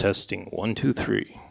Testing 1, 2, 3.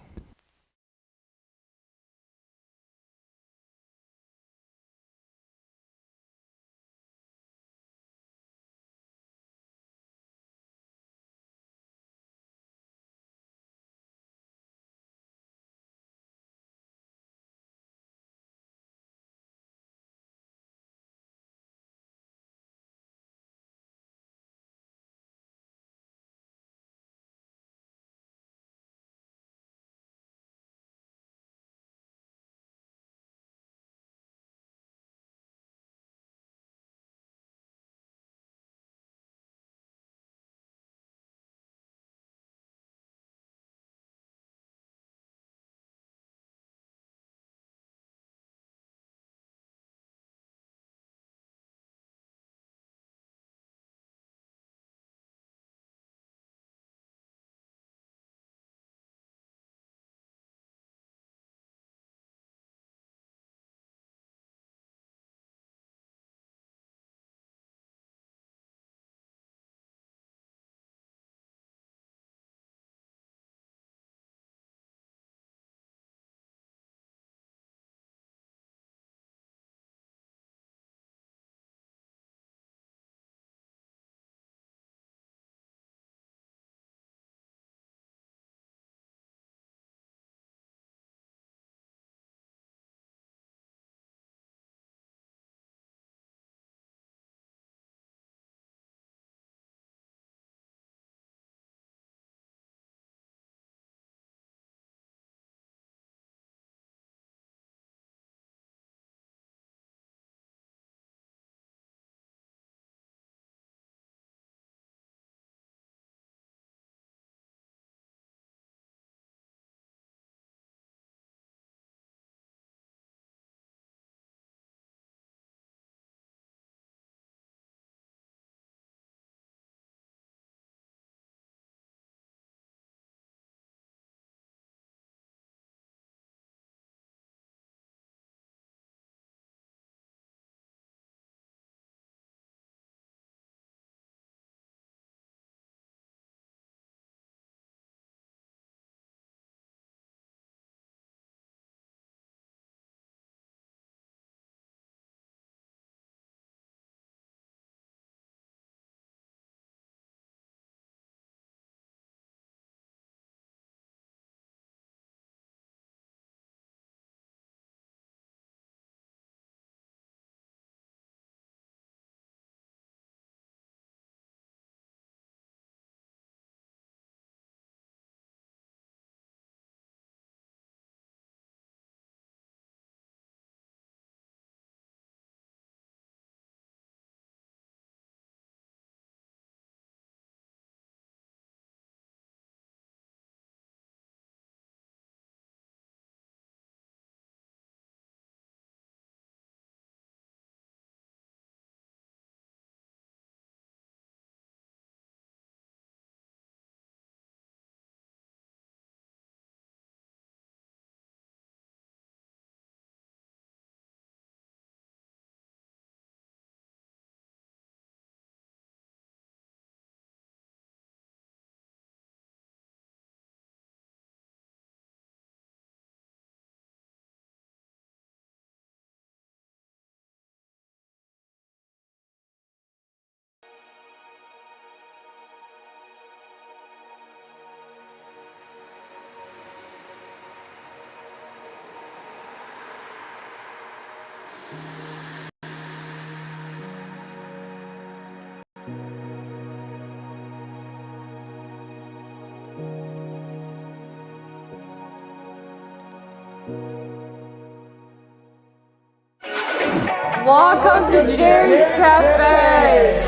Welcome to Jerry's Cafe.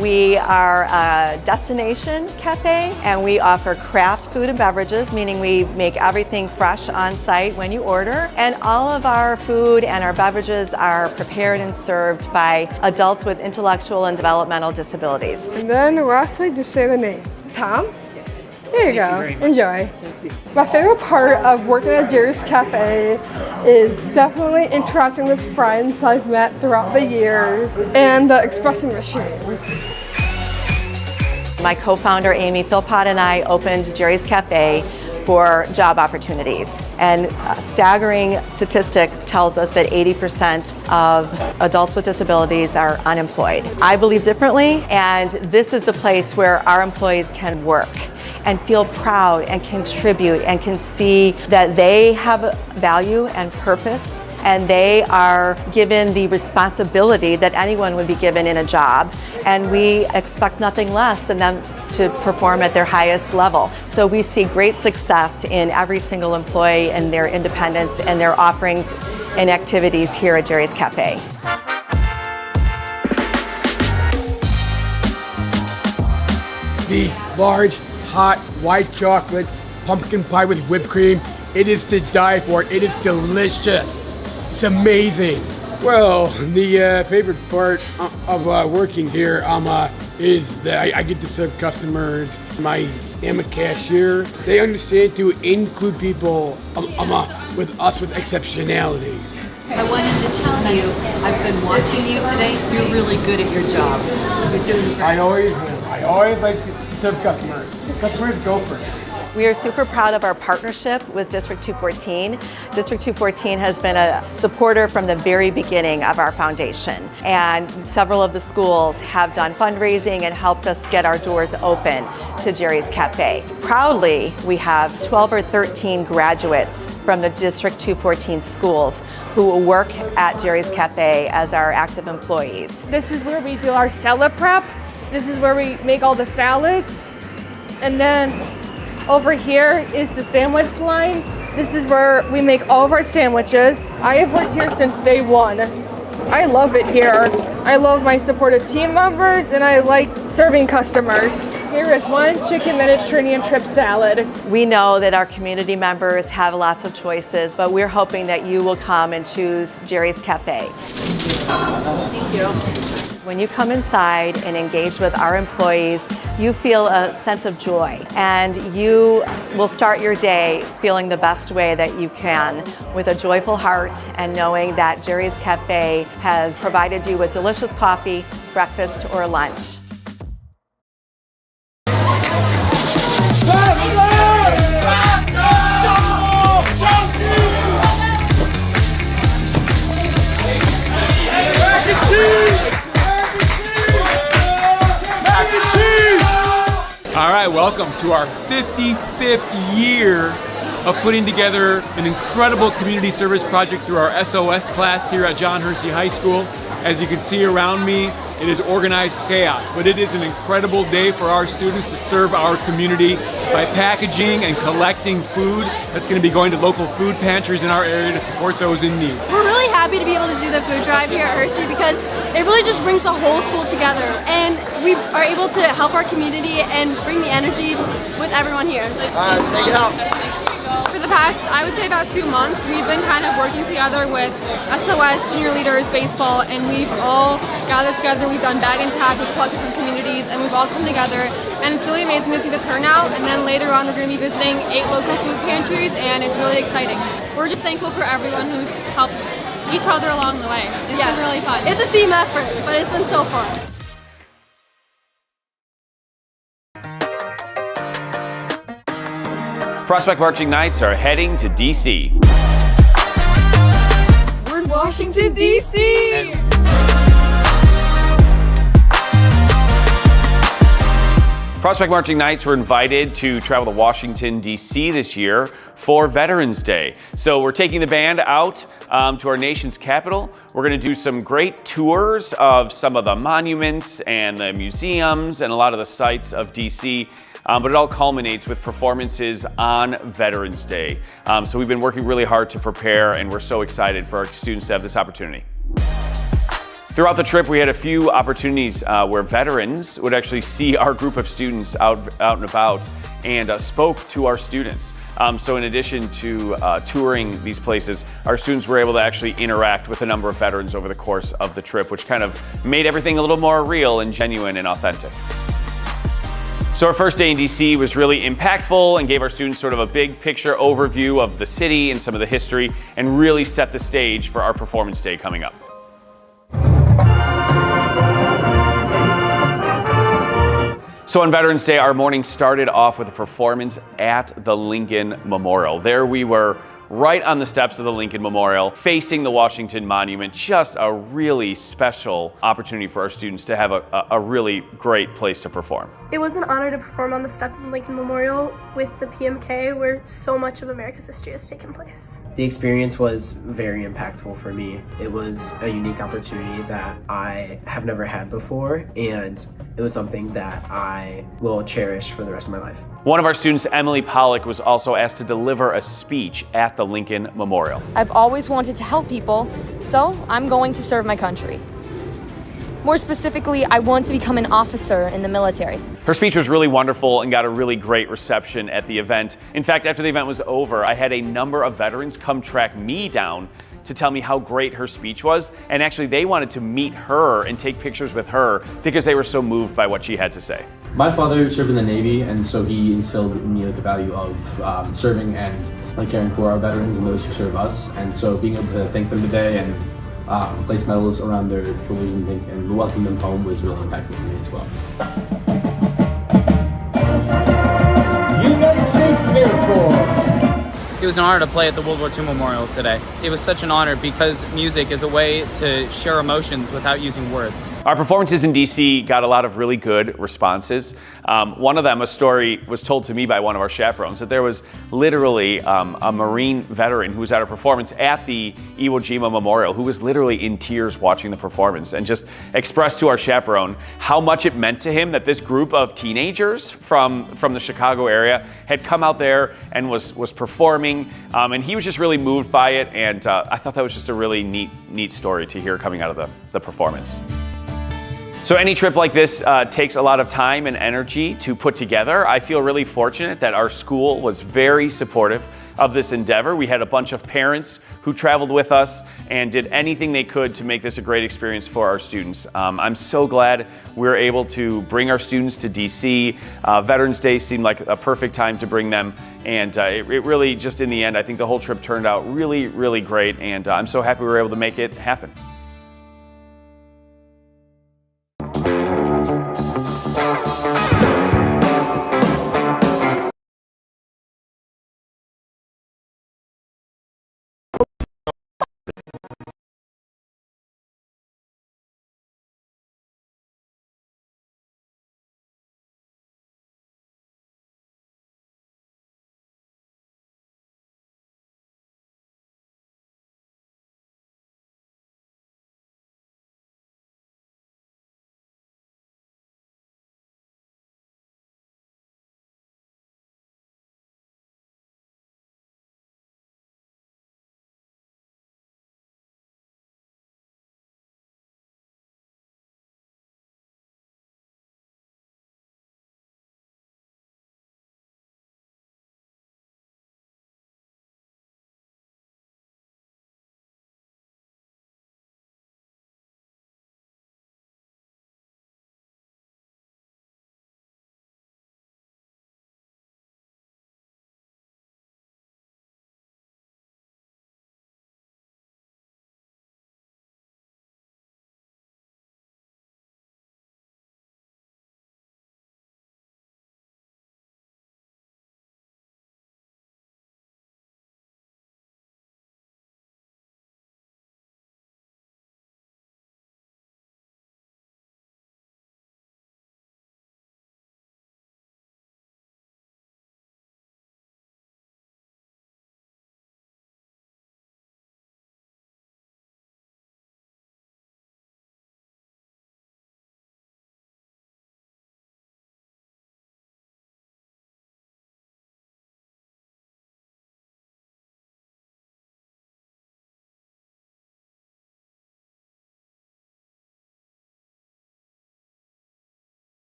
We are a destination cafe and we offer craft food and beverages, meaning we make everything fresh on site when you order. And all of our food and our beverages are prepared and served by adults with intellectual and developmental disabilities. And then lastly, just say the name. Tom? There you go. Enjoy. My favorite part of working at Jerry's Cafe is definitely interacting with friends I've met throughout the years and the espresso machine. My co-founder Amy Philpott and I opened Jerry's Cafe for job opportunities. And a staggering statistic tells us that 80% of adults with disabilities are unemployed. I believe differently, and this is the place where our employees can work and feel proud and contribute and can see that they have value and purpose, and they are given the responsibility that anyone would be given in a job. And we expect nothing less than them to perform at their highest level. So we see great success in every single employee and their independence and their offerings and activities here at Jerry's Cafe. The large, hot, white chocolate pumpkin pie with whipped cream, it is to die for. It is delicious. It's amazing. Well, the favorite part of working here is that I get to serve customers. I am a cashier. They understand to include people with us with exceptionalities. I wanted to tell you, I've been watching you today. You're really good at your job. You're doing great. I always like to serve customers. Customers go first. We are super proud of our partnership with District 214. District 214 has been a supporter from the very beginning of our foundation, and several of the schools have done fundraising and helped us get our doors open to Jerry's Cafe. Proudly, we have 12 or 13 graduates from the District 214 schools who work at Jerry's Cafe as our active employees. This is where we do our salad prep. This is where we make all the salads. And then over here is the sandwich line. This is where we make all of our sandwiches. I have worked here since day one. I love it here. I love my supportive team members, and I like serving customers. Here is one chicken Mediterranean trip salad. We know that our community members have lots of choices, but we're hoping that you will come and choose Jerry's Cafe. Thank you. When you come inside and engage with our employees, you feel a sense of joy, and you will start your day feeling the best way that you can, with a joyful heart and knowing that Jerry's Cafe has provided you with delicious coffee, breakfast, or lunch. All right, welcome to our 55th year of putting together an incredible community service project through our SOS class here at John Hersey High School. As you can see around me, it is organized chaos, but it is an incredible day for our students to serve our community by packaging and collecting food that's going to be going to local food pantries in our area to support those in need. We're really happy to be able to do the food drive here at Hersey because it really just brings the whole school together, and we are able to help our community and bring the energy with everyone here. Take it out. For the past, I would say about 2 months, we've been kind of working together with SOS, Junior Leaders, Baseball, and we've all gathered together. We've done bag and tag with 12 different communities, and we've all come together, and it's really amazing to see the turnout. And then later on, we're going to be visiting 8 local food pantries, and it's really exciting. We're just thankful for everyone who's helped each other along the way. It's been really fun. It's a team effort, but it's been so fun. Prospect Marching Knights are heading to D.C. We're in Washington, D.C. Prospect Marching Knights were invited to travel to Washington, D.C. this year for Veterans Day. So we're taking the band out to our nation's capital. We're going to do some great tours of some of the monuments and the museums and a lot of the sites of D.C. But it all culminates with performances on Veterans Day. So we've been working really hard to prepare, and we're so excited for our students to have this opportunity. Throughout the trip, we had a few opportunities where veterans would actually see our group of students out and about and spoke to our students. So in addition to touring these places, our students were able to actually interact with a number of veterans over the course of the trip, which kind of made everything a little more real and genuine and authentic. So our first day in DC was really impactful and gave our students sort of a big picture overview of the city and some of the history, and really set the stage for our performance day coming up. So on Veterans Day, our morning started off with a performance at the Lincoln Memorial. There we were, right on the steps of the Lincoln Memorial, facing the Washington Monument. Just a really special opportunity for our students to have a really great place to perform. It was an honor to perform on the steps of the Lincoln Memorial with the PMK, where so much of America's history has taken place. The experience was very impactful for me. It was a unique opportunity that I have never had before, and it was something that I will cherish for the rest of my life. One of our students, Emily Pollock, was also asked to deliver a speech at the Lincoln Memorial. I've always wanted to help people, so I'm going to serve my country. More specifically, I want to become an officer in the military. Her speech was really wonderful and got a really great reception at the event. In fact, after the event was over, I had a number of veterans come track me down to tell me how great her speech was, and actually they wanted to meet her and take pictures with her because they were so moved by what she had to say. My father served in the Navy, and so he instilled in me the value of serving and caring for our veterans and those who serve us. And so being able to thank them today and place medals around their shoulders and welcome them home was really impactful for me as well. United States Air Force. It was an honor to play at the World War II Memorial today. It was such an honor because music is a way to share emotions without using words. Our performances in DC got a lot of really good responses. One of them, a story was told to me by one of our chaperones, that there was literally a Marine veteran who was at a performance at the Iwo Jima Memorial who was literally in tears watching the performance and just expressed to our chaperone how much it meant to him that this group of teenagers from the Chicago area had come out there and was performing. And he was just really moved by it, and I thought that was just a really neat story to hear coming out of the performance. So any trip like this takes a lot of time and energy to put together. I feel really fortunate that our school was very supportive of this endeavor. We had a bunch of parents who traveled with us and did anything they could to make this a great experience for our students. I'm so glad we were able to bring our students to DC. Veterans Day seemed like a perfect time to bring them, and it really just in the end, I think the whole trip turned out really, really great, and I'm so happy we were able to make it happen.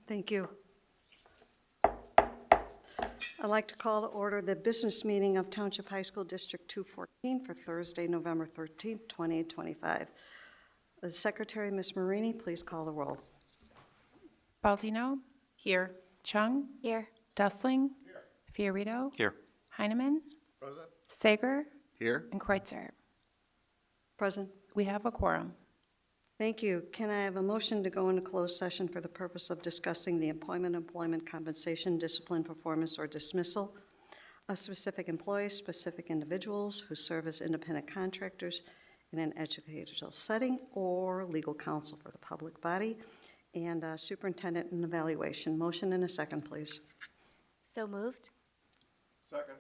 Thank you. I'd like to call to order the business meeting of Township High School District 214 for Thursday, November 13th, 2025. The Secretary, Ms. Marini, please call the roll. Baldino? Here. Chung? Here. Dustling? Here. Fiorito? Here. Heineman? Present. Sager? Here. And Kreutzer. Present. We have a quorum. Thank you. Can I have a motion to go into closed session for the purpose of discussing the employment, compensation, discipline, performance, or dismissal of specific employees, specific individuals who serve as independent contractors in an educational setting, or legal counsel for the public body, and superintendent and evaluation. Motion and a second, please. So moved. Second.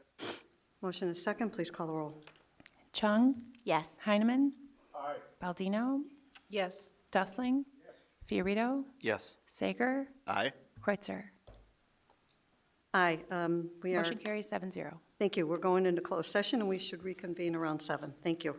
Motion and a second. Please call the roll. Chung? Yes. Heineman? Aye. Baldino? Yes. Dustling? Yes. Fiorito? Yes. Sager? Aye. Kreutzer? Aye. We are. Motion carries 7-0. Thank you. We're going into closed session, and we should reconvene around 7. Thank you.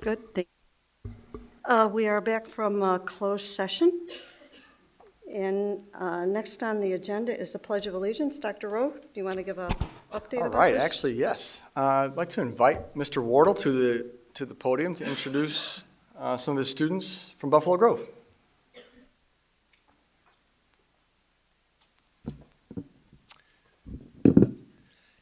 Good. We are back from closed session. And next on the agenda is the Pledge of Allegiance. Dr. Rowe, do you want to give an update All about right, this? actually, yes. I'd like to invite Mr. Wardle to the podium to introduce some of his students from Buffalo Grove.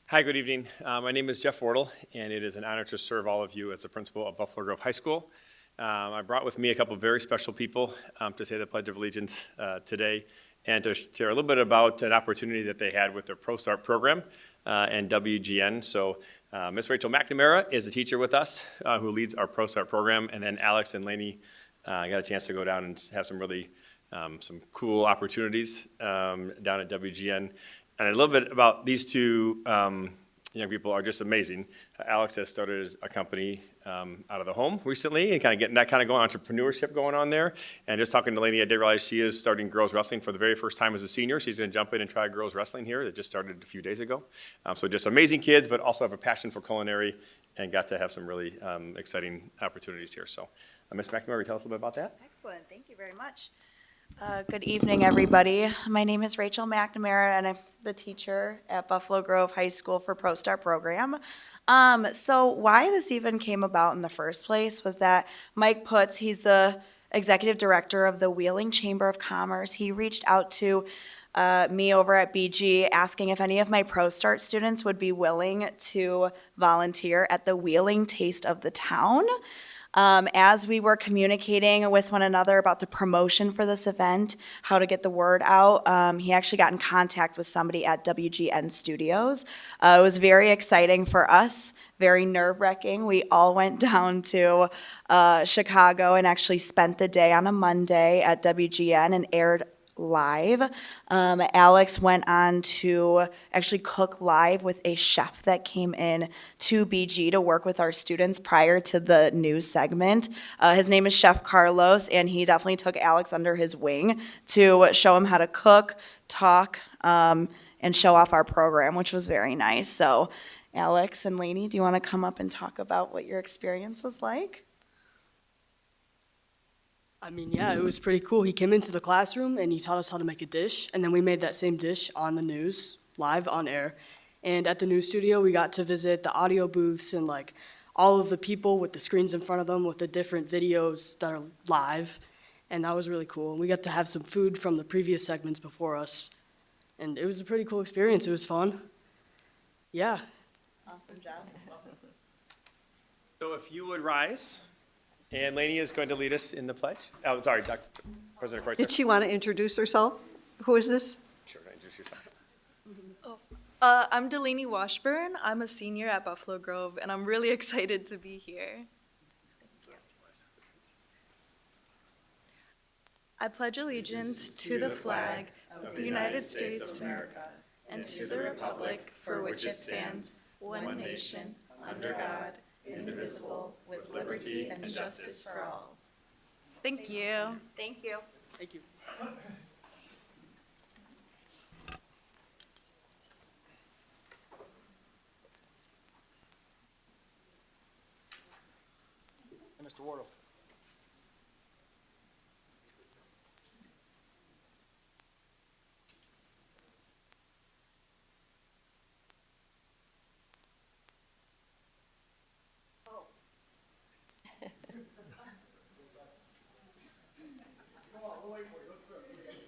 Hi, good evening. My name is Jeff Wardle, and it is an honor to serve all of you as the principal of Buffalo Grove High School. I brought with me a couple of very special people to say the Pledge of Allegiance today and to share a little bit about an opportunity that they had with their ProStart program and WGN. So Ms. Rachel McNamara is a teacher with us who leads our ProStart program, and then Alex and Lainey I got a chance to go down and have some really some cool opportunities down at WGN. And a little bit about these two young people are just amazing. Alex has started a company out of the home recently and kind of getting that kind of going, entrepreneurship going on there. And just talking to Lainey, I did realize she is starting girls wrestling for the very first time as a senior. She's going to jump in and try girls wrestling here. It just started a few days ago. So just amazing kids, but also have a passion for culinary and got to have some really exciting opportunities here. So Ms. McNamara, tell us a little bit about that. Excellent, thank you very much. Good evening, everybody. My name is Rachel McNamara, and I'm the teacher at Buffalo Grove High School for Pro Star program. So why this even came about in the first place was that Mike Putz, he's the executive director of the Wheeling Chamber of Commerce. He reached out to me over at BG asking if any of my Pro Start students would be willing to volunteer at the Wheeling Taste of the Town. As we were communicating with one another about the promotion for this event, how to get the word out, he actually got in contact with somebody at WGN Studios. It was very exciting for us, very nerve-wracking. We all went down to Chicago and actually spent the day on a Monday at WGN and aired live. Alex went on to actually cook live with a chef that came in to BG to work with our students prior to the news segment. His name is Chef Carlos, and he definitely took Alex under his wing to show him how to cook, talk, and show off our program, which was very nice. So Alex and Lainey, do you want to come up and talk about what your experience was like? I mean, yeah, it was pretty cool. He came into the classroom and he taught us how to make a dish, and then we made that same dish on the news, live on air. And at the news studio, we got to visit the audio booths and like all of the people with the screens in front of them with the different videos that are live, and that was really cool. And we got to have some food from the previous segments before us, and it was a pretty cool experience. It was fun. Yeah. Awesome job. So if you would rise. And Lainey is going to lead us in the pledge. Oh, sorry, Dr. President Kreutzer. Did she want to introduce herself? Who is this? Sure, introduce yourself. I'm Delaney Washburn. I'm a senior at Buffalo Grove, and I'm really excited to be here. I pledge allegiance to the flag of the United States of America and to the republic for which it stands, one nation, under God, indivisible, with liberty and justice for all. Thank you. Thank you. Thank you. Mr. Wardle.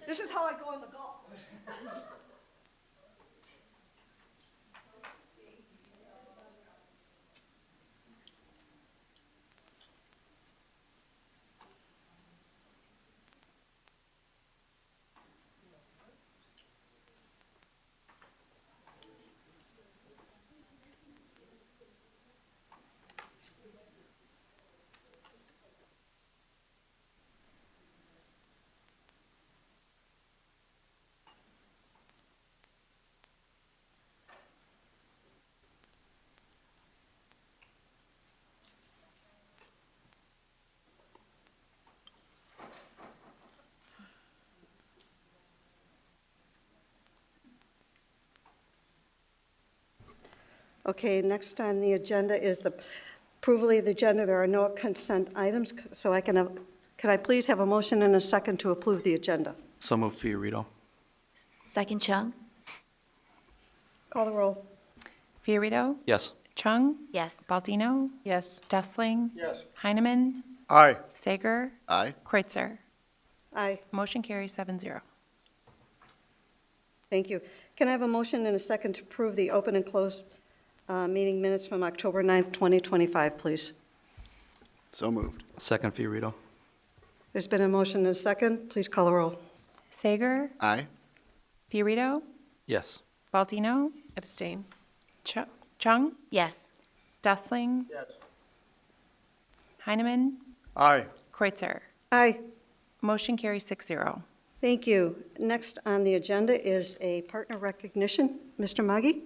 This is how I go in the golf. Okay, next on the agenda is the approval of the agenda. There are no consent items, so can I please have a motion and a second to approve the agenda? So moved, Fiorito. Second, Chung. Call the roll. Fiorito? Yes. Chung? Yes. Baldino? Yes. Dessling? Yes. Heineman? Aye. Sager? Aye. Kreutzer? Aye. Motion carries 7-0. Thank you. Can I have a motion and a second to approve the open and closed meeting minutes from October 9th, 2025, please? So moved. Second, Fiorito. There's been a motion and a second. Please call the roll. Sager? Aye. Fiorito? Yes. Baldino? Abstain. Chung? Yes. Dessling? Yes. Heineman? Aye. Kreutzer? Aye. Motion carries 6-0. Thank you. Next on the agenda is a partner recognition. Mr. Maggi?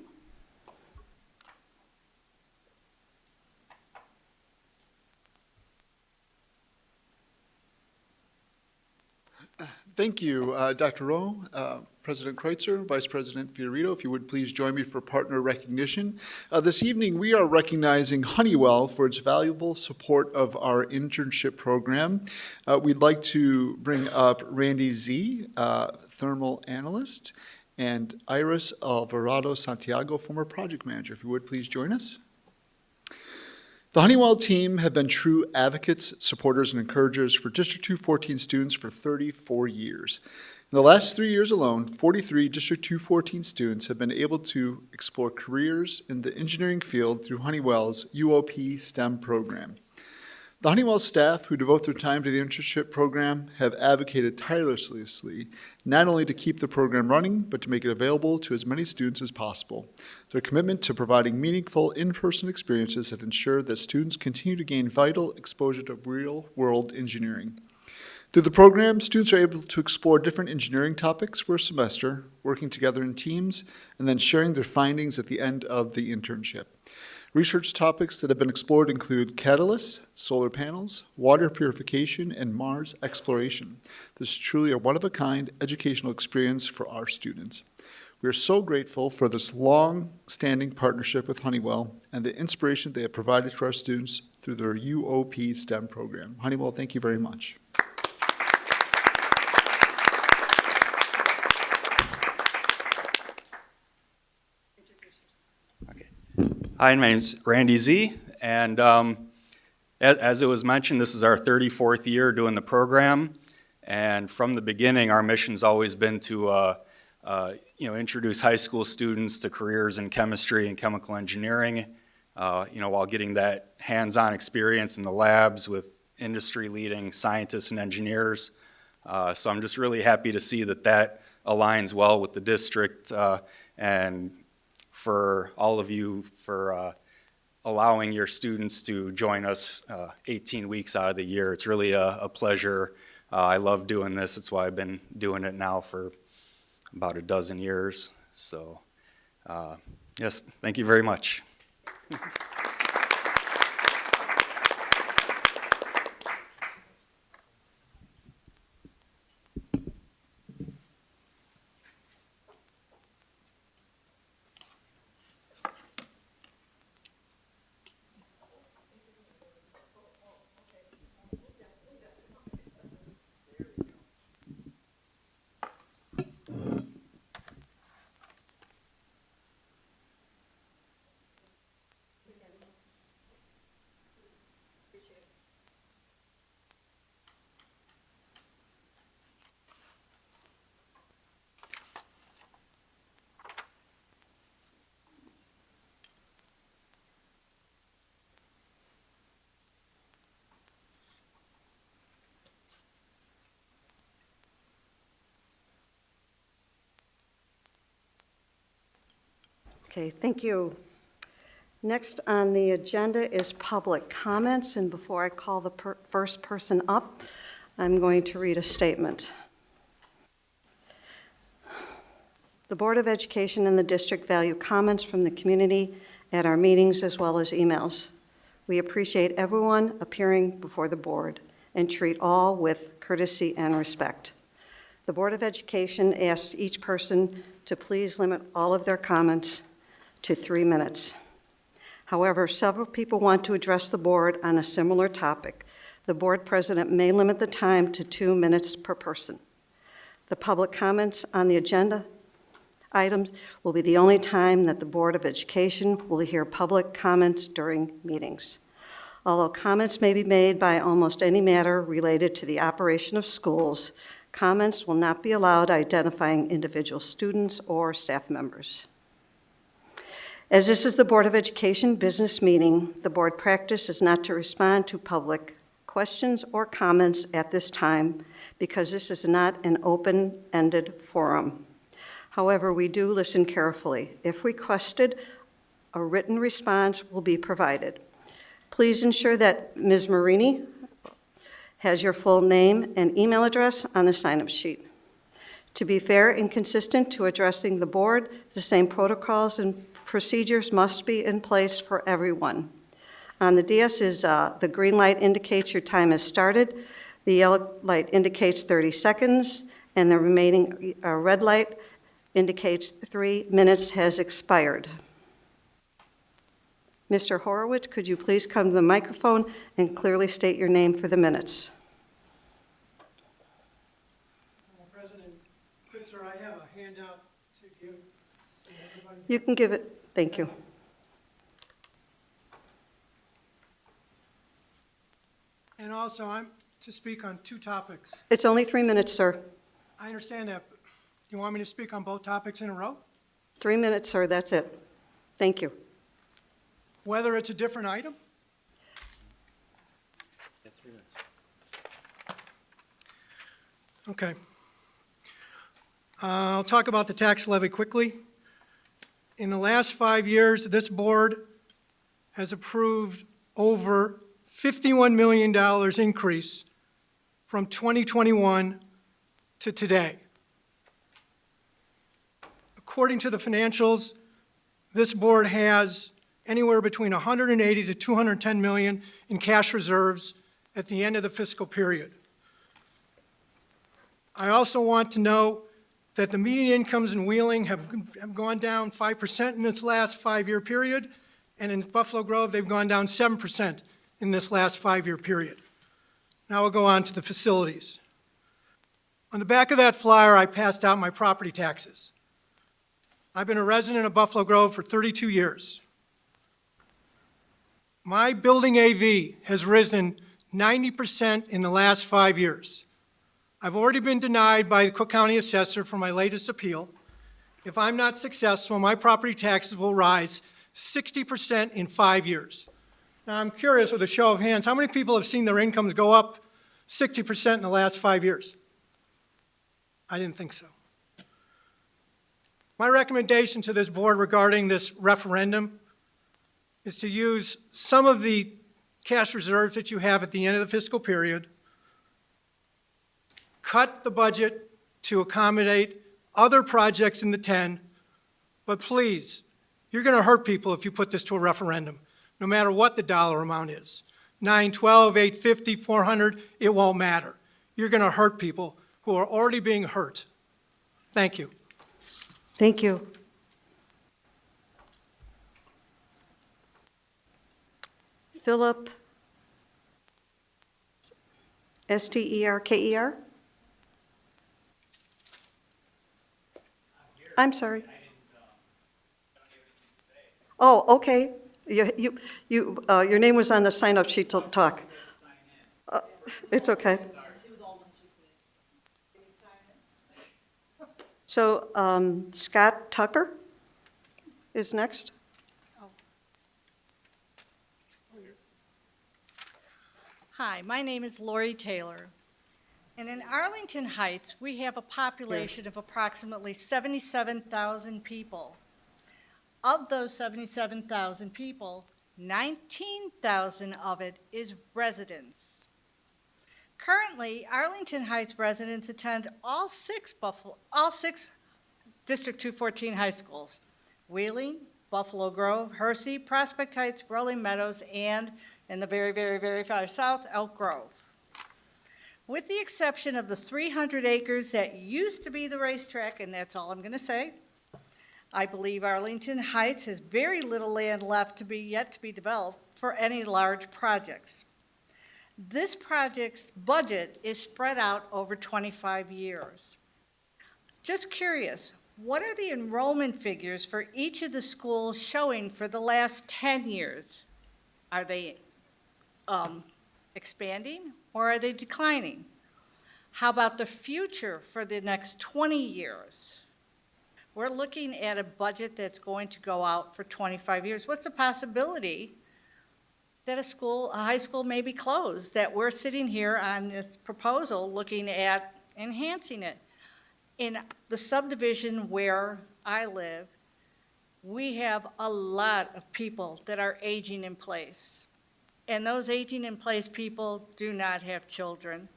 Thank you, Dr. Rowe, President Kreutzer, Vice President Fiorito. If you would please join me for partner recognition. This evening, we are recognizing Honeywell for its valuable support of our internship program. We'd like to bring up Randy Z, thermal analyst, and Iris Alvarado Santiago, former project manager. If you would please join us. The Honeywell team have been true advocates, supporters, and encouragers for District 214 students for 34 years. In the last 3 years alone, 43 District 214 students have been able to explore careers in the engineering field through Honeywell's UOP STEM program. The Honeywell staff who devote their time to the internship program have advocated tirelessly, not only to keep the program running, but to make it available to as many students as possible. Their commitment to providing meaningful in-person experiences have ensured that students continue to gain vital exposure to real-world engineering. Through the program, students are able to explore different engineering topics for a semester, working together in teams, and then sharing their findings at the end of the internship. Research topics that have been explored include catalysts, solar panels, water purification, and Mars exploration. This is truly a one-of-a-kind educational experience for our students. We are so grateful for this long-standing partnership with Honeywell and the inspiration they have provided to our students through their UOP STEM program. Honeywell, thank you very much. Hi, my name is Randy Z, and as it was mentioned, this is our 34th year doing the program, and from the beginning, our mission's always been to introduce high school students to careers in chemistry and chemical engineering, while getting that hands-on experience in the labs with industry-leading scientists and engineers. So I'm just really happy to see that aligns well with the district, and for all of you for allowing your students to join us 18 weeks out of the year. It's really a pleasure. I love doing this. That's why I've been doing it now for about a dozen years. So, yes, thank you very much. Okay, thank you. Next on the agenda is public comments, and before I call the first person up, I'm going to read a statement. The Board of Education and the district value comments from the community at our meetings as well as emails. We appreciate everyone appearing before the board and treat all with courtesy and respect. The Board of Education asks each person to please limit all of their comments to 3 minutes. However, several people want to address the board on a similar topic. The board president may limit the time to 2 minutes per person. The public comments on the agenda items will be the only time that the Board of Education will hear public comments during meetings. Although comments may be made by almost any matter related to the operation of schools, comments will not be allowed identifying individual students or staff members. As this is the Board of Education business meeting, the board practice is not to respond to public questions or comments at this time because this is not an open-ended forum. However, we do listen carefully. If requested, a written response will be provided. Please ensure that Ms. Marini has your full name and email address on the sign-up sheet. To be fair and consistent to addressing the board, the same protocols and procedures must be in place for everyone. On the DS the green light indicates your time has started, the yellow light indicates 30 seconds, and the remaining red light indicates 3 minutes has expired. Mr. Horowitz, could you please come to the microphone and clearly state your name for the minutes? President Kritzer, I have a handout to give to everybody. You can give it. Thank you. And also, I'm to speak on 2 topics. It's only 3 minutes, sir. I understand that. But you want me to speak on both topics in a row? 3 minutes, sir, that's it. Thank you. Whether it's a different item? Okay. I'll talk about the tax levy quickly. In the last 5 years, this board has approved over $51 million increase from 2021 to today. According to the financials, this board has anywhere between 180 to 210 million in cash reserves at the end of the fiscal period. I also want to know that the median incomes in Wheeling have gone down 5% in this last 5-year period, and in Buffalo Grove, they've gone down 7% in this last 5-year period. Now we'll go on to the facilities. On the back of that flyer, I passed out my property taxes. I've been a resident of Buffalo Grove for 32 years. My building AV has risen 90% in the last 5 years. I've already been denied by the Cook County Assessor for my latest appeal. If I'm not successful, my property taxes will rise 60% in 5 years. Now, I'm curious, with a show of hands, how many people have seen their incomes go up 60% in the last 5 years? I didn't think so. My recommendation to this board regarding this referendum is to use some of the cash reserves that you have at the end of the fiscal period, cut the budget to accommodate other projects in the 10, but please, you're going to hurt people if you put this to a referendum, no matter what the dollar amount is. 912, 850, 400, it won't matter. You're going to hurt people who are already being hurt. Thank you. Thank you. Philip Sterker? I'm sorry. Oh, okay. Your name was on the sign-up sheet to talk. It's okay. So Scott Tucker is next. Hi, my name is Lori Taylor. And in Arlington Heights, we have a population of approximately 77,000 people. Of those 77,000 people, 19,000 of it is residents. Currently, Arlington Heights residents attend all six District 214 high schools: Wheeling, Buffalo Grove, Hersey, Prospect Heights, Rolling Meadows, and in the very, very, very far south, Elk Grove. With the exception of the 300 acres that used to be the racetrack, and that's all I'm going to say, I believe Arlington Heights has very little land left yet to be developed for any large projects. This project's budget is spread out over 25 years. Just curious, what are the enrollment figures for each of the schools showing for the last 10 years? Are they expanding or are they declining? How about the future for the next 20 years? We're looking at a budget that's going to go out for 25 years. What's the possibility that a high school may be closed, that we're sitting here on this proposal looking at enhancing it? In the subdivision where I live, we have a lot of people that are aging in place. And those aging-in-place people do not have children.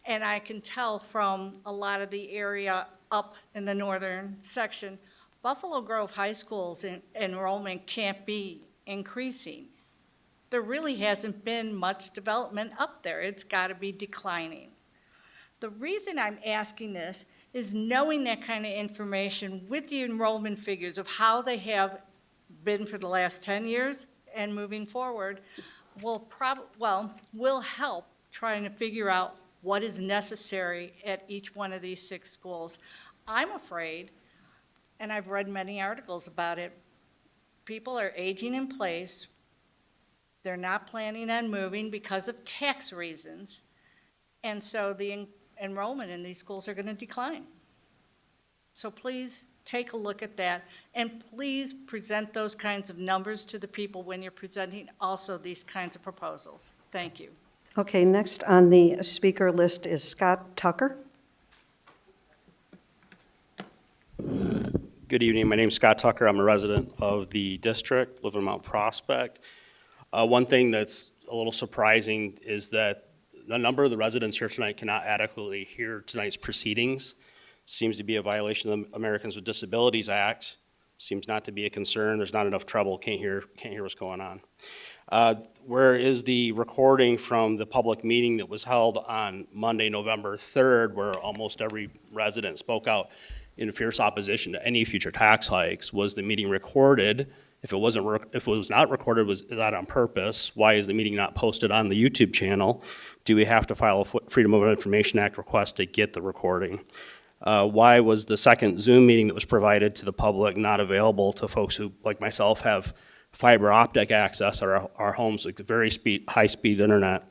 And I can tell from a lot of the area up in the northern section, Buffalo Grove High School's enrollment can't be increasing. There really hasn't been much development up there. It's got to be declining. The reason I'm asking this is knowing that kind of information with the enrollment figures of how they have been for the last 10 years and moving forward will help trying to figure out what is necessary at each one of these 6 schools. I'm afraid, and I've read many articles about it, people are aging in place. They're not planning on moving because of tax reasons. And so the enrollment in these schools are going to decline. So please take a look at that, and please present those kinds of numbers to the people when you're presenting also these kinds of proposals. Thank you. Okay, next on the speaker list is Scott Tucker. Good evening. My name is Scott Tucker. I'm a resident of the district, live in Mount Prospect. One thing that's a little surprising is that a number of the residents here tonight cannot adequately hear tonight's proceedings. Seems to be a violation of the Americans with Disabilities Act. Seems not to be a concern. There's not enough trouble. Can't hear what's going on. Where is the recording from the public meeting that was held on Monday, November 3rd, where almost every resident spoke out in fierce opposition to any future tax hikes? Was the meeting recorded? If it was not recorded, was that on purpose? Why is the meeting not posted on the YouTube channel? Do we have to file a Freedom of Information Act request to get the recording? Why was the second Zoom meeting that was provided to the public not available to folks who, like myself, have fiber optic access at our homes, like very high-speed internet?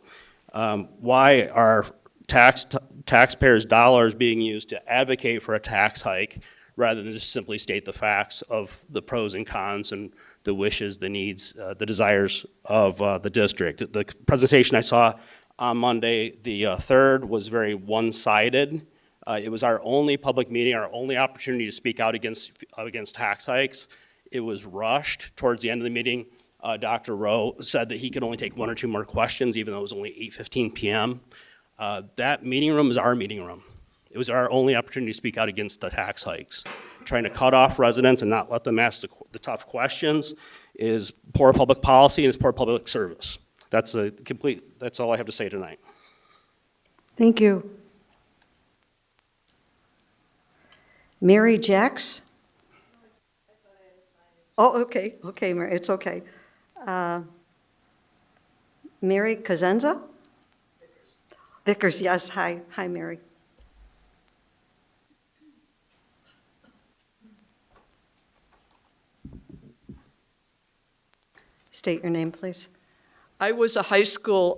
Why are taxpayers' dollars being used to advocate for a tax hike rather than just simply state the facts of the pros and cons and the wishes, the needs, the desires of the district? The presentation I saw on Monday, the 3rd, was very one-sided. It was our only public meeting, our only opportunity to speak out against tax hikes. It was rushed towards the end of the meeting. Dr. Rowe said that he could only take 1 or 2 more questions, even though it was only 8:15 p.m. That meeting room is our meeting room. It was our only opportunity to speak out against the tax hikes. Trying to cut off residents and not let them ask the tough questions is poor public policy and it's poor public service. That's all I have to say tonight. Thank you. Mary Jacks? Oh, okay, Mary, it's okay. Mary Kazenza? Vickers, yes, hi, Mary. State your name, please. I was a high school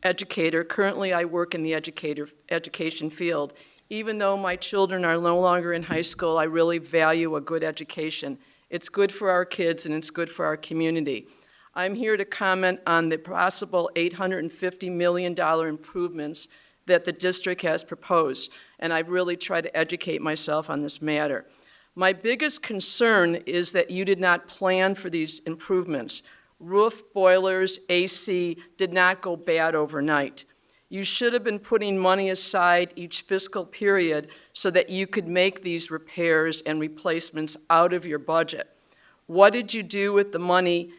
educator. Currently, I work in the education field. Even though my children are no longer in high school, I really value a good education. It's good for our kids and it's good for our community. I'm here to comment on the possible $850 million improvements that the district has proposed, and I've really tried to educate myself on this matter. My biggest concern is that you did not plan for these improvements. Roof, boilers, AC did not go bad overnight. You should have been putting money aside each fiscal period so that you could make these repairs and replacements out of your budget. What did you do with the money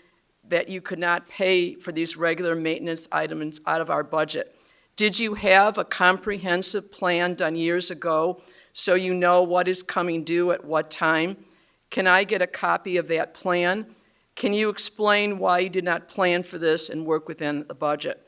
that you could not pay for these regular maintenance items out of our budget? Did you have a comprehensive plan done years ago so you know what is coming due at what time? Can I get a copy of that plan? Can you explain why you did not plan for this and work within the budget?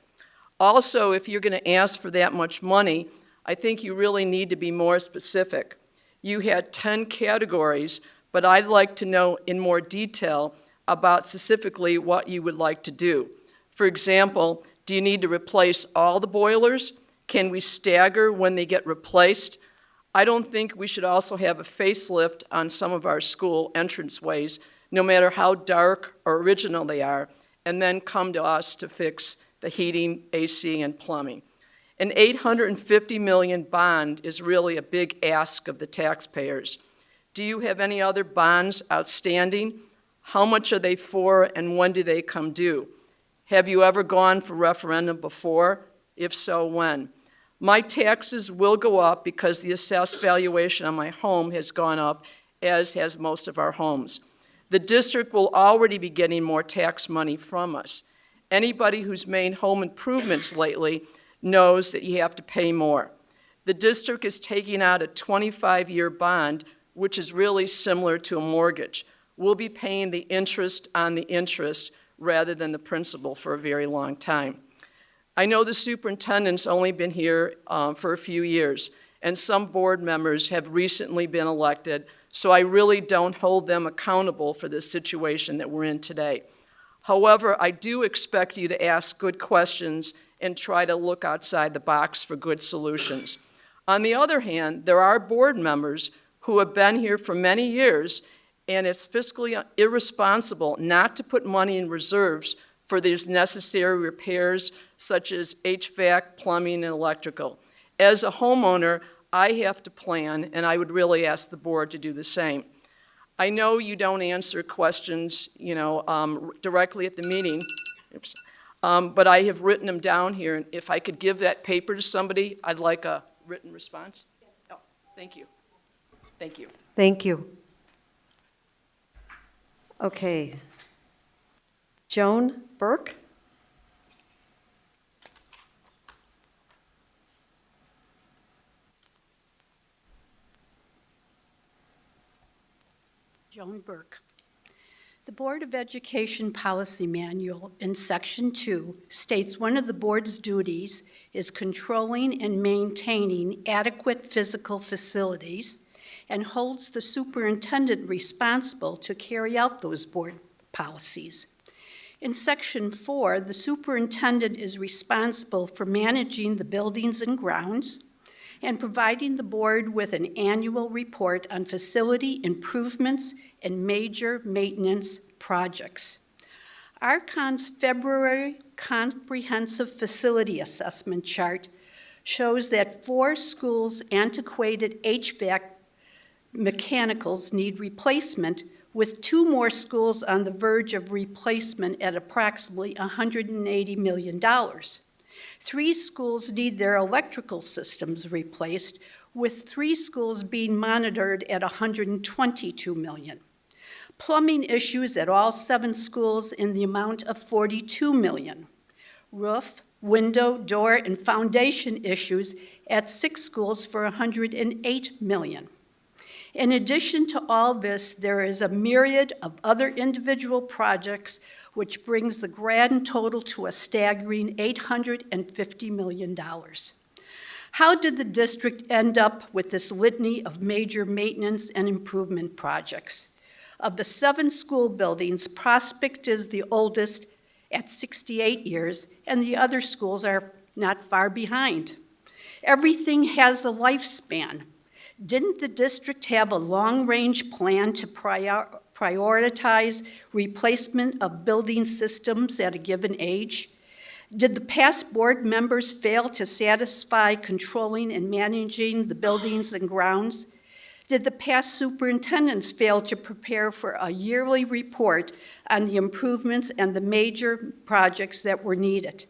Also, if you're going to ask for that much money, I think you really need to be more specific. You had 10 categories, but I'd like to know in more detail about specifically what you would like to do. For example, do you need to replace all the boilers? Can we stagger when they get replaced? I don't think we should also have a facelift on some of our school entranceways, no matter how dark or original they are, and then come to us to fix the heating, AC, and plumbing. An $850 million bond is really a big ask of the taxpayers. Do you have any other bonds outstanding? How much are they for and when do they come due? Have you ever gone for referendum before? If so, when? My taxes will go up because the assessed valuation on my home has gone up, as has most of our homes. The district will already be getting more tax money from us. Anybody who's made home improvements lately knows that you have to pay more. The district is taking out a 25-year bond, which is really similar to a mortgage. We'll be paying the interest on the interest rather than the principal for a very long time. I know the superintendent's only been here for a few years, and some board members have recently been elected, so I really don't hold them accountable for this situation that we're in today. However, I do expect you to ask good questions and try to look outside the box for good solutions. On the other hand, there are board members who have been here for many years, and it's fiscally irresponsible not to put money in reserves for these necessary repairs such as HVAC, plumbing, and electrical. As a homeowner, I have to plan, and I would really ask the board to do the same. I know you don't answer questions, directly at the meeting, but I have written them down here, and if I could give that paper to somebody, I'd like a written response. Oh, thank you. Thank you. Thank you. Okay. Joan Burke? Joan Burke. The Board of Education Policy Manual in Section 2 states one of the board's duties is controlling and maintaining adequate physical facilities and holds the superintendent responsible to carry out those board policies. In Section 4, the superintendent is responsible for managing the buildings and grounds and providing the board with an annual report on facility improvements and major maintenance projects. ARCON's February Comprehensive Facility Assessment chart shows that 4 schools' antiquated HVAC mechanicals need replacement, with 2 more schools on the verge of replacement at approximately $180 million. 3 schools need their electrical systems replaced, with 3 schools being monitored at $122 million. Plumbing issues at all 7 schools in the amount of $42 million. Roof, window, door, and foundation issues at 6 schools for $108 million. In addition to all this, there is a myriad of other individual projects, which brings the grand total to a staggering $850 million. How did the district end up with this litany of major maintenance and improvement projects? Of the 7 school buildings, Prospect is the oldest at 68 years, and the other schools are not far behind. Everything has a lifespan. Didn't the district have a long-range plan to prioritize replacement of building systems at a given age? Did the past board members fail to satisfy controlling and managing the buildings and grounds? Did the past superintendents fail to prepare for a yearly report on the improvements and the major projects that were needed?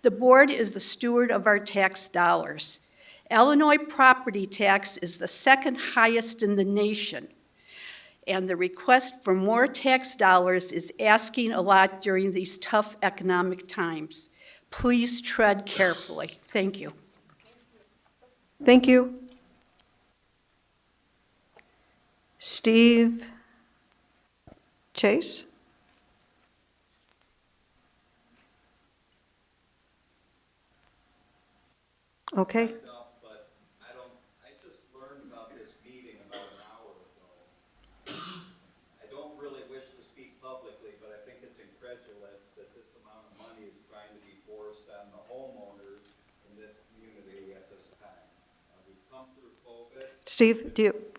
The board is the steward of our tax dollars. Illinois property tax is the 2nd highest in the nation, and the request for more tax dollars is asking a lot during these tough economic times. Please tread carefully. Thank you. Thank you. Steve Chase? Okay. Steve,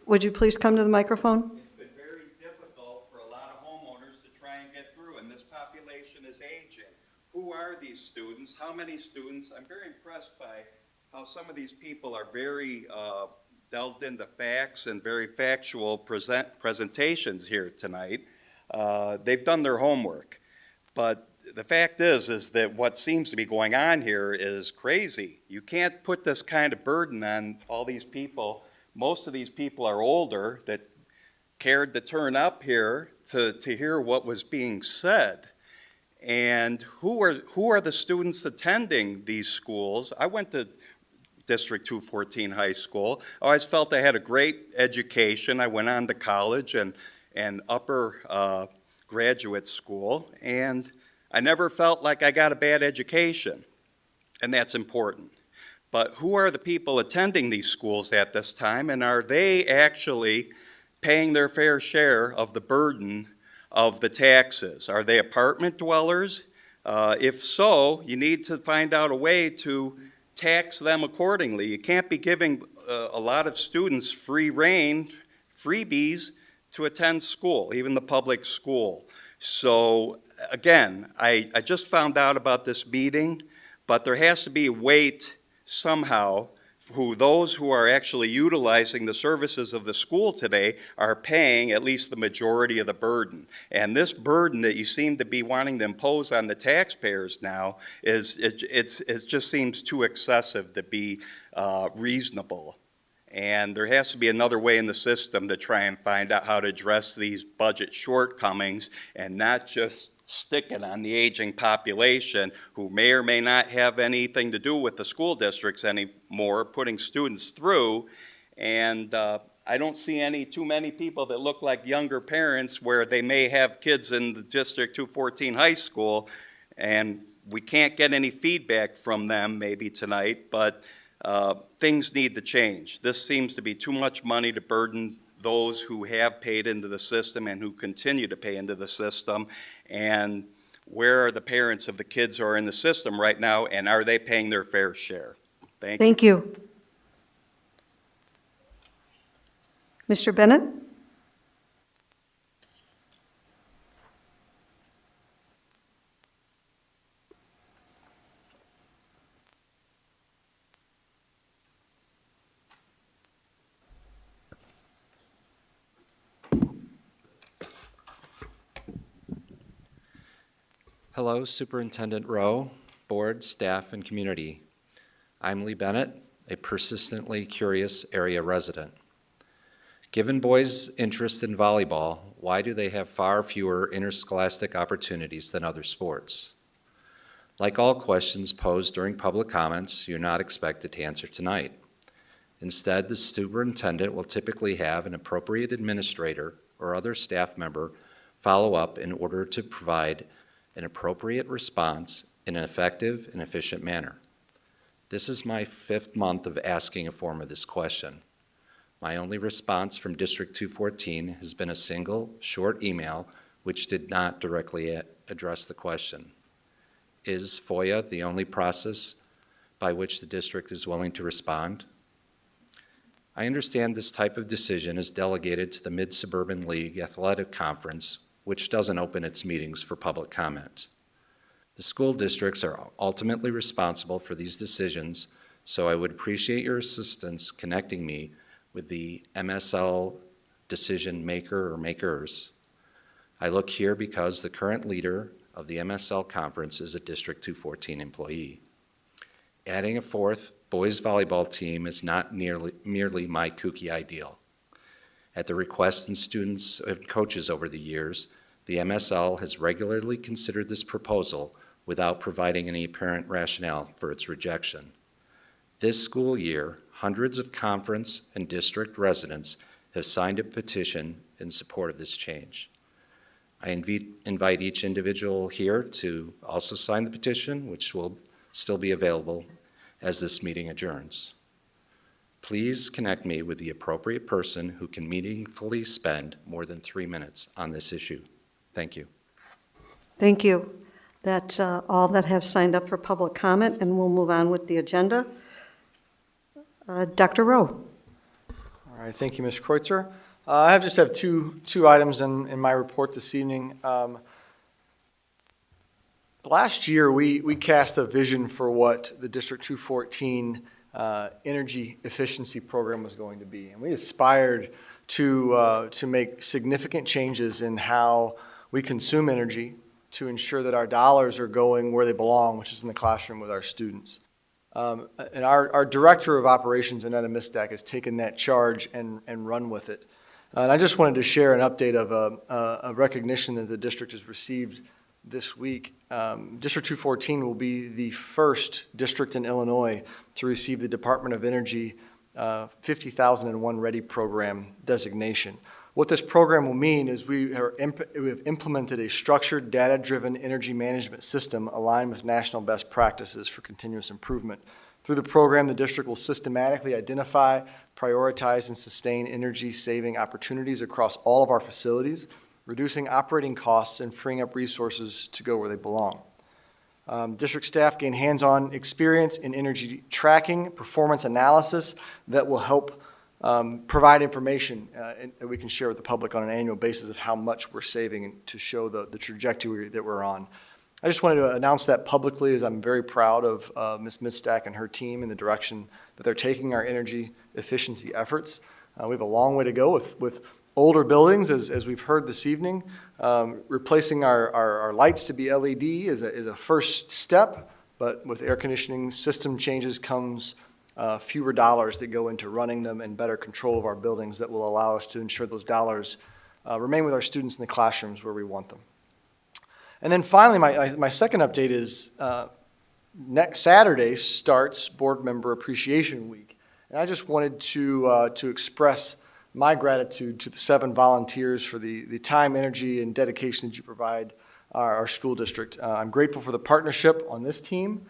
would you please come to the microphone? It's been very difficult for a lot of homeowners to try and get through, and this population is aging. Who are these students? How many students? I'm very impressed by how some of these people are very delved into facts and very factual presentations here tonight. They've done their homework, but the fact is that what seems to be going on here is crazy. You can't put this kind of burden on all these people. Most of these people are older that cared to turn up here to hear what was being said. And who are the students attending these schools? I went to District 214 High School. I always felt I had a great education. I went on to college and upper graduate school, and I never felt like I got a bad education, and that's important. But who are the people attending these schools at this time, and are they actually paying their fair share of the burden of the taxes? Are they apartment dwellers? If so, you need to find out a way to tax them accordingly. You can't be giving a lot of students free rein, freebies to attend school, even the public school. So again, I just found out about this meeting, but there has to be a weight somehow those who are actually utilizing the services of the school today are paying at least the majority of the burden. And this burden that you seem to be wanting to impose on the taxpayers now it just seems too excessive to be reasonable. And there has to be another way in the system to try and find out how to address these budget shortcomings and not just stick it on the aging population who may or may not have anything to do with the school districts anymore, putting students through. And I don't see too many people that look like younger parents where they may have kids in the District 214 High School, and we can't get any feedback from them maybe tonight, but things need to change. This seems to be too much money to burden those who have paid into the system and who continue to pay into the system. And where are the parents of the kids who are in the system right now, and are they paying their fair share? Thank you. Thank you. Mr. Bennett? Hello, Superintendent Rowe, board, staff, and community. I'm Lee Bennett, a persistently curious area resident. Given boys' interest in volleyball, why do they have far fewer interscholastic opportunities than other sports? Like all questions posed during public comments, you're not expected to answer tonight. Instead, the superintendent will typically have an appropriate administrator or other staff member follow up in order to provide an appropriate response in an effective and efficient manner. This is my 5th month of asking a form of this question. My only response from District 214 has been a single, short email which did not directly address the question. Is FOIA the only process by which the district is willing to respond? I understand this type of decision is delegated to the Mid-Suburban League Athletic Conference, which doesn't open its meetings for public comment. The school districts are ultimately responsible for these decisions, so I would appreciate your assistance connecting me with the MSL decision maker or makers. I look here because the current leader of the MSL conference is a District 214 employee. Adding a 4th boys volleyball team is not merely my kooky ideal. At the request of students and coaches over the years, the MSL has regularly considered this proposal without providing any apparent rationale for its rejection. This school year, hundreds of conference and district residents have signed a petition in support of this change. I invite each individual here to also sign the petition, which will still be available as this meeting adjourns. Please connect me with the appropriate person who can meaningfully spend more than 3 minutes on this issue. Thank you. Thank you. That's all that have signed up for public comment, and we'll move on with the agenda. Dr. Rowe. All right, thank you, Ms. Kreutzer. I just have two items in my report this evening. Last year, we cast a vision for what the District 214 energy efficiency program was going to be, and we aspired to make significant changes in how we consume energy, to ensure that our dollars are going where they belong, which is in the classroom with our students. And our Director of Operations, Annetta Mistak, has taken that charge and run with it. And I just wanted to share an update of a recognition that the district has received this week. District 214 will be the first district in Illinois to receive the Department of Energy 50,001 Ready program designation. What this program will mean is we have implemented a structured, data-driven energy management system aligned with national best practices for continuous improvement. Through the program, the district will systematically identify, prioritize, and sustain energy-saving opportunities across all of our facilities, reducing operating costs and freeing up resources to go where they belong. District staff gain hands-on experience in energy tracking, performance analysis that will help provide information that we can share with the public on an annual basis of how much we're saving and to show the trajectory that we're on. I just wanted to announce that publicly, as I'm very proud of Ms. Mistak and her team and the direction that they're taking our energy efficiency efforts. We have a long way to go with older buildings, as we've heard this evening. Replacing our lights to be LED is a first step, but with air conditioning system changes comes fewer dollars that go into running them and better control of our buildings that will allow us to ensure those dollars remain with our students in the classrooms where we want them. And then finally, my second update is next Saturday starts Board Member Appreciation Week. And I just wanted to express my gratitude to the 7 volunteers for the time, energy, and dedication that you provide our school district. I'm grateful for the partnership on this team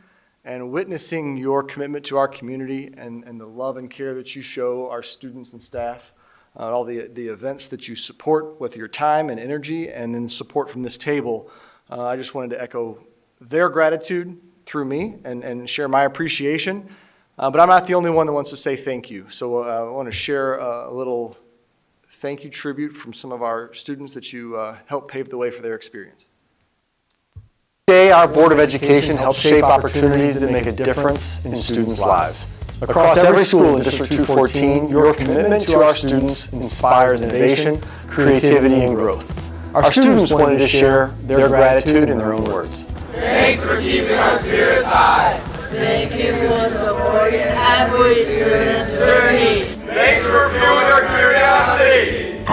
and witnessing your commitment to our community and the love and care that you show our students and staff, all the events that you support with your time and energy, and then support from this table. I just wanted to echo their gratitude through me and share my appreciation. But I'm not the only one that wants to say thank you. So I want to share a little thank you tribute from some of our students that you helped pave the way for their experience. Today, our Board of Education helps shape opportunities that make a difference in students' lives. Across every school in District 214, your commitment to our students inspires innovation, creativity, and growth. Our students wanted to share their gratitude in their own words. Thanks for keeping our spirits high. Thank you for supporting every student's journey. Thanks for fueling our curiosity.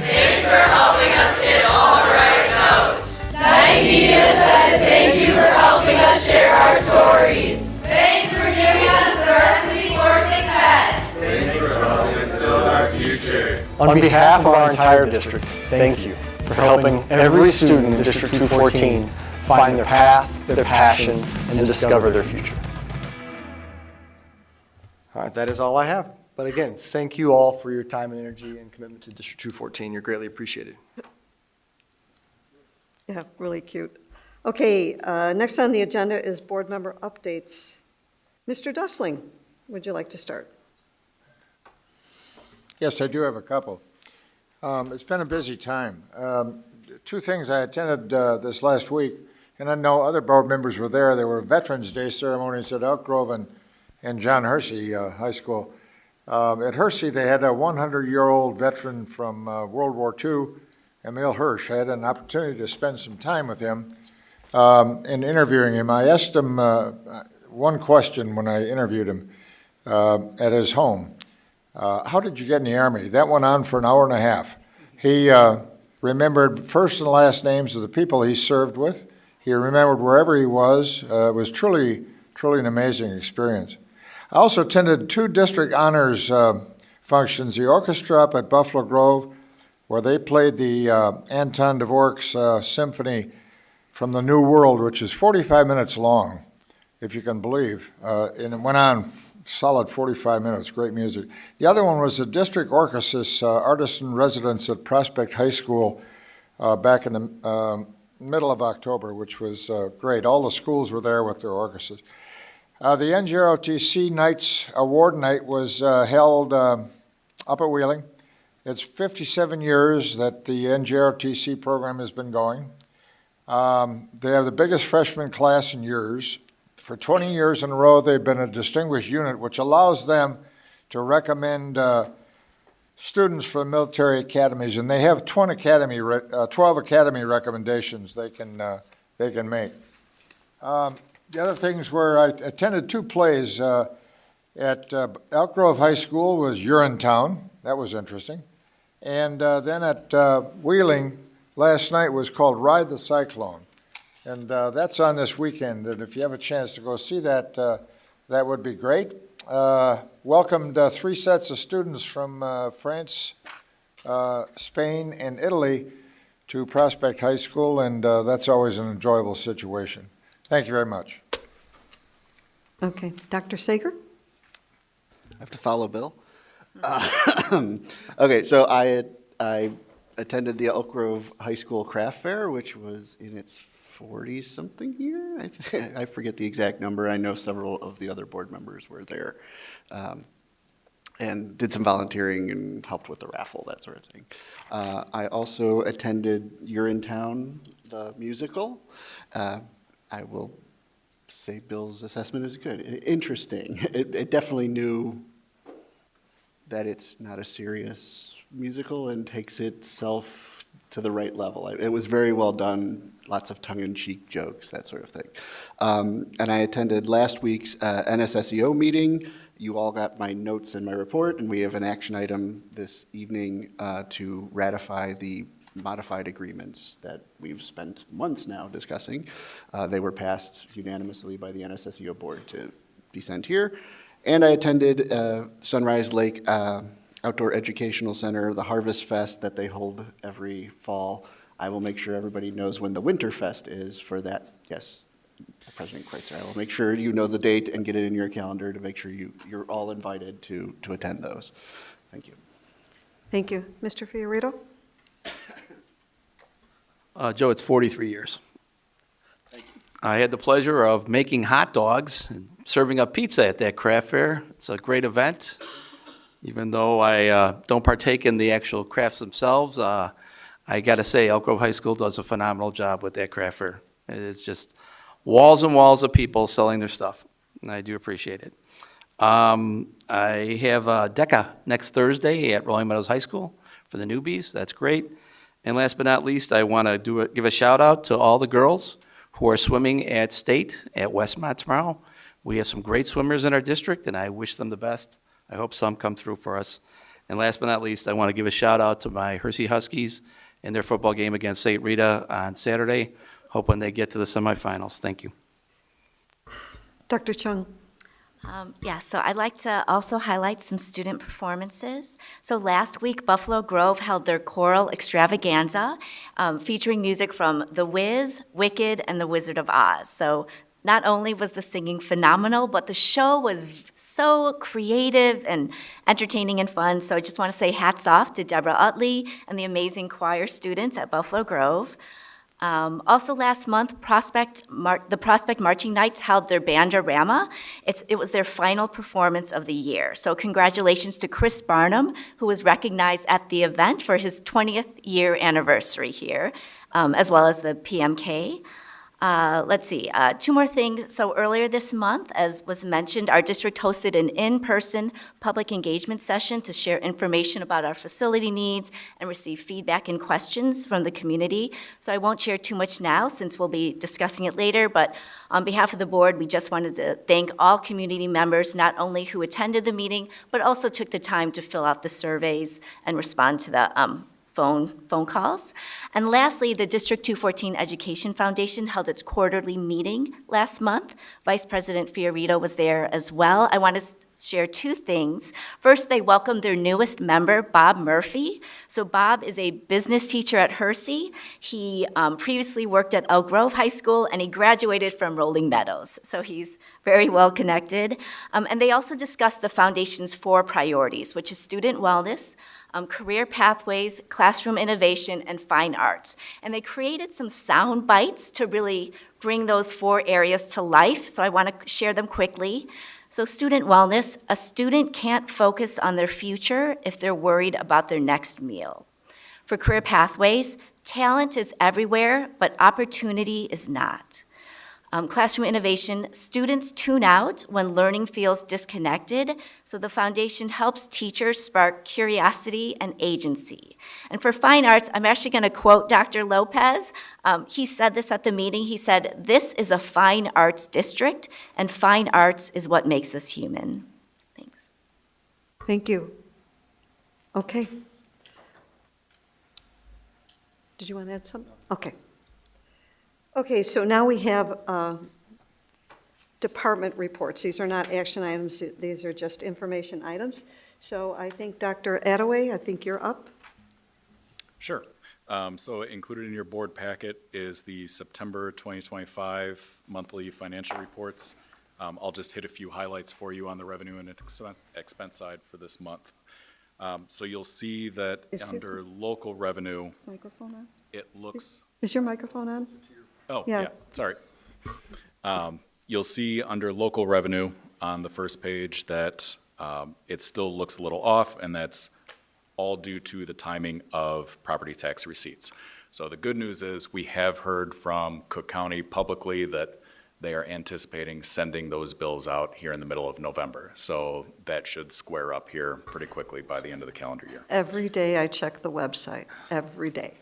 Thanks for helping us hit all the right notes. Nikita says thank you for helping us share our stories. Thanks for giving us the recipe for success. Thanks for helping us build our future. On behalf of our entire district, thank you for helping every student in District 214 find their path, their passion, and discover their future. All right, that is all I have. But again, thank you all for your time and energy and commitment to District 214. You're greatly appreciated. Yeah, really cute. Okay, next on the agenda is board member updates. Mr. Dustling, would you like to start? Yes, I do have a couple. It's been a busy time. 2 things I attended this last week, and I know other board members were there. There were Veterans Day ceremonies at Elk Grove and John Hersey High School. At Hersey, they had a 100-year-old veteran from World War II, Emil Hirsch. I had an opportunity to spend some time with him in interviewing him. I asked him one question when I interviewed him at his home. How did you get in the Army? That went on for an hour and a half. He remembered first and last names of the people he served with. He remembered wherever he was. It was truly an amazing experience. I also attended 2 district honors functions, the orchestra up at Buffalo Grove, where they played the Anton Dvorak's symphony from the New World, which is 45 minutes long, if you can believe. And it went on solid 45 minutes, great music. The other one was the district orchestra's artists in residence at Prospect High School back in the middle of October, which was great. All the schools were there with their orchestras. The NJROTC Nights Award Night was held up at Wheeling. It's 57 years that the NJROTC program has been going. They have the biggest freshman class in years. For 20 years in a row, they've been a distinguished unit, which allows them to recommend students from military academies, and they have 12 academy recommendations they can make. The other things were I attended 2 plays at Elk Grove High School was Urinetown. That was interesting. And then at Wheeling last night was called Ride the Cyclone. And that's on this weekend. And if you have a chance to go see that, that would be great. Welcomed 3 sets of students from France, Spain, and Italy to Prospect High School, and that's always an enjoyable situation. Thank you very much. Okay, Dr. Sager? I have to follow Bill. Okay, so I attended the Elk Grove High School Craft Fair, which was in its 40-something year. I forget the exact number. I know several of the other board members were there, and did some volunteering and helped with the raffle, that sort of thing. I also attended Urinetown, the musical. I will say Bill's assessment is good. Interesting. It definitely knew that it's not a serious musical and takes itself to the right level. It was very well done, lots of tongue-in-cheek jokes, that sort of thing. And I attended last week's NSSEO meeting. You all got my notes and my report, and we have an action item this evening to ratify the modified agreements that we've spent months now discussing. They were passed unanimously by the NSSEO board to be sent here. And I attended Sunrise Lake Outdoor Educational Center, the Harvest Fest that they hold every fall. I will make sure everybody knows when the Winter Fest is for that. Yes, President Kreutzer, I will make sure you know the date and get it in your calendar to make sure you're all invited to attend those. Thank you. Thank you. Mr. Fiorito? Joe, it's 43 years. I had the pleasure of making hot dogs and serving up pizza at that craft fair. It's a great event. Even though I don't partake in the actual crafts themselves, I got to say Elk Grove High School does a phenomenal job with that craft fair. It's just walls and walls of people selling their stuff, and I do appreciate it. I have DECA next Thursday at Rolling Meadows High School for the newbies. That's great. And last but not least, I want to give a shout out to all the girls who are swimming at State at Westmont tomorrow. We have some great swimmers in our district, and I wish them the best. I hope some come through for us. And last but not least, I want to give a shout out to my Hersey Huskies in their football game against St. Rita on Saturday, hoping they get to the semifinals. Thank you. Dr. Chung? Yeah, so I'd like to also highlight some student performances. So last week, Buffalo Grove held their choral extravaganza featuring music from The Wiz, Wicked, and The Wizard of Oz. So not only was the singing phenomenal, but the show was so creative and entertaining and fun. So I just want to say hats off to Deborah Utley and the amazing choir students at Buffalo Grove. Also last month, the Prospect Marching Knights held their Bandorama. It was their final performance of the year. So congratulations to Chris Barnum, who was recognized at the event for his 20th year anniversary here, as well as the PMK. Let's see, 2 more things. So earlier this month, as was mentioned, our district hosted an in-person public engagement session to share information about our facility needs and receive feedback and questions from the community. So I won't share too much now since we'll be discussing it later, but on behalf of the board, we just wanted to thank all community members, not only who attended the meeting, but also took the time to fill out the surveys and respond to the phone calls. And lastly, the District 214 Education Foundation held its quarterly meeting last month. Vice President Fiorito was there as well. I want to share 2 things. First, they welcomed their newest member, Bob Murphy. So Bob is a business teacher at Hersey. He previously worked at Elk Grove High School, and he graduated from Rolling Meadows. So he's very well connected. And they also discussed the foundation's 4 priorities, which is student wellness, career pathways, classroom innovation, and fine arts. And they created some sound bites to really bring those 4 areas to life, so I want to share them quickly. So student wellness, a student can't focus on their future if they're worried about their next meal. For career pathways, talent is everywhere, but opportunity is not. Classroom innovation, students tune out when learning feels disconnected, so the foundation helps teachers spark curiosity and agency. And for fine arts, I'm actually going to quote Dr. Lopez. He said this at the meeting. He said, "This is a fine arts district, and fine arts is what makes us human." Thanks. Thank you. Okay. Did you want to add something? Okay. Okay, so now we have department reports. These are not action items, these are just information items. So I think Dr. Attaway, I think you're up. Sure. So included in your board packet is the September 2025 monthly financial reports. I'll just hit a few highlights for you on the revenue and expense side for this month. So you'll see that under local revenue, Microphone on? it looks. Is your microphone on? Oh, Yeah. yeah, sorry. You'll see under local revenue on the first page that it still looks a little off, and that's all due to the timing of property tax receipts. So the good news is we have heard from Cook County publicly that they are anticipating sending those bills out here in the middle of November. So that should square up here pretty quickly by the end of the calendar year. Every day I check the website, every day.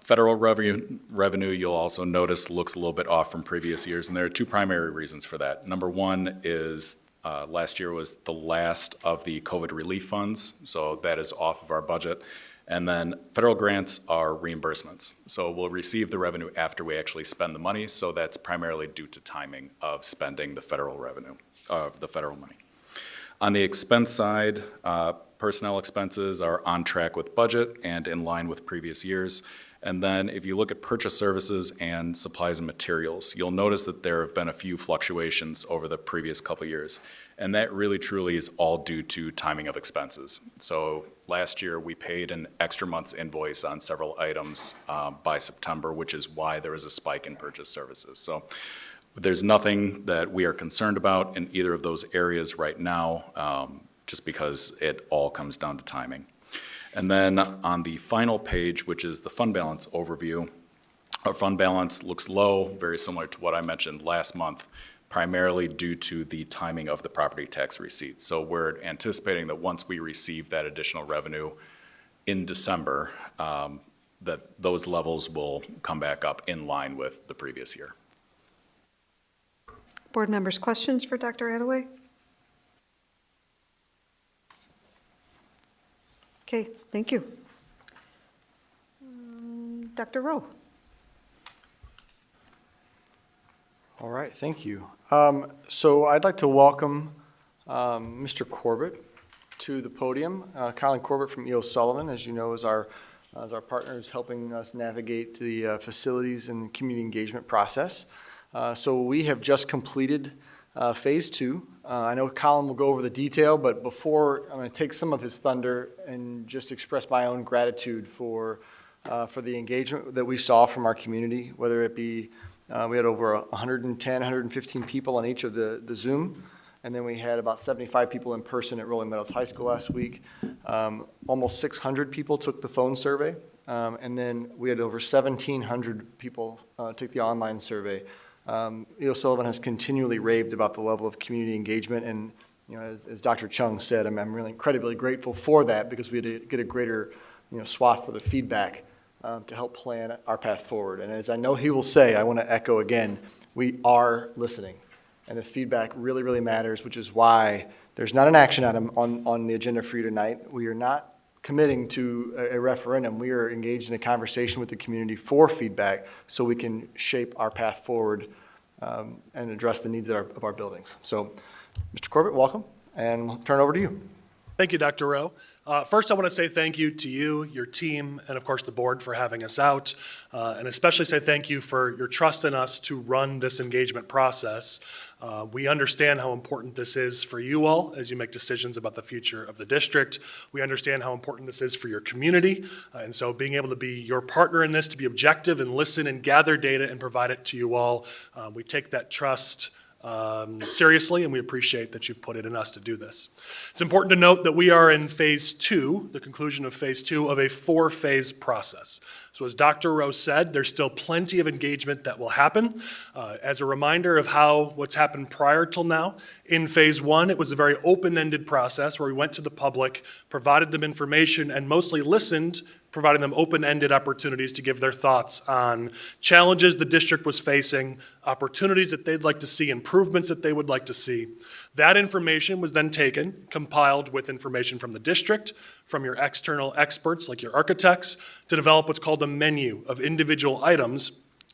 Federal revenue, you'll also notice, looks a little bit off from previous years, and there are two primary reasons for that. Number one is last year was the last of the COVID relief funds, so that is off of our budget. And then federal grants are reimbursements, so we'll receive the revenue after we actually spend the money, so that's primarily due to timing of spending the federal revenue, the federal money. On the expense side, personnel expenses are on track with budget and in line with previous years. And then if you look at purchase services and supplies and materials, you'll notice that there have been a few fluctuations over the previous couple years. And that really truly is all due to timing of expenses. So last year we paid an extra month's invoice on several items by September, which is why there was a spike in purchase services. So there's nothing that we are concerned about in either of those areas right now, just because it all comes down to timing. And then on the final page, which is the fund balance overview, our fund balance looks low, very similar to what I mentioned last month, primarily due to the timing of the property tax receipts. So we're anticipating that once we receive that additional revenue in December, that those levels will come back up in line with the previous year. Board members, questions for Dr. Attaway? Okay, thank you. Dr. Rowe. All right, thank you. So I'd like to welcome Mr. Corbett to the podium. Colin Corbett from E.O. Sullivan, as you know, is our partner, is helping us navigate the facilities and community engagement process. So we have just completed phase 2. I know Colin will go over the detail, but before, I'm going to take some of his thunder and just express my own gratitude for the engagement that we saw from our community, whether it be, we had over 110, 115 people on each of the Zoom, and then we had about 75 people in person at Rolling Meadows High School last week. Almost 600 people took the phone survey, and then we had over 1,700 people take the online survey. E.O. Sullivan has continually raved about the level of community engagement, and you know, as Dr. Chung said, I'm really incredibly grateful for that, because we had to get a greater swath for the feedback to help plan our path forward. And as I know he will say, I want to echo again, we are listening, and the feedback really, really matters, which is why there's not an action item on the agenda for you tonight. We are not committing to a referendum. We are engaged in a conversation with the community for feedback so we can shape our path forward and address the needs of our buildings. So, Mr. Corbett, welcome, and we'll turn it over to you. Thank you, Dr. Rowe. First, I want to say thank you to you, your team, and of course the board for having us out, and especially say thank you for your trust in us to run this engagement process. We understand how important this is for you all as you make decisions about the future of the district. We understand how important this is for your community, and so being able to be your partner in this, to be objective and listen and gather data and provide it to you all, we take that trust seriously, and we appreciate that you've put it in us to do this. It's important to note that we are in phase 2, the conclusion of phase 2 of a 4-phase process. So as Dr. Rowe said, there's still plenty of engagement that will happen. As a reminder of what's happened prior till now, in phase one, it was a very open-ended process where we went to the public, provided them information, and mostly listened, providing them open-ended opportunities to give their thoughts on challenges the district was facing, opportunities that they'd like to see, improvements that they would like to see. That information was then taken, compiled with information from the district, from your external experts like your architects, to develop what's called a menu of individual items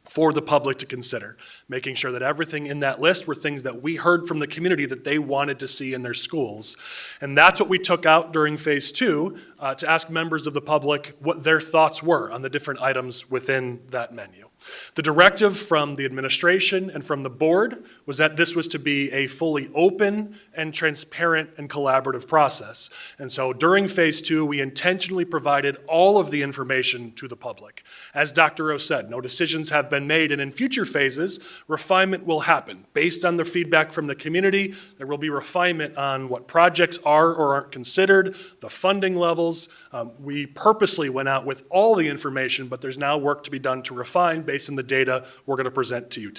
for the public to consider, making sure that everything in that list were things that we heard from the community that they wanted to see in their schools. And that's what we took out during phase two to ask members of the public what their thoughts were on the different items within that menu. The directive from the administration and from the board was that this was to be a fully open and transparent and collaborative process. And so during phase two, we intentionally provided all of the information to the public. As Dr. Rowe said, no decisions have been made, and in future phases, refinement will happen. Based on the feedback from the community, there will be refinement on what projects are or aren't considered, the funding levels. We purposely went out with all the information, but there's now work to be done to refine based on the data we're going to present to you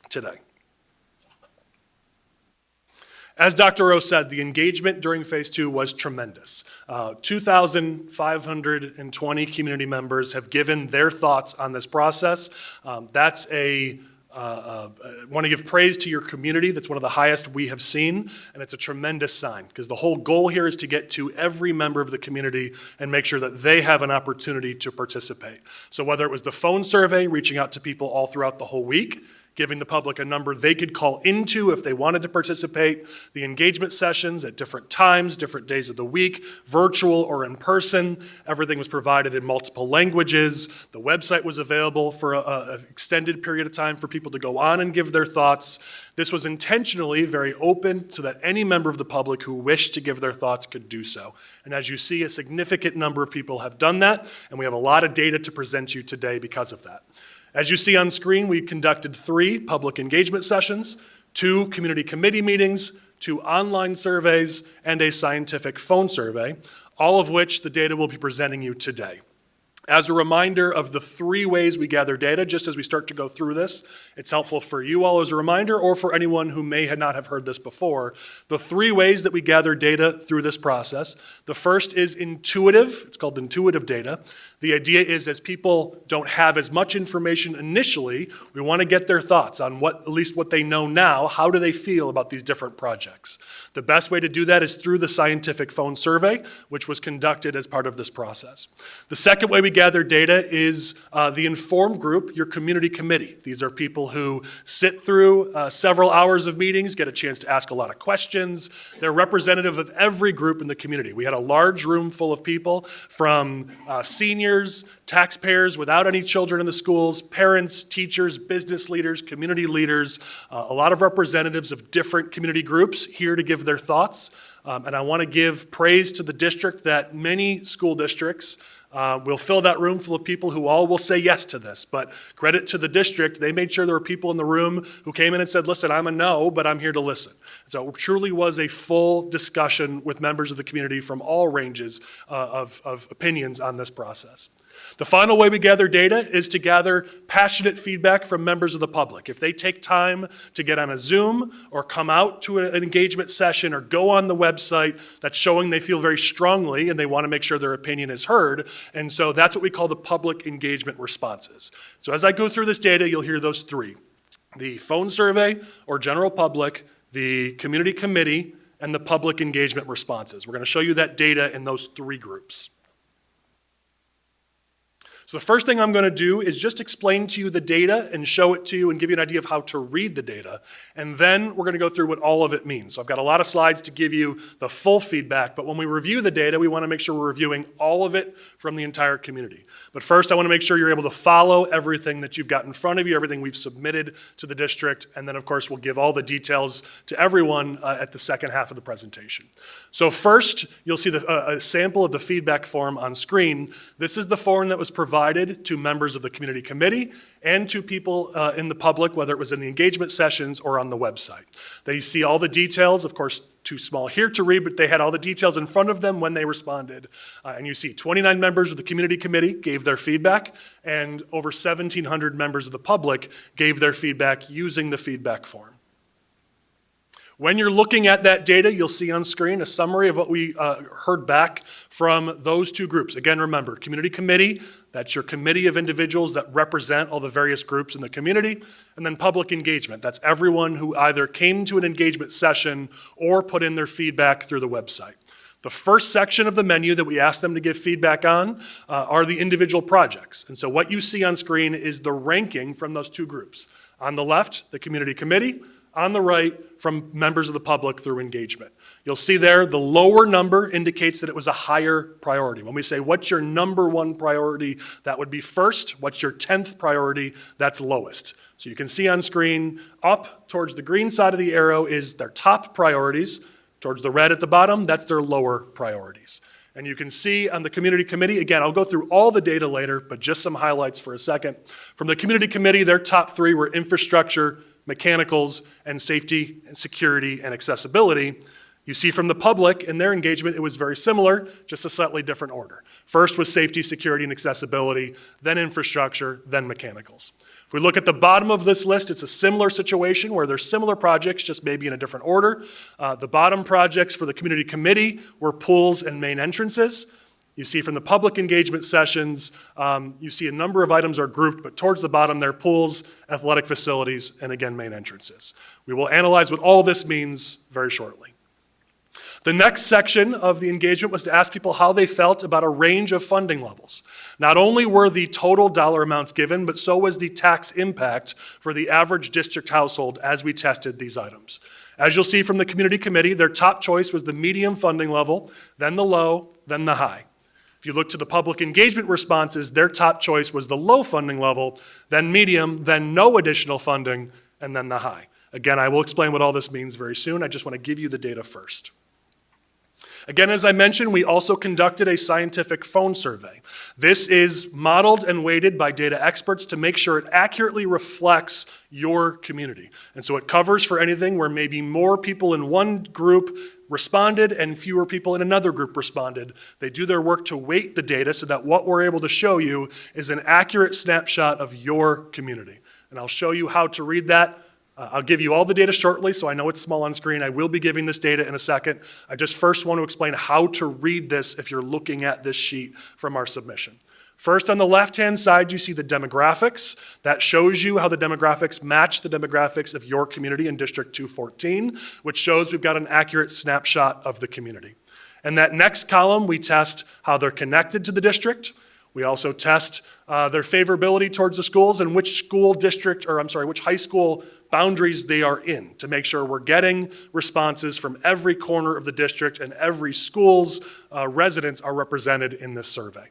today. As Dr. Rowe said, the engagement during phase two was tremendous. 2,520 community members have given their thoughts on this process. That's want to give praise to your community. That's one of the highest we have seen, and it's a tremendous sign because the whole goal here is to get to every member of the community and make sure that they have an opportunity to participate. So whether it was the phone survey, reaching out to people all throughout the whole week, giving the public a number they could call into if they wanted to participate, the engagement sessions at different times, different days of the week, virtual or in person. Everything was provided in multiple languages. The website was available for an extended period of time for people to go on and give their thoughts. This was intentionally very open so that any member of the public who wished to give their thoughts could do so. And as you see, a significant number of people have done that, and we have a lot of data to present you today because of that. As you see on screen, we conducted 3 public engagement sessions, 2 community committee meetings, 2 online surveys, and a scientific phone survey, all of which the data will be presenting you today. As a reminder of the 3 ways we gather data, just as we start to go through this, it's helpful for you all as a reminder or for anyone who may not have heard this before. The 3 ways that we gather data through this process. The first is intuitive. It's called intuitive data. The idea is as people don't have as much information initially, we want to get their thoughts on at least what they know now. How do they feel about these different projects? The best way to do that is through the scientific phone survey, which was conducted as part of this process. The second way we gather data is the informed group, your community committee. These are people who sit through several hours of meetings, get a chance to ask a lot of questions. They're representative of every group in the community. We had a large room full of people from seniors, taxpayers without any children in the schools, parents, teachers, business leaders, community leaders, a lot of representatives of different community groups here to give their thoughts. And I want to give praise to the district that many school districts will fill that room full of people who all will say yes to this. But credit to the district, they made sure there were people in the room who came in and said, listen, I'm a no, but I'm here to listen. So it truly was a full discussion with members of the community from all ranges of opinions on this process. The final way we gather data is to gather passionate feedback from members of the public. If they take time to get on a Zoom or come out to an engagement session or go on the website, that's showing they feel very strongly and they want to make sure their opinion is heard. And so that's what we call the public engagement responses. So as I go through this data, you'll hear those 3. The phone survey or general public, the community committee, and the public engagement responses. We're going to show you that data in those 3 groups. So the first thing I'm going to do is just explain to you the data and show it to you and give you an idea of how to read the data. And then we're going to go through what all of it means. So I've got a lot of slides to give you the full feedback, but when we review the data, we want to make sure we're reviewing all of it from the entire community. But first, I want to make sure you're able to follow everything that you've got in front of you, everything we've submitted to the district, and then of course we'll give all the details to everyone at the second half of the presentation. So first, you'll see a sample of the feedback form on screen. This is the form that was provided to members of the community committee and to people in the public, whether it was in the engagement sessions or on the website. They see all the details, of course, too small here to read, but they had all the details in front of them when they responded. And you see 29 members of the community committee gave their feedback, and over 1,700 members of the public gave their feedback using the feedback form. When you're looking at that data, you'll see on screen a summary of what we heard back from those two groups. Again, remember, community committee, that's your committee of individuals that represent all the various groups in the community, and then public engagement. That's everyone who either came to an engagement session or put in their feedback through the website. The first section of the menu that we asked them to give feedback on are the individual projects. And so what you see on screen is the ranking from those two groups. On the left, the community committee. On the right, from members of the public through engagement. You'll see there the lower number indicates that it was a higher priority. When we say, what's your number one priority, that would be first. What's your 10th priority, that's lowest. So you can see on screen, up towards the green side of the arrow is their top priorities. Towards the red at the bottom, that's their lower priorities. And you can see on the community committee, again, I'll go through all the data later, but just some highlights for a second. From the community committee, their top three were infrastructure, mechanicals, and safety and security and accessibility. You see from the public in their engagement, it was very similar, just a slightly different order. First was safety, security, and accessibility, then infrastructure, then mechanicals. If we look at the bottom of this list, it's a similar situation where there's similar projects, just maybe in a different order. The bottom projects for the community committee were pools and main entrances. You see from the public engagement sessions, you see a number of items are grouped, but towards the bottom they're pools, athletic facilities, and again, main entrances. We will analyze what all this means very shortly. The next section of the engagement was to ask people how they felt about a range of funding levels. Not only were the total dollar amounts given, but so was the tax impact for the average district household as we tested these items. As you'll see from the community committee, their top choice was the medium funding level, then the low, then the high. If you look to the public engagement responses, their top choice was the low funding level, then medium, then no additional funding, and then the high. Again, I will explain what all this means very soon. I just want to give you the data first. Again, as I mentioned, we also conducted a scientific phone survey. This is modeled and weighted by data experts to make sure it accurately reflects your community. And so it covers for anything where maybe more people in one group responded and fewer people in another group responded. They do their work to weight the data so that what we're able to show you is an accurate snapshot of your community. And I'll show you how to read that. I'll give you all the data shortly, so I know it's small on screen. I will be giving this data in a second. I just first want to explain how to read this if you're looking at this sheet from our submission. First, on the left-hand side, you see the demographics. That shows you how the demographics match the demographics of your community in District 214, which shows we've got an accurate snapshot of the community. In that next column, we test how they're connected to the district. We also test their favorability towards the schools and which which high school boundaries they are in to make sure we're getting responses from every corner of the district and every school's residents are represented in this survey.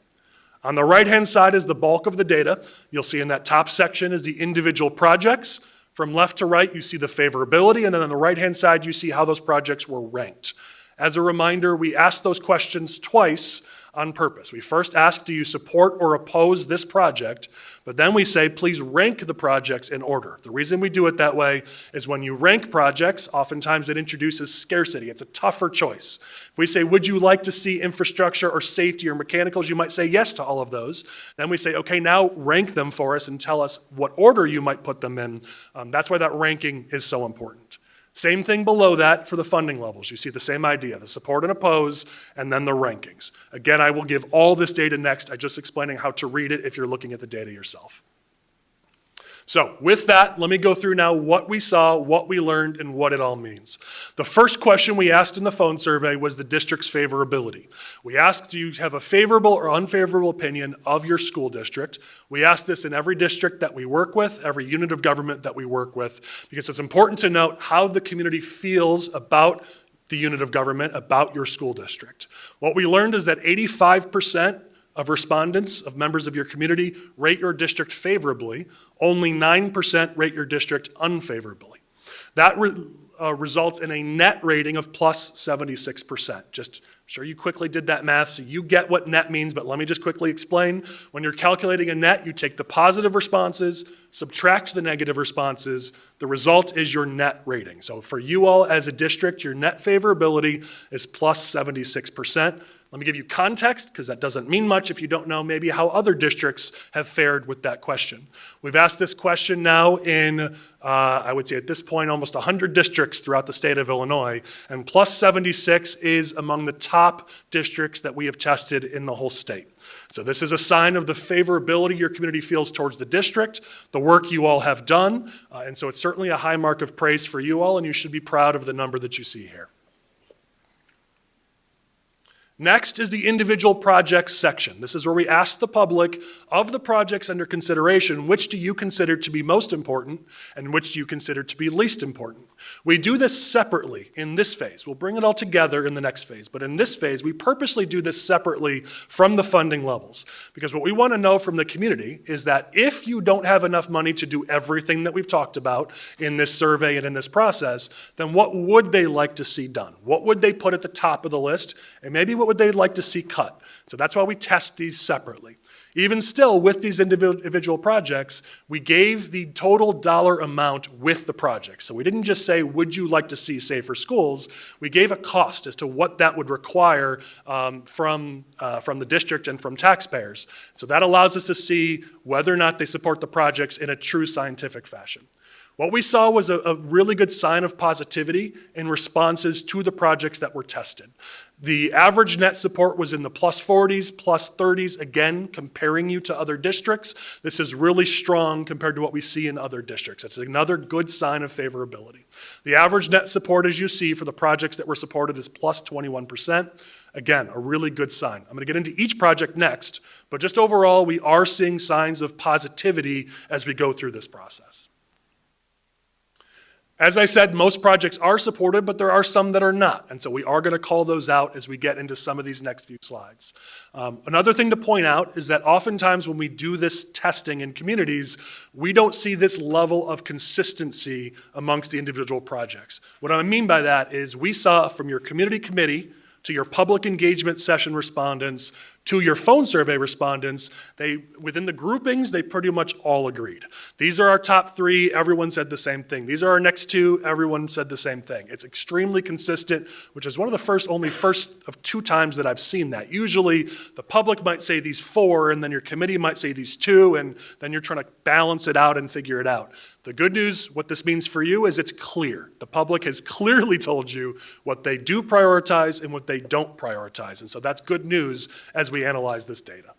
On the right-hand side is the bulk of the data. You'll see in that top section is the individual projects. From left to right, you see the favorability, and then on the right-hand side, you see how those projects were ranked. As a reminder, we asked those questions twice on purpose. We first ask, do you support or oppose this project? But then we say, please rank the projects in order. The reason we do it that way is when you rank projects, oftentimes it introduces scarcity. It's a tougher choice. If we say, would you like to see infrastructure or safety or mechanicals? You might say yes to all of those. Then we say, okay, now rank them for us and tell us what order you might put them in. That's why that ranking is so important. Same thing below that for the funding levels. You see the same idea, the support and oppose, and then the rankings. Again, I will give all this data next. I'm just explaining how to read it if you're looking at the data yourself. So with that, let me go through now what we saw, what we learned, and what it all means. The first question we asked in the phone survey was the district's favorability. We asked, do you have a favorable or unfavorable opinion of your school district? We ask this in every district that we work with, every unit of government that we work with, because it's important to note how the community feels about the unit of government, about your school district. What we learned is that 85% of respondents, of members of your community, rate your district favorably. Only 9% rate your district unfavorably. That results in a net rating of plus 76%, just sure you quickly did that math, so you get what net means, but let me just quickly explain. When you're calculating a net, you take the positive responses, subtract the negative responses. The result is your net rating. So for you all as a district, your net favorability is plus 76%. Let me give you context, because that doesn't mean much if you don't know maybe how other districts have fared with that question. We've asked this question now in, I would say at this point, almost 100 districts throughout the state of Illinois, and plus 76 is among the top districts that we have tested in the whole state. So this is a sign of the favorability your community feels towards the district, the work you all have done, and so it's certainly a high mark of praise for you all, and you should be proud of the number that you see here. Next is the individual projects section. This is where we ask the public, of the projects under consideration, which do you consider to be most important and which do you consider to be least important? We do this separately in this phase. We'll bring it all together in the next phase, but in this phase, we purposely do this separately from the funding levels, because what we want to know from the community is that if you don't have enough money to do everything that we've talked about in this survey and in this process, then what would they like to see done? What would they put at the top of the list? And maybe what would they like to see cut? So that's why we test these separately. Even still, with these individual projects, we gave the total dollar amount with the project. So we didn't just say, would you like to see safer schools? We gave a cost as to what that would require from the district and from taxpayers. So that allows us to see whether or not they support the projects in a true scientific fashion. What we saw was a really good sign of positivity in responses to the projects that were tested. The average net support was in the plus 40s, plus 30s, again, comparing you to other districts. This is really strong compared to what we see in other districts. It's another good sign of favorability. The average net support, as you see, for the projects that were supported is plus 21%. Again, a really good sign. I'm going to get into each project next, but just overall, we are seeing signs of positivity as we go through this process. As I said, most projects are supported, but there are some that are not. And so we are going to call those out as we get into some of these next few slides. Another thing to point out is that oftentimes when we do this testing in communities, we don't see this level of consistency amongst the individual projects. What I mean by that is we saw from your community committee to your public engagement session respondents, to your phone survey respondents, within the groupings, they pretty much all agreed. These are our top 3, everyone said the same thing. These are our next 2, everyone said the same thing. It's extremely consistent, which is one of the only first of 2 times that I've seen that. Usually, the public might say these 4, and then your committee might say these 2, and then you're trying to balance it out and figure it out. The good news, what this means for you, is it's clear. The public has clearly told you what they do prioritize and what they don't prioritize, and so that's good news as we analyze this data.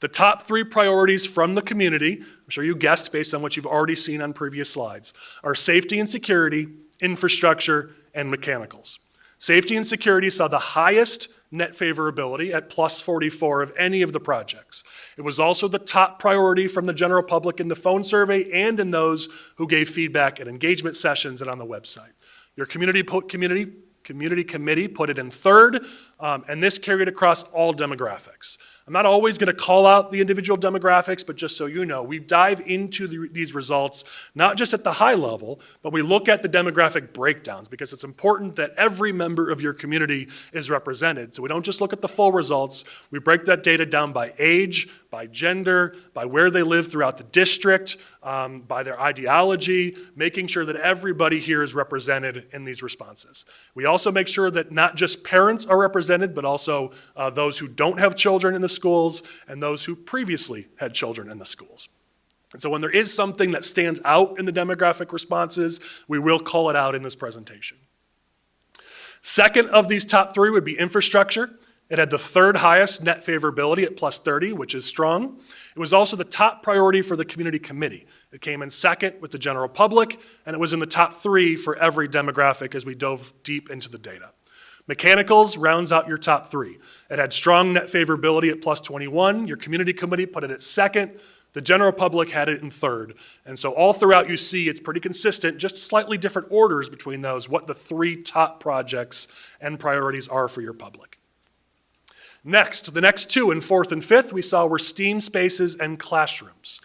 The top 3 priorities from the community, I'm sure you guessed based on what you've already seen on previous slides, are safety and security, infrastructure, and mechanicals. Safety and security saw the highest net favorability at plus 44 of any of the projects. It was also the top priority from the general public in the phone survey and in those who gave feedback at engagement sessions and on the website. Your community committee put it in 3rd, and this carried across all demographics. I'm not always going to call out the individual demographics, but just so you know, we dive into these results, not just at the high level, but we look at the demographic breakdowns, because it's important that every member of your community is represented. So we don't just look at the full results, we break that data down by age, by gender, by where they live throughout the district, by their ideology, making sure that everybody here is represented in these responses. We also make sure that not just parents are represented, but also those who don't have children in the schools and those who previously had children in the schools. And so when there is something that stands out in the demographic responses, we will call it out in this presentation. Second of these top 3 would be infrastructure. It had the 3rd highest net favorability at plus 30, which is strong. It was also the top priority for the community committee. It came in 2nd with the general public, and it was in the top 3 for every demographic as we dove deep into the data. Mechanicals rounds out your top 3. It had strong net favorability at plus 21. Your community committee put it at 2nd. The general public had it in 3rd. And so all throughout you see it's pretty consistent, just slightly different orders between those, what the 3 top projects and priorities are for your public. Next, the next 2 in 4th and 5th we saw were STEAM spaces and classrooms.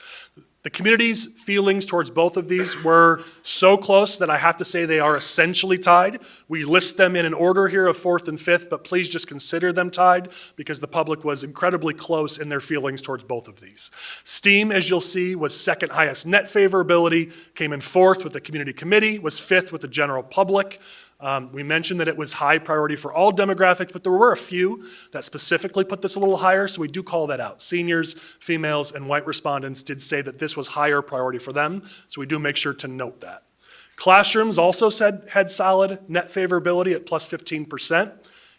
The community's feelings towards both of these were so close that I have to say they are essentially tied. We list them in an order here of fourth and fifth, but please just consider them tied because the public was incredibly close in their feelings towards both of these. STEAM, as you'll see, was second highest net favorability, came in fourth with the community committee, was fifth with the general public. We mentioned that it was high priority for all demographics, but there were a few that specifically put this a little higher, so we do call that out. Seniors, females, and white respondents did say that this was higher priority for them, so we do make sure to note that. Classrooms also had solid net favorability at plus 15%.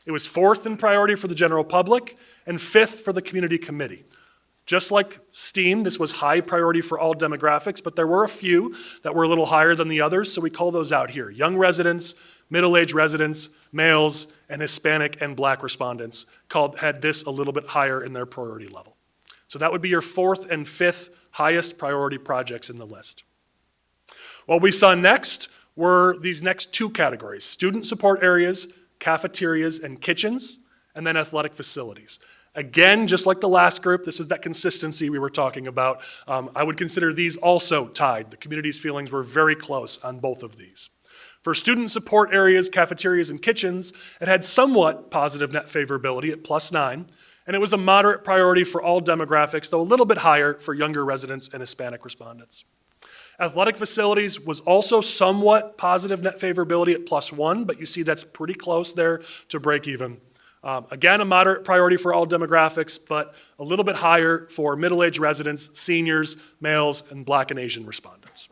It was fourth in priority for the general public and fifth for the community committee. Just like STEAM, this was high priority for all demographics, but there were a few that were a little higher than the others, so we call those out here. Young residents, middle-aged residents, males, and Hispanic and Black respondents had this a little bit higher in their priority level. So that would be your fourth and fifth highest priority projects in the list. What we saw next were these next two categories: student support areas, cafeterias, and kitchens, and then athletic facilities. Again, just like the last group, this is that consistency we were talking about. I would consider these also tied. The community's feelings were very close on both of these. For student support areas, cafeterias, and kitchens, it had somewhat positive net favorability at +9, and it was a moderate priority for all demographics, though a little bit higher for younger residents and Hispanic respondents. Athletic facilities was also somewhat positive net favorability at +1, but you see that's pretty close there to break even. Again, a moderate priority for all demographics, but a little bit higher for middle-aged residents, seniors, males, and Black and Asian respondents.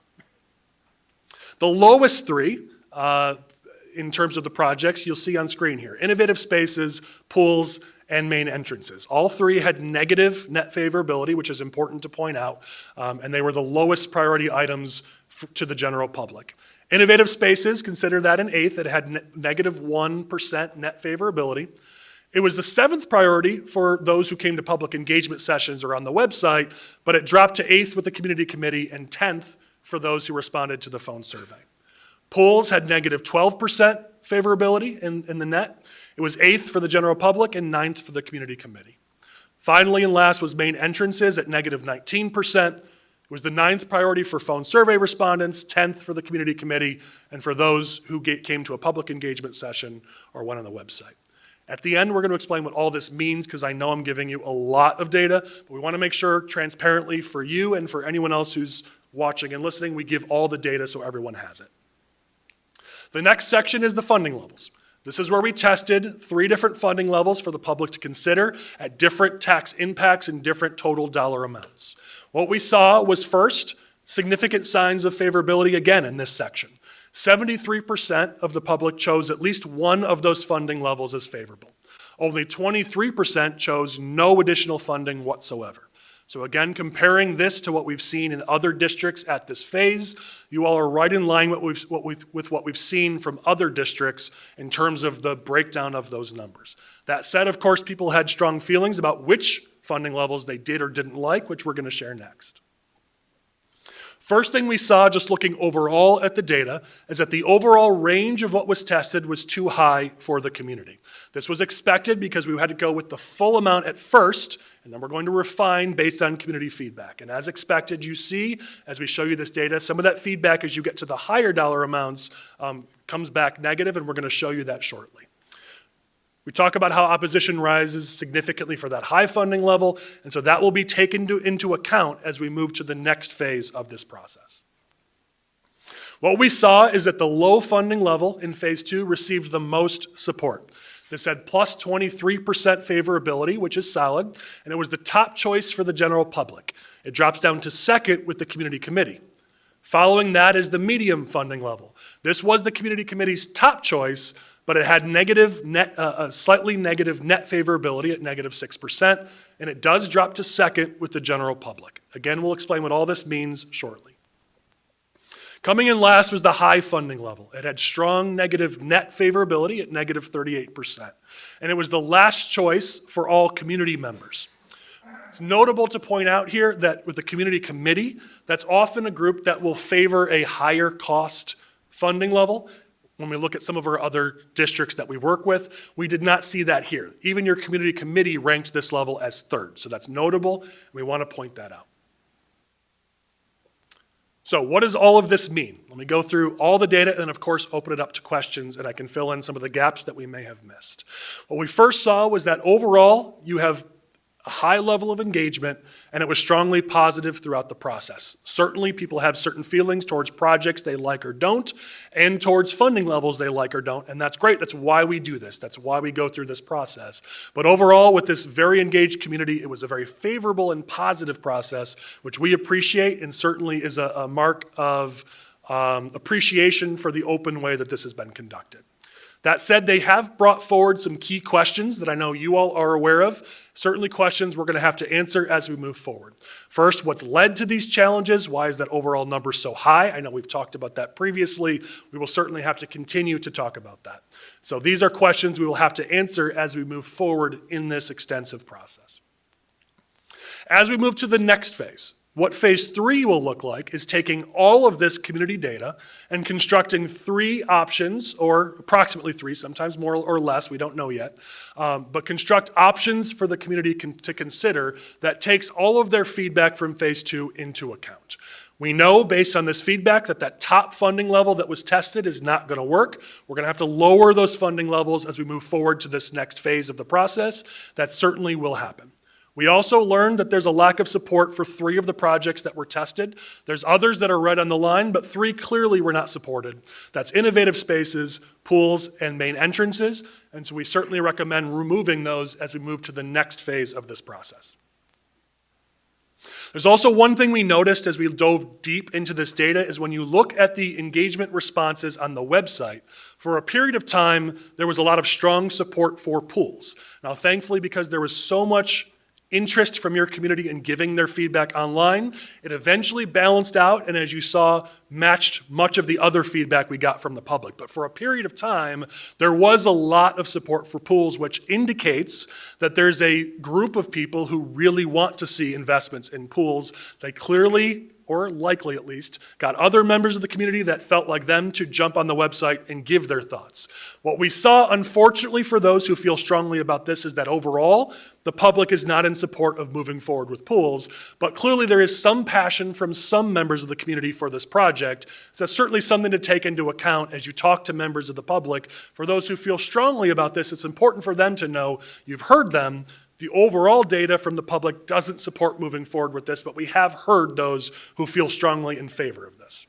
The lowest three, in terms of the projects, you'll see on screen here: innovative spaces, pools, and main entrances. All three had negative net favorability, which is important to point out, and they were the lowest priority items to the general public. Innovative spaces, consider that an eighth. It had negative 1% net favorability. It was the seventh priority for those who came to public engagement sessions or on the website, but it dropped to eighth with the community committee and 10th for those who responded to the phone survey. Pools had negative 12% favorability in the net. It was eighth for the general public and 9th for the community committee. Finally and last was main entrances at negative 19%. It was the 9th priority for phone survey respondents, 10th for the community committee, and for those who came to a public engagement session or went on the website. At the end, we're going to explain what all this means because I know I'm giving you a lot of data, but we want to make sure transparently for you and for anyone else who's watching and listening, we give all the data so everyone has it. The next section is the funding levels. This is where we tested 3 different funding levels for the public to consider at different tax impacts and different total dollar amounts. What we saw was first, significant signs of favorability again in this section. 73% of the public chose at least one of those funding levels as favorable. Only 23% chose no additional funding whatsoever. So again, comparing this to what we've seen in other districts at this phase, you all are right in line with what we've seen from other districts in terms of the breakdown of those numbers. That said, of course, people had strong feelings about which funding levels they did or didn't like, which we're going to share next. First thing we saw, just looking overall at the data, is that the overall range of what was tested was too high for the community. This was expected because we had to go with the full amount at first, and then we're going to refine based on community feedback. And as expected, you see, as we show you this data, some of that feedback as you get to the higher dollar amounts comes back negative, and we're going to show you that shortly. We talk about how opposition rises significantly for that high funding level, and so that will be taken into account as we move to the next phase of this process. What we saw is that the low funding level in phase 2 received the most support. This had plus 23% favorability, which is solid, and it was the top choice for the general public. It drops down to second with the community committee. Following that is the medium funding level. This was the community committee's top choice, but it had slightly negative net favorability at negative 6%, and it does drop to second with the general public. Again, we'll explain what all this means shortly. Coming in last was the high funding level. It had strong negative net favorability at negative 38%, and it was the last choice for all community members. It's notable to point out here that with the community committee, that's often a group that will favor a higher cost funding level. When we look at some of our other districts that we work with, we did not see that here. Even your community committee ranked this level as third, so that's notable, and we want to point that out. So what does all of this mean? Let me go through all the data and of course open it up to questions, and I can fill in some of the gaps that we may have missed. What we first saw was that overall you have a high level of engagement, and it was strongly positive throughout the process. Certainly, people have certain feelings towards projects they like or don't, and towards funding levels they like or don't, and that's great. That's why we do this. That's why we go through this process. But overall, with this very engaged community, it was a very favorable and positive process, which we appreciate and certainly is a mark of appreciation for the open way that this has been conducted. That said, they have brought forward some key questions that I know you all are aware of, certainly questions we're going to have to answer as we move forward. First, what's led to these challenges? Why is that overall number so high? I know we've talked about that previously. We will certainly have to continue to talk about that. So these are questions we will have to answer as we move forward in this extensive process. As we move to the next phase, what phase 3 will look like is taking all of this community data and constructing 3 options, or approximately 3, sometimes more or less, we don't know yet, but construct options for the community to consider that takes all of their feedback from phase 2 into account. We know based on this feedback that top funding level that was tested is not going to work. We're going to have to lower those funding levels as we move forward to this next phase of the process. That certainly will happen. We also learned that there's a lack of support for 3 of the projects that were tested. There's others that are right on the line, but 3 clearly were not supported. That's innovative spaces, pools, and main entrances, and so we certainly recommend removing those as we move to the next phase of this process. There's also one thing we noticed as we dove deep into this data is when you look at the engagement responses on the website, for a period of time, there was a lot of strong support for pools. Now, thankfully, because there was so much interest from your community in giving their feedback online, it eventually balanced out and, as you saw, matched much of the other feedback we got from the public. But for a period of time, there was a lot of support for pools, which indicates that there's a group of people who really want to see investments in pools. They clearly, or likely at least, got other members of the community that felt like them to jump on the website and give their thoughts. What we saw, unfortunately, for those who feel strongly about this is that overall, the public is not in support of moving forward with pools, but clearly there is some passion from some members of the community for this project. So that's certainly something to take into account as you talk to members of the public. For those who feel strongly about this, it's important for them to know you've heard them. The overall data from the public doesn't support moving forward with this, but we have heard those who feel strongly in favor of this.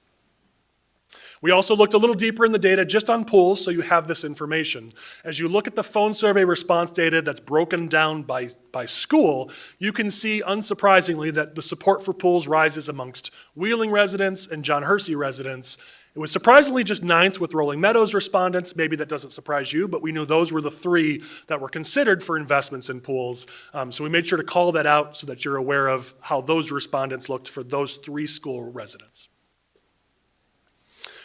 We also looked a little deeper in the data just on pools, so you have this information. As you look at the phone survey response data that's broken down by school, you can see, unsurprisingly, that the support for pools rises amongst Wheeling residents and John Hersey residents. It was surprisingly just 9th with Rolling Meadows respondents. Maybe that doesn't surprise you, but we knew those were the 3 that were considered for investments in pools. So we made sure to call that out so that you're aware of how those respondents looked for those 3 school residents.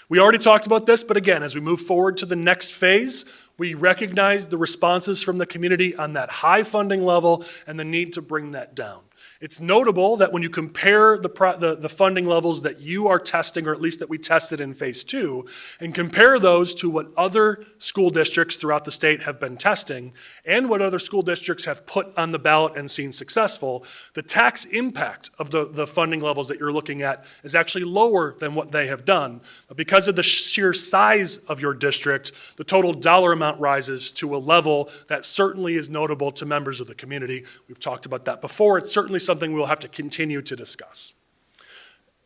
We already talked about this, but again, as we move forward to the next phase, we recognize the responses from the community on that high funding level and the need to bring that down. It's notable that when you compare the funding levels that you are testing, or at least that we tested in phase 2, and compare those to what other school districts throughout the state have been testing and what other school districts have put on the ballot and seen successful, the tax impact of the funding levels that you're looking at is actually lower than what they have done. But because of the sheer size of your district, the total dollar amount rises to a level that certainly is notable to members of the community. We've talked about that before. It's certainly something we'll have to continue to discuss.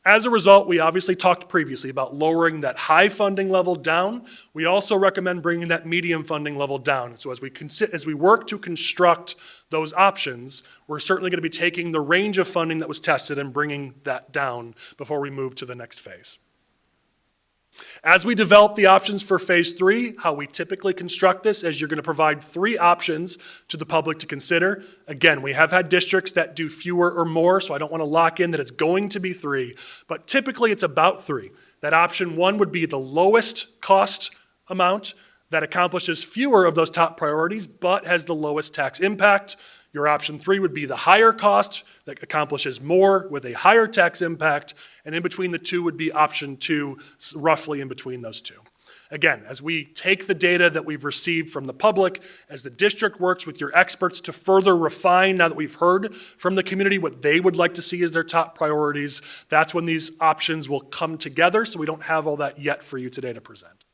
As a result, we obviously talked previously about lowering that high funding level down. We also recommend bringing that medium funding level down. So as we work to construct those options, we're certainly going to be taking the range of funding that was tested and bringing that down before we move to the next phase. As we develop the options for phase 3, how we typically construct this is you're going to provide 3 options to the public to consider. Again, we have had districts that do fewer or more, so I don't want to lock in that it's going to be 3, but typically it's about 3. That option 1 would be the lowest cost amount that accomplishes fewer of those top priorities, but has the lowest tax impact. Your option 3 would be the higher cost that accomplishes more with a higher tax impact, and in between the 2 would be option 2, roughly in between those 2. Again, as we take the data that we've received from the public, as the district works with your experts to further refine, now that we've heard from the community what they would like to see as their top priorities, that's when these options will come together, so we don't have all that yet for you today to present.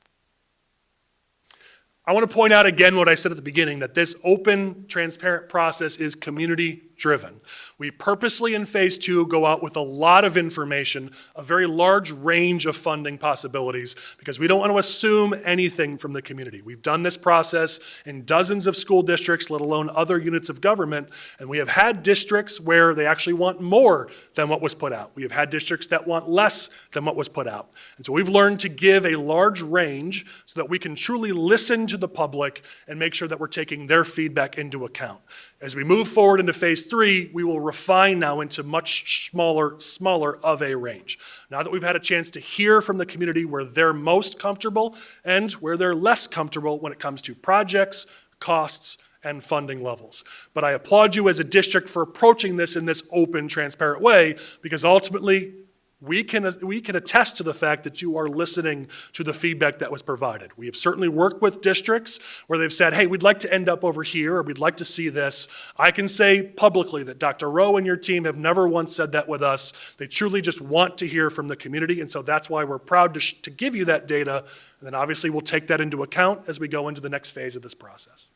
I want to point out again what I said at the beginning, that this open, transparent process is community-driven. We purposely in Phase 2 go out with a lot of information, a very large range of funding possibilities, because we don't want to assume anything from the community. We've done this process in dozens of school districts, let alone other units of government, and we have had districts where they actually want more than what was put out. We have had districts that want less than what was put out. And so we've learned to give a large range so that we can truly listen to the public and make sure that we're taking their feedback into account. As we move forward into Phase 3, we will refine now into much smaller of a range. Now that we've had a chance to hear from the community where they're most comfortable and where they're less comfortable when it comes to projects, costs, and funding levels. But I applaud you as a district for approaching this in this open, transparent way, because ultimately, we can attest to the fact that you are listening to the feedback that was provided. We have certainly worked with districts where they've said, hey, we'd like to end up over here, or we'd like to see this. I can say publicly that Dr. Rowe and your team have never once said that with us. They truly just want to hear from the community, and so that's why we're proud to give you that data, and then obviously we'll take that into account as we go into the next phase of this process.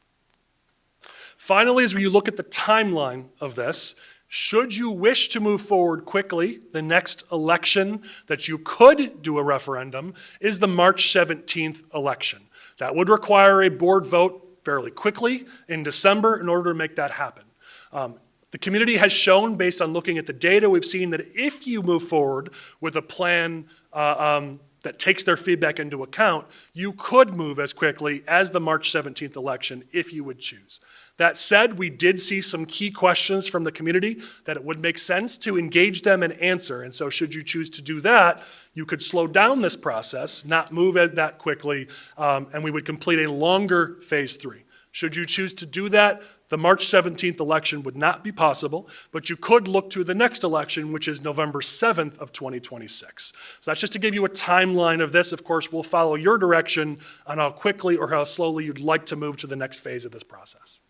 Finally, as we look at the timeline of this, should you wish to move forward quickly, the next election that you could do a referendum is the March 17th election. That would require a board vote fairly quickly in December in order to make that happen. The community has shown, based on looking at the data, we've seen that if you move forward with a plan that takes their feedback into account, you could move as quickly as the March 17th election if you would choose. That said, we did see some key questions from the community that it would make sense to engage them and answer. And so should you choose to do that, you could slow down this process, not move it that quickly, and we would complete a longer Phase 3. Should you choose to do that, the March 17th election would not be possible, but you could look to the next election, which is November 7th of 2026. So that's just to give you a timeline of this. Of course, we'll follow your direction on how quickly or how slowly you'd like to move to the next phase of this process.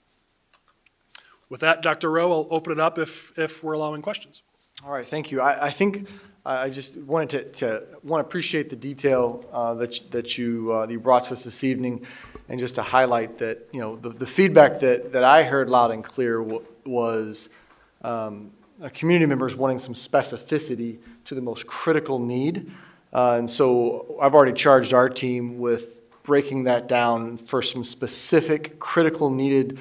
With that, Dr. Rowe, I'll open it up if we're allowing questions. All right, thank you. I think I just wanted to appreciate the detail that you brought to us this evening, and just to highlight that, the feedback that I heard loud and clear was community members wanting some specificity to the most critical need. And so I've already charged our team with breaking that down for some specific critical needed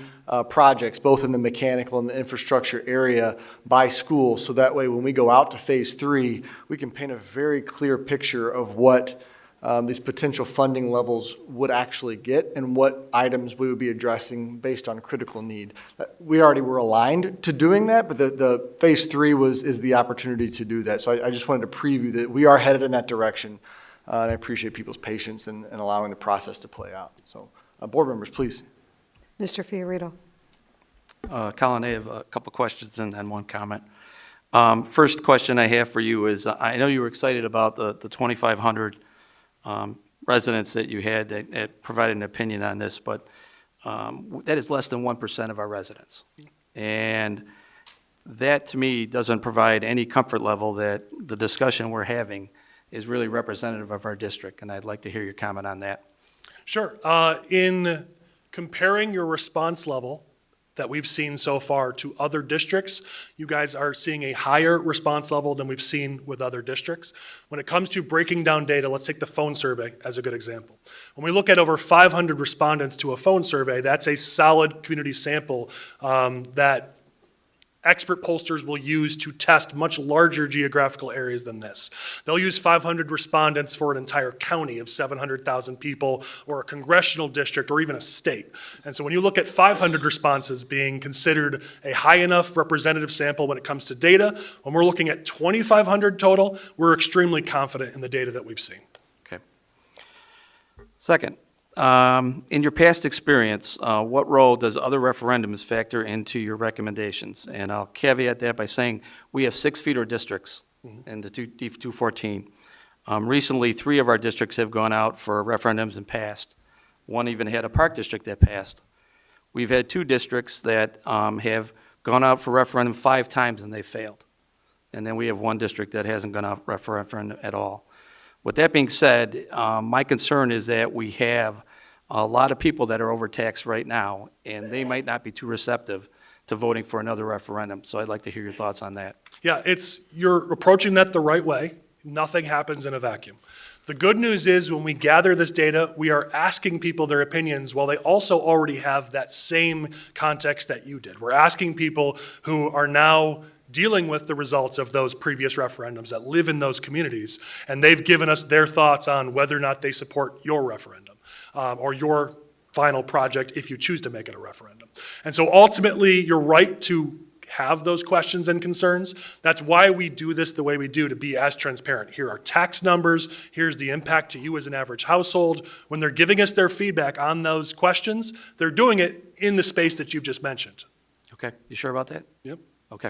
projects, both in the mechanical and the infrastructure area by school. So that way, when we go out to Phase 3, we can paint a very clear picture of what these potential funding levels would actually get and what items we would be addressing based on critical need. We already were aligned to doing that, but the Phase 3 is the opportunity to do that. So I just wanted to preview that we are headed in that direction. And I appreciate people's patience in allowing the process to play out. So, board members, please. Mr. Fiorito. Colin, I have a couple questions and one comment. First question I have for you is, I know you were excited about the 2,500 residents that you had that provided an opinion on this, but that is less than 1% of our residents. And that, to me, doesn't provide any comfort level that the discussion we're having is really representative of our district, and I'd like to hear your comment on that. Sure. In comparing your response level that we've seen so far to other districts, you guys are seeing a higher response level than we've seen with other districts. When it comes to breaking down data, let's take the phone survey as a good example. When we look at over 500 respondents to a phone survey, that's a solid community sample that expert pollsters will use to test much larger geographical areas than this. They'll use 500 respondents for an entire county of 700,000 people, or a congressional district, or even a state. And so when you look at 500 responses being considered a high enough representative sample when it comes to data, when we're looking at 2,500 total, we're extremely confident in the data that we've seen. Okay. Second, in your past experience, what role does other referendums factor into your recommendations? And I'll caveat that by saying we have 6 feeder districts in the D214. Recently, 3 of our districts have gone out for referendums and passed. One even had a park district that passed. We've had 2 districts that have gone out for referendum 5 times and they failed. And then we have 1 district that hasn't gone out for referendum at all. With that being said, my concern is that we have a lot of people that are overtaxed right now, and they might not be too receptive to voting for another referendum. So I'd like to hear your thoughts on that. Yeah, you're approaching that the right way. Nothing happens in a vacuum. The good news is when we gather this data, we are asking people their opinions while they also already have that same context that you did. We're asking people who are now dealing with the results of those previous referendums that live in those communities, and they've given us their thoughts on whether or not they support your referendum or your final project if you choose to make it a referendum. And so ultimately, you're right to have those questions and concerns. That's why we do this the way we do, to be as transparent. Here are tax numbers, here's the impact to you as an average household. When they're giving us their feedback on those questions, they're doing it in the space that you've just mentioned. Okay, you sure about that? Yep. Okay.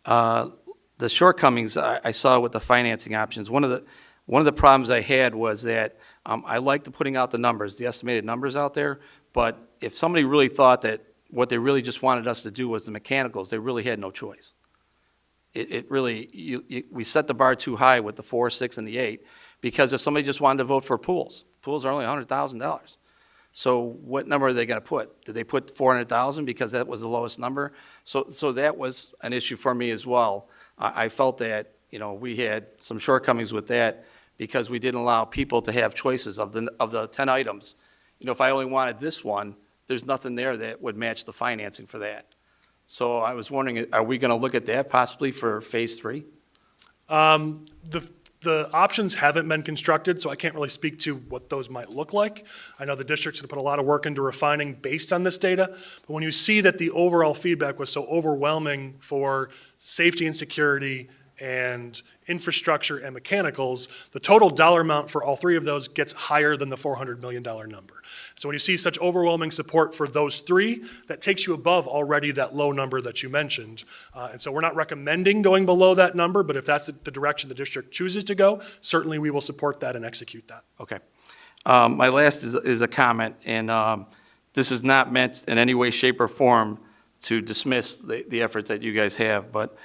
The shortcomings I saw with the financing options, one of the problems I had was that I liked putting out the numbers, the estimated numbers out there, but if somebody really thought that what they really just wanted us to do was the mechanicals, they really had no choice. We set the bar too high with the 4, 6, and the 8, because if somebody just wanted to vote for pools are only $100,000. So what number are they going to put? Did they put 400,000 because that was the lowest number? So that was an issue for me as well. I felt that, we had some shortcomings with that because we didn't allow people to have choices of the 10 items. If I only wanted this one, there's nothing there that would match the financing for that. So I was wondering, are we going to look at that possibly for phase 3? The options haven't been constructed, so I can't really speak to what those might look like. I know the district's going to put a lot of work into refining based on this data, but when you see that the overall feedback was so overwhelming for safety and security and infrastructure and mechanicals, the total dollar amount for all 3 of those gets higher than the $400 million number. So when you see such overwhelming support for those 3, that takes you above already that low number that you mentioned. And so we're not recommending going below that number, but if that's the direction the district chooses to go, certainly we will support that and execute that. Okay. My last is a comment, and this is not meant in any way, shape, or form to dismiss the efforts that you guys have, but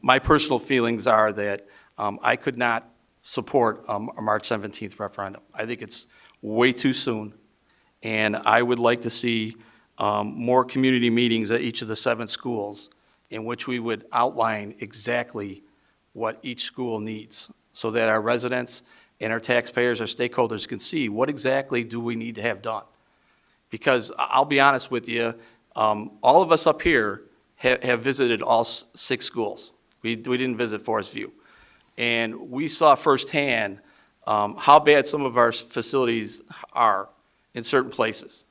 my personal feelings are that I could not support a March 17th referendum. I think it's way too soon, and I would like to see more community meetings at each of the 7 schools in which we would outline exactly what each school needs so that our residents and our taxpayers, our stakeholders can see what exactly do we need to have done. Because I'll be honest with you, all of us up here have visited all 6 schools. We didn't visit Forest View. And we saw firsthand how bad some of our facilities are in certain places.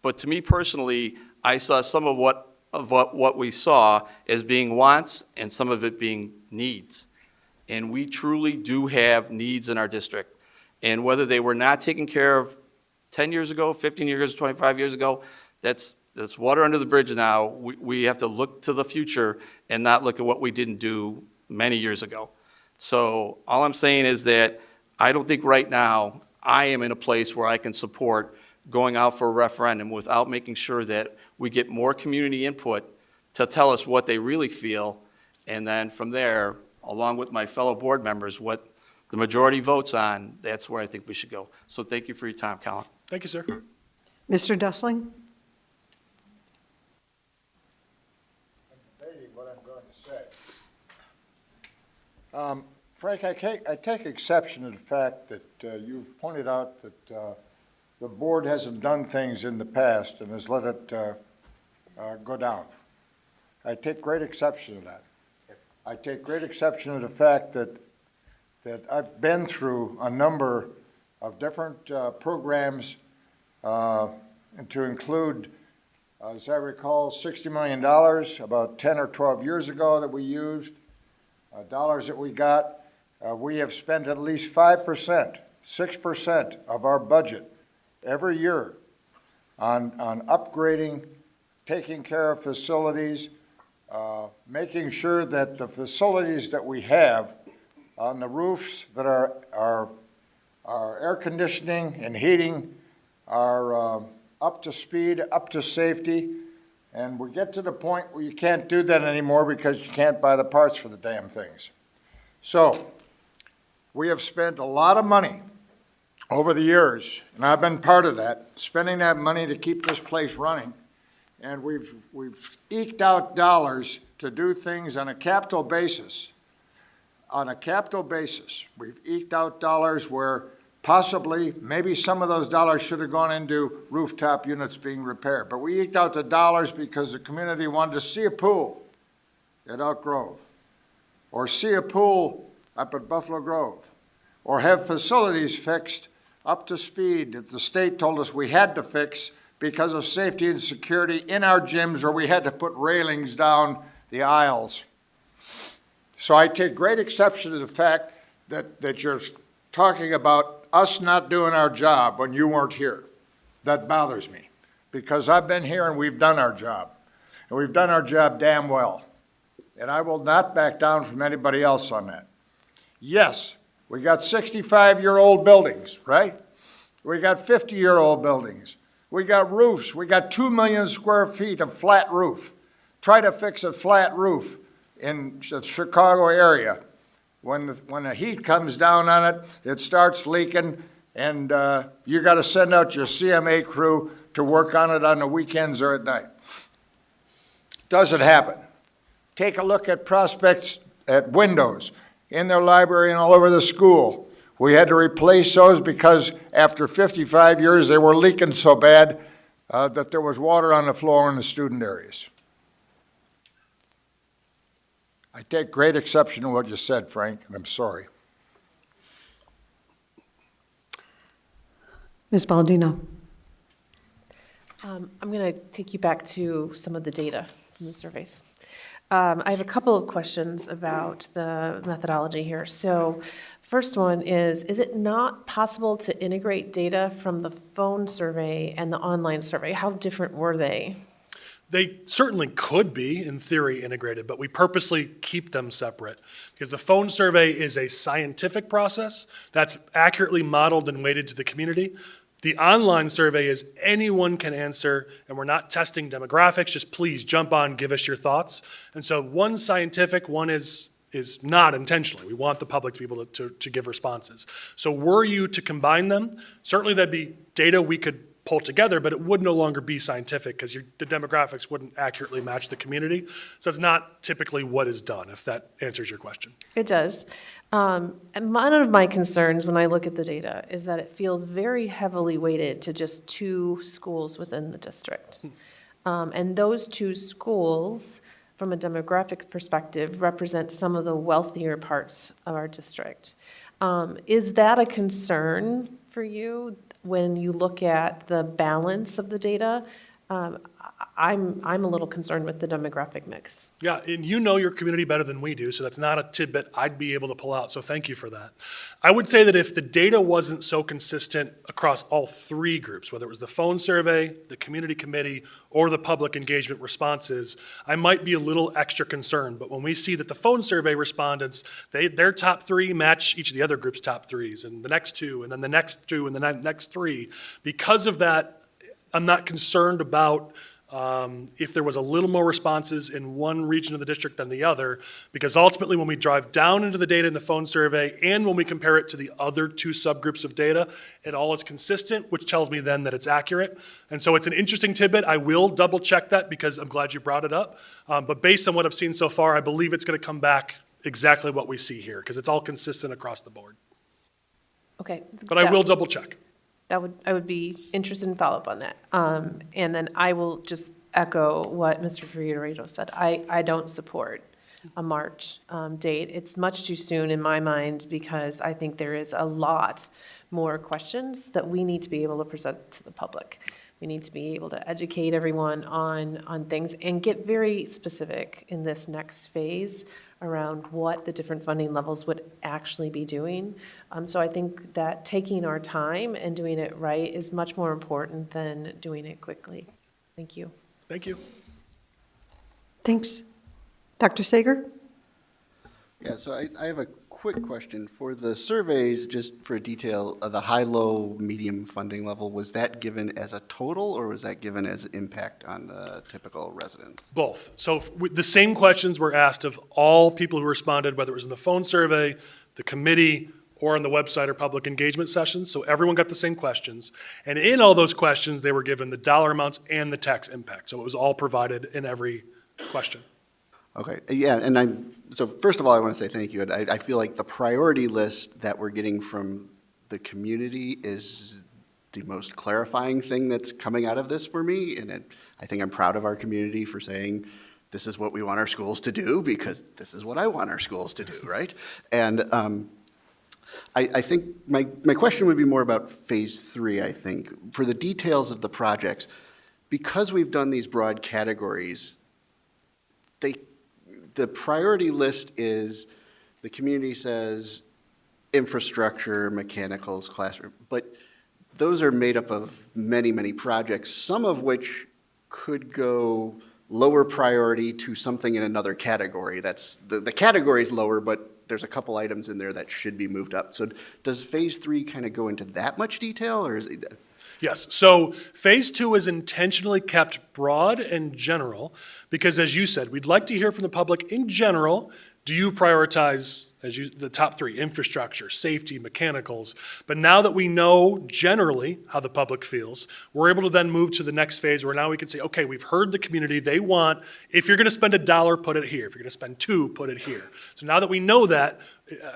But to me personally, I saw some of what we saw as being wants and some of it being needs. And we truly do have needs in our district. And whether they were not taken care of 10 years ago, 15 years, 25 years ago, that's water under the bridge now. We have to look to the future and not look at what we didn't do many years ago. So all I'm saying is that I don't think right now I am in a place where I can support going out for a referendum without making sure that we get more community input to tell us what they really feel. And then from there, along with my fellow board members, what the majority votes on, that's where I think we should go. So thank you for your time, Colin. Thank you, sir. Mr. Dessling? What I'm going to say. Frank, I take exception to the fact that you've pointed out that the board hasn't done things in the past and has let it go down. I take great exception to that. I take great exception to the fact that I've been through a number of different programs, and to include, as I recall, $60 million about 10 or 12 years ago that we used, dollars that we got. We have spent at least 5%, 6% of our budget every year on upgrading, taking care of facilities, making sure that the facilities that we have on the roofs that are air conditioning and heating are up to speed, up to safety, and we get to the point where you can't do that anymore because you can't buy the parts for the damn things. So, we have spent a lot of money over the years, and I've been part of that, spending that money to keep this place running. And we've eked out dollars to do things on a capital basis. On a capital basis, we've eked out dollars where possibly, maybe some of those dollars should have gone into rooftop units being repaired. But we eked out the dollars because the community wanted to see a pool at Elk Grove, or see a pool up at Buffalo Grove, or have facilities fixed up to speed that the state told us we had to fix because of safety and security in our gyms, where we had to put railings down the aisles. So I take great exception to the fact that you're talking about us not doing our job when you weren't here. That bothers me, because I've been here and we've done our job. And we've done our job damn well. And I will not back down from anybody else on that. Yes, we got 65-year-old buildings, right? We got 50-year-old buildings. We got roofs. We got 2 million square feet of flat roof. Try to fix a flat roof in the Chicago area. When the heat comes down on it, it starts leaking, and you got to send out your CMA crew to work on it on the weekends or at night. Doesn't happen. Take a look at prospects at windows in their library and all over the school. We had to replace those because after 55 years they were leaking so bad that there was water on the floor in the student areas. I take great exception to what you said, Frank, and I'm sorry. Ms. Baldino. I'm going to take you back to some of the data from the surveys. I have a couple of questions about the methodology here. So first one is it not possible to integrate data from the phone survey and the online survey? How different were they? They certainly could be, in theory, integrated, but we purposely keep them separate because the phone survey is a scientific process that's accurately modeled and weighted to the community. The online survey is anyone can answer, and we're not testing demographics. Just please jump on, give us your thoughts. And so one's scientific, one is not intentionally. We want the public to be able to give responses. So were you to combine them, certainly that'd be data we could pull together, but it would no longer be scientific because the demographics wouldn't accurately match the community. So it's not typically what is done, if that answers your question. It does. And one of my concerns when I look at the data is that it feels very heavily weighted to just 2 schools within the district. And those 2 schools, from a demographic perspective, represent some of the wealthier parts of our district. Is that a concern for you when you look at the balance of the data? I'm a little concerned with the demographic mix. Yeah, and you know your community better than we do, so that's not a tidbit I'd be able to pull out, so thank you for that. I would say that if the data wasn't so consistent across all 3 groups, whether it was the phone survey, the community committee, or the public engagement responses, I might be a little extra concerned. But when we see that the phone survey respondents, their top 3 match each of the other group's top 3s, and the next 2, and then the next 2, and the next 3, because of that, I'm not concerned about if there was a little more responses in one region of the district than the other, because ultimately when we drive down into the data in the phone survey and when we compare it to the other 2 subgroups of data, it all is consistent, which tells me then that it's accurate. And so it's an interesting tidbit. I will double check that because I'm glad you brought it up. But based on what I've seen so far, I believe it's going to come back exactly what we see here because it's all consistent across the board. Okay. But I will double check. I would be interested in follow-up on that. And then I will just echo what Mr. Fiorito said. I don't support a March date. It's much too soon in my mind because I think there is a lot more questions that we need to be able to present to the public. We need to be able to educate everyone on things and get very specific in this next phase around what the different funding levels would actually be doing. So I think that taking our time and doing it right is much more important than doing it quickly. Thank you. Thank you. Thanks. Dr. Sager? Yeah, so I have a quick question. For the surveys, just for detail, the high, low, medium funding level, was that given as a total, or was that given as impact on the typical residents? Both. So the same questions were asked of all people who responded, whether it was in the phone survey, the committee, or on the website or public engagement sessions. So everyone got the same questions. And in all those questions, they were given the dollar amounts and the tax impact. So it was all provided in every question. Okay, yeah, and so first of all, I want to say thank you. I feel like the priority list that we're getting from the community is the most clarifying thing that's coming out of this for me. And I think I'm proud of our community for saying, this is what we want our schools to do, because this is what I want our schools to do, right? And I think my question would be more about phase 3, I think. For the details of the projects, because we've done these broad categories, the priority list is, the community says infrastructure, mechanicals, classroom, but those are made up of many, many projects, some of which could go lower priority to something in another category. That's, the category is lower, but there's a couple items in there that should be moved up. So does phase 3 kind of go into that much detail, or is it? Yes, so phase 2 is intentionally kept broad and general because, as you said, we'd like to hear from the public in general. Do you prioritize the top 3, infrastructure, safety, mechanicals? But now that we know generally how the public feels, we're able to then move to the next phase where now we can say, okay, we've heard the community. They want, if you're going to spend $1, put it here. If you're going to spend $2, put it here. So now that we know that,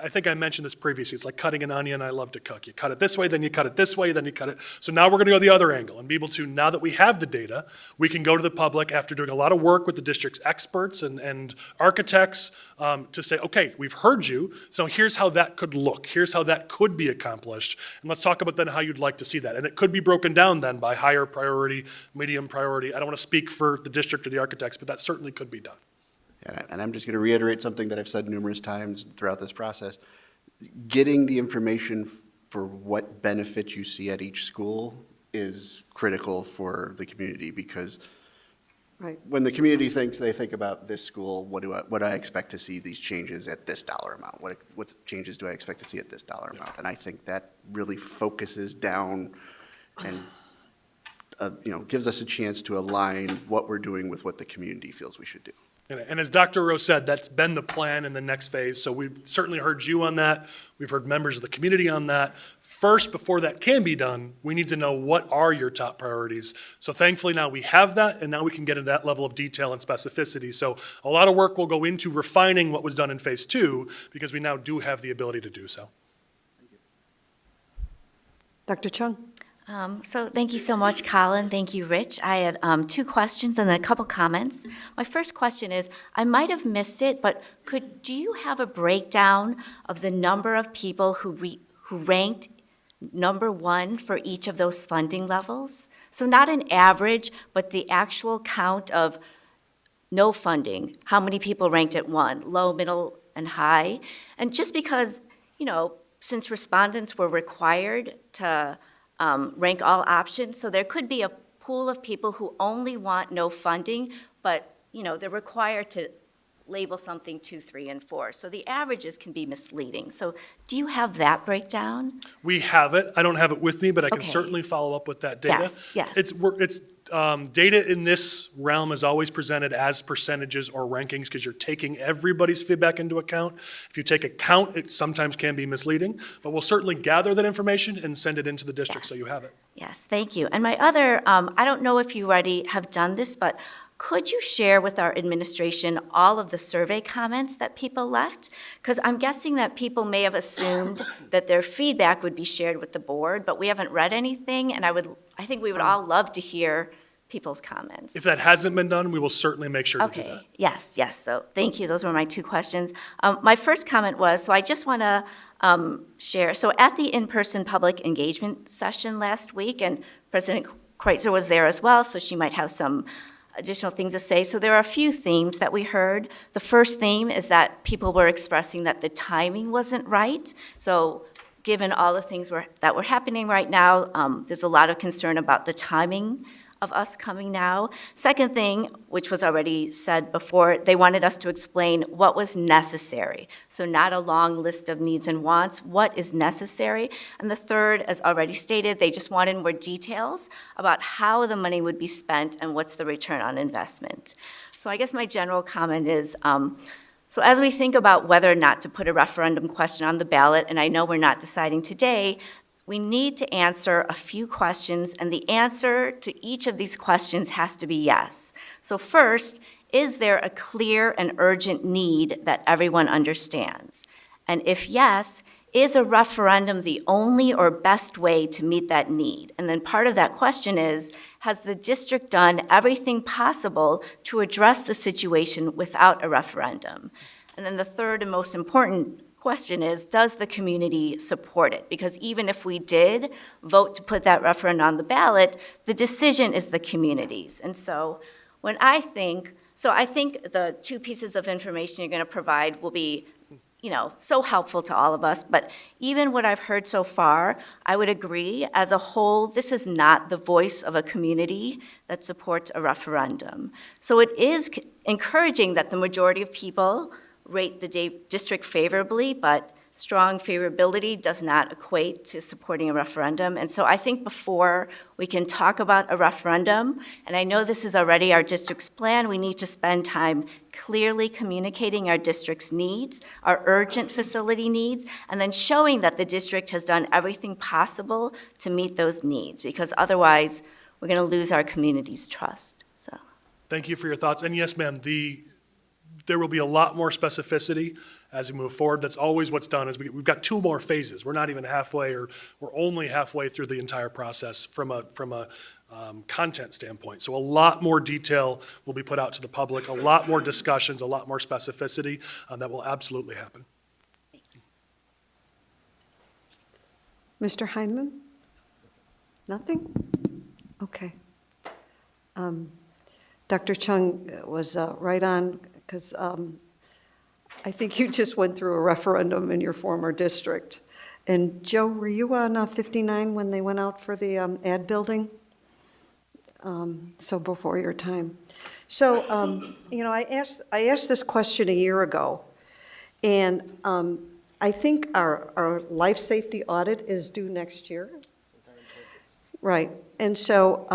I think I mentioned this previously, it's like cutting an onion. I love to cook. You cut it this way, then you cut it this way, then you cut it. So now we're going to go the other angle and be able to, now that we have the data, we can go to the public after doing a lot of work with the district's experts and architects to say, okay, we've heard you, so here's how that could look. Here's how that could be accomplished. And let's talk about then how you'd like to see that. And it could be broken down then by higher priority, medium priority. I don't want to speak for the district or the architects, but that certainly could be done. And I'm just going to reiterate something that I've said numerous times throughout this process. Getting the information for what benefits you see at each school is critical for the community, because when the community thinks, they think about this school, what do I expect to see these changes at this dollar amount? What changes do I expect to see at this dollar amount? And I think that really focuses down and gives us a chance to align what we're doing with what the community feels we should do. And as Dr. Rowe said, that's been the plan in the next phase. So we've certainly heard you on that. We've heard members of the community on that. First, before that can be done, we need to know what are your top priorities. So thankfully now we have that, and now we can get into that level of detail and specificity. So a lot of work will go into refining what was done in phase 2, because we now do have the ability to do so. Dr. Chung. So thank you so much, Colin. Thank you, Rich. I had 2 questions and a couple comments. My first question is, I might have missed it, but do you have a breakdown of the number of people who ranked number 1 for each of those funding levels? So not an average, but the actual count of no funding. How many people ranked at 1, low, middle, and high? And just because, since respondents were required to rank all options, so there could be a pool of people who only want no funding, but they're required to label something 2, 3, and 4. So the averages can be misleading. So do you have that breakdown? We have it. I don't have it with me, but I can certainly follow up with that data. Yes. It's data in this realm is always presented as percentages or rankings, because you're taking everybody's feedback into account. If you take a count, it sometimes can be misleading, but we'll certainly gather that information and send it into the district so you have it. Yes, thank you. And my other, I don't know if you already have done this, but could you share with our administration all of the survey comments that people left? Because I'm guessing that people may have assumed that their feedback would be shared with the board, but we haven't read anything, and I think we would all love to hear people's comments. If that hasn't been done, we will certainly make sure to do that. Yes. So thank you. Those were my 2 questions. My first comment was, so I just want to share, so at the in-person public engagement session last week, and President Kreitzer was there as well, so she might have some additional things to say. So there are a few themes that we heard. The first theme is that people were expressing that the timing wasn't right. So given all the things that were happening right now, there's a lot of concern about the timing of us coming now. Second thing, which was already said before, they wanted us to explain what was necessary. So not a long list of needs and wants, what is necessary. And the third, as already stated, they just wanted more details about how the money would be spent and what's the return on investment. So I guess my general comment is, so as we think about whether or not to put a referendum question on the ballot, and I know we're not deciding today, we need to answer a few questions, and the answer to each of these questions has to be yes. So first, is there a clear and urgent need that everyone understands? And if yes, is a referendum the only or best way to meet that need? And then part of that question is, has the district done everything possible to address the situation without a referendum? And then the third and most important question is, does the community support it? Because even if we did vote to put that referendum on the ballot, the decision is the community's. And so I think the two pieces of information you're going to provide will be so helpful to all of us. But even what I've heard so far, I would agree, as a whole, this is not the voice of a community that supports a referendum. So it is encouraging that the majority of people rate the district favorably, but strong favorability does not equate to supporting a referendum. And so I think before we can talk about a referendum, and I know this is already our district's plan, we need to spend time clearly communicating our district's needs, our urgent facility needs, and then showing that the district has done everything possible to meet those needs, because otherwise we're going to lose our community's trust. So, Thank you for your thoughts. And yes, ma'am, there will be a lot more specificity as we move forward. That's always what's done, is we've got two more phases. We're not even halfway, or we're only halfway through the entire process from a content standpoint. So a lot more detail will be put out to the public, a lot more discussions, a lot more specificity that will absolutely happen. Mr. Heineman? Nothing? Okay. Dr. Chung was right on, because I think you just went through a referendum in your former district. And Joe, were you on 59 when they went out for the ad building? So before your time. So, I asked this question a year ago, and I think our life safety audit is due next year. Right, and so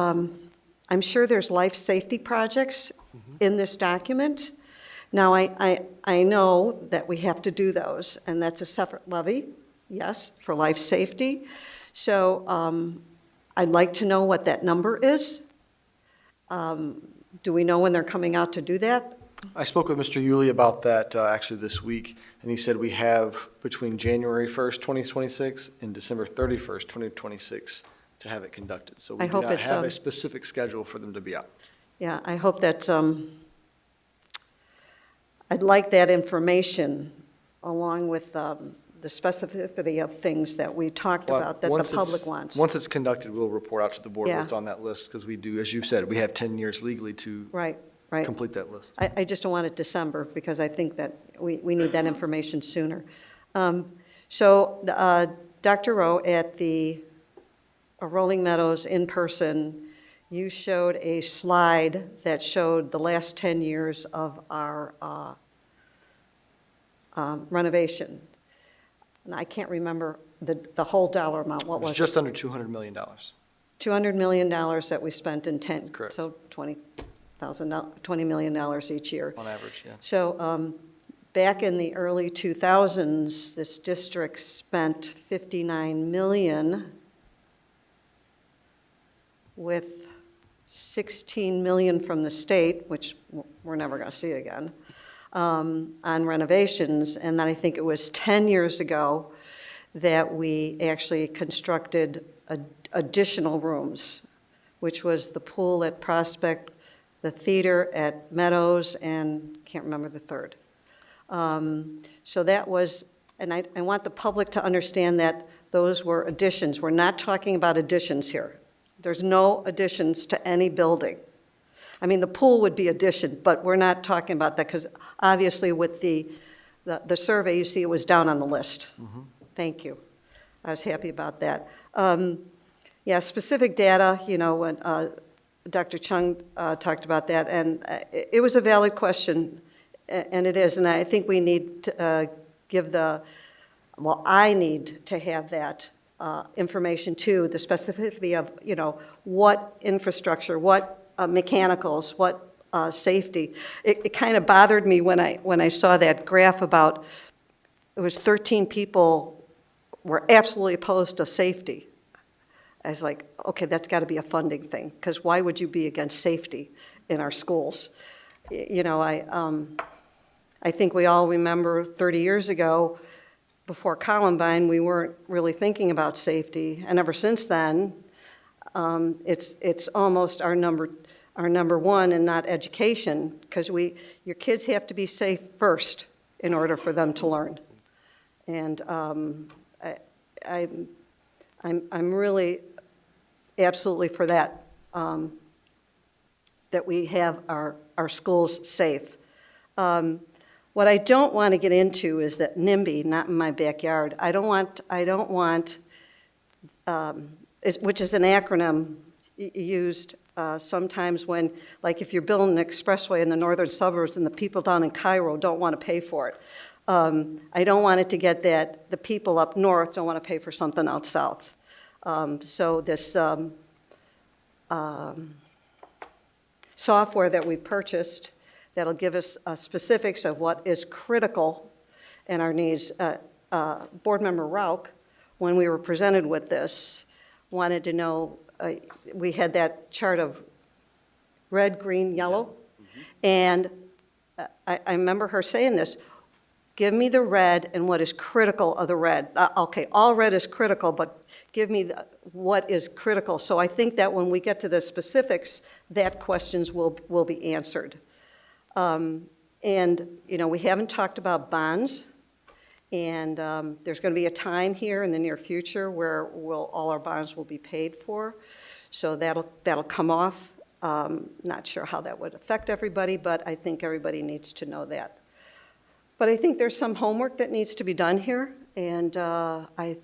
I'm sure there's life safety projects in this document. Now, I know that we have to do those, and that's a separate levy, yes, for life safety. So I'd like to know what that number is. Do we know when they're coming out to do that? I spoke with Mr. Yulee about that actually this week, and he said we have between January 1st, 2026 and December 31st, 2026 to have it conducted. So we do not have a specific schedule for them to be out. Yeah, I hope that's, I'd like that information along with the specificity of things that we talked about that the public wants. Once it's conducted, we'll report out to the board Yeah. what's on that list, because we do, as you said, we have 10 years legally to Right. complete that list. I just don't want it December, because I think that we need that information sooner. So, Dr. Rowe, at the Rolling Meadows in person, you showed a slide that showed the last 10 years of our renovation. And I can't remember the whole dollar amount. What was it? Just under $200 million. $200 million that we spent in 10. Correct. So $20 million each year. On average, yeah. So back in the early 2000s, this district spent $59 million with $16 million from the state, which we're never going to see again, on renovations. And then I think it was 10 years ago that we actually constructed additional rooms, which was the pool at Prospect, the theater at Meadows, and can't remember the third. So that was, and I want the public to understand that those were additions. We're not talking about additions here. There's no additions to any building. I mean, the pool would be addition, but we're not talking about that, because obviously with the survey, you see it was down on the list. Thank you. I was happy about that. Yeah, specific data, when Dr. Chung talked about that, and it was a valid question, and it is, and I think we need to I need to have that information too, the specificity of, what infrastructure, what mechanicals, what safety. It kind of bothered me when I saw that graph about, it was 13 people were absolutely opposed to safety. I was like, okay, that's got to be a funding thing, because why would you be against safety in our schools? I think we all remember 30 years ago, before Columbine, we weren't really thinking about safety, and ever since then, it's almost our number one, and not education, because your kids have to be safe first in order for them to learn. And I'm really absolutely for that, that we have our schools safe. What I don't want to get into is that NIMBY, not in my backyard. I don't want, which is an acronym used sometimes when, like if you're building an expressway in the northern suburbs and the people down in Cairo don't want to pay for it. I don't want it to get that the people up north don't want to pay for something out south. So this software that we purchased that'll give us specifics of what is critical in our needs. Board Member Rauch, when we were presented with this, wanted to know, we had that chart of red, green, yellow, and I remember her saying this, give me the red and what is critical of the red. Okay, all red is critical, but give me what is critical. So I think that when we get to the specifics, that questions will be answered. And, we haven't talked about bonds, and there's going to be a time here in the near future where all our bonds will be paid for. So that'll come off. Not sure how that would affect everybody, but I think everybody needs to know that. But I think there's some homework that needs to be done here, and I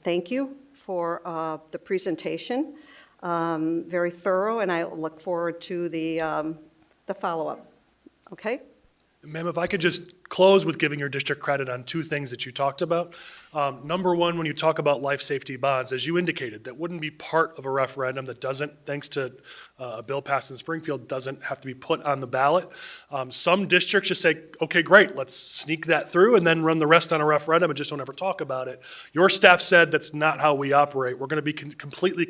thank you for the presentation. Very thorough, and I look forward to the follow-up. Okay? Ma'am, if I could just close with giving your district credit on two things that you talked about. Number one, when you talk about life safety bonds, as you indicated, that wouldn't be part of a referendum, that doesn't, thanks to a bill passed in Springfield, doesn't have to be put on the ballot. Some districts just say, okay, great, let's sneak that through and then run the rest on a referendum and just don't ever talk about it. Your staff said that's not how we operate. We're going to be completely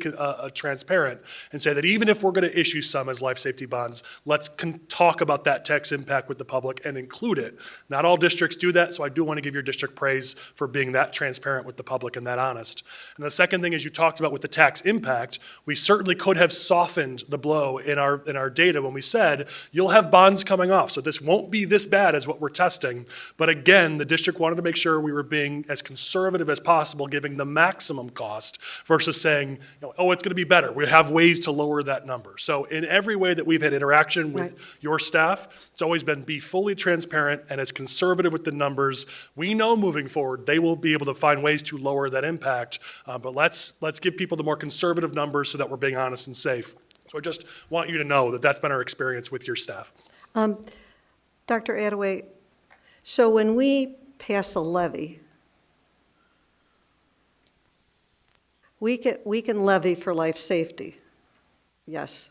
transparent and say that even if we're going to issue some as life safety bonds, let's talk about that tax impact with the public and include it. Not all districts do that, so I do want to give your district praise for being that transparent with the public and that honest. And the second thing, as you talked about with the tax impact, we certainly could have softened the blow in our data when we said, you'll have bonds coming off, so this won't be this bad as what we're testing. But again, the district wanted to make sure we were being as conservative as possible, giving the maximum cost versus saying, oh, it's going to be better. We have ways to lower that number. So in every way that we've had interaction with your staff, it's always been be fully transparent and as conservative with the numbers. We know moving forward they will be able to find ways to lower that impact, but let's give people the more conservative numbers so that we're being honest and safe. So I just want you to know that that's been our experience with your staff. Dr. Attaway, so when we pass a levy, we can levy for life safety, yes?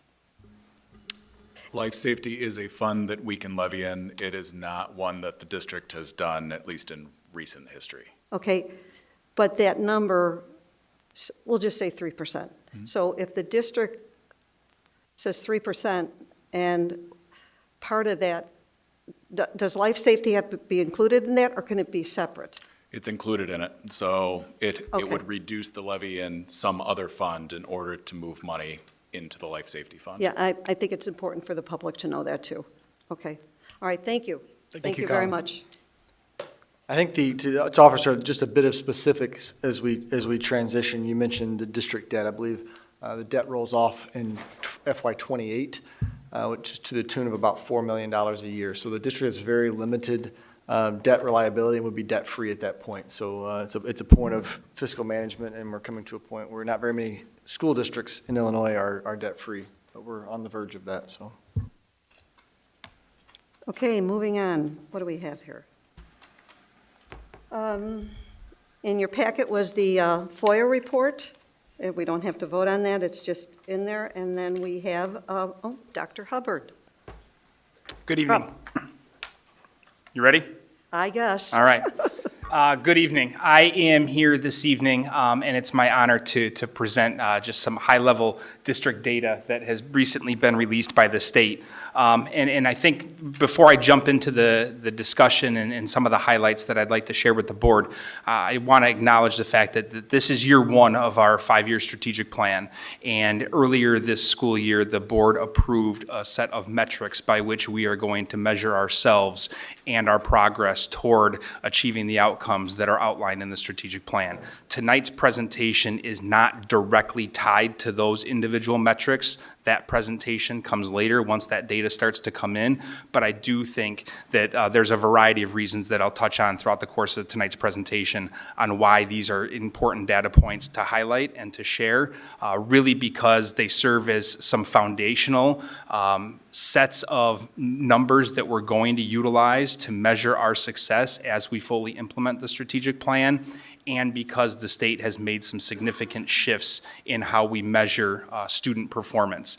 Life safety is a fund that we can levy in. It is not one that the district has done, at least in recent history. Okay, but that number, we'll just say 3%. Mm-hmm. So if the district says 3%, and part of that, does life safety have to be included in that, or can it be separate? It's included in it. So it would reduce the levy in some other fund in order to move money into the life safety fund. Yeah, I think it's important for the public to know that too. Okay. All right, thank you. Thank you very much. I think to offer just a bit of specifics as we transition, you mentioned the district debt. I believe the debt rolls off in FY28, which is to the tune of about $4 million a year. So the district has very limited debt reliability and would be debt-free at that point. So it's a point of fiscal management, and we're coming to a point where not very many school districts in Illinois are debt-free. but we're on the verge of that, so. Okay, moving on. What do we have here? In your packet was the FOIA report. We don't have to vote on that, it's just in there. And then we have, Dr. Hubbard. Good evening. You ready? I guess. All right. Good evening. I am here this evening, and it's my honor to present just some high-level district data that has recently been released by the state. And I think before I jump into the discussion and some of the highlights that I'd like to share with the board, I want to acknowledge the fact that this is year one of our 5-year strategic plan. And earlier this school year, the board approved a set of metrics by which we are going to measure ourselves and our progress toward achieving the outcomes that are outlined in the strategic plan. Tonight's presentation is not directly tied to those individual metrics. That presentation comes later once that data starts to come in, but I do think that there's a variety of reasons that I'll touch on throughout the course of tonight's presentation on why these are important data points to highlight and to share, really because they serve as some foundational sets of numbers that we're going to utilize to measure our success as we fully implement the strategic plan, and because the state has made some significant shifts in how we measure student performance.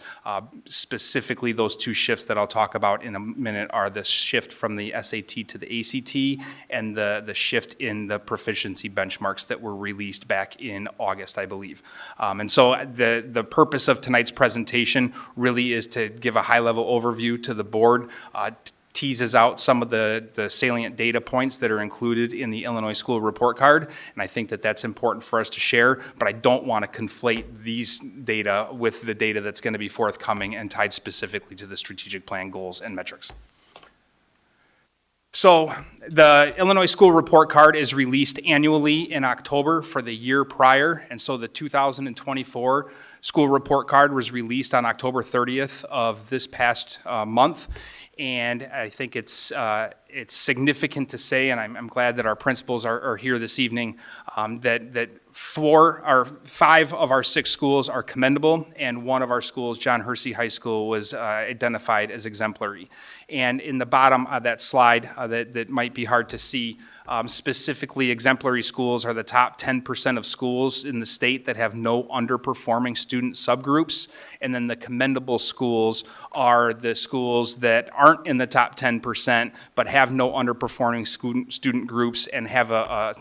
Specifically, those two shifts that I'll talk about in a minute are the shift from the SAT to the ACT and the shift in the proficiency benchmarks that were released back in August, I believe. And so the purpose of tonight's presentation really is to give a high-level overview to the board, teases out some of the salient data points that are included in the Illinois School Report Card, and I think that that's important for us to share, but I don't want to conflate these data with the data that's going to be forthcoming and tied specifically to the strategic plan goals and metrics. So the Illinois School Report Card is released annually in October for the year prior, and so the 2024 School Report Card was released on October 30th of this past month. And I think it's significant to say, and I'm glad that our principals are here this evening, that 5 of our 6 schools are commendable, and one of our schools, John Hersey High School, was identified as exemplary. And in the bottom of that slide, that might be hard to see, specifically exemplary schools are the top 10% of schools in the state that have no underperforming student subgroups, and then the commendable schools are the schools that aren't in the top 10% but have no underperforming student groups and have a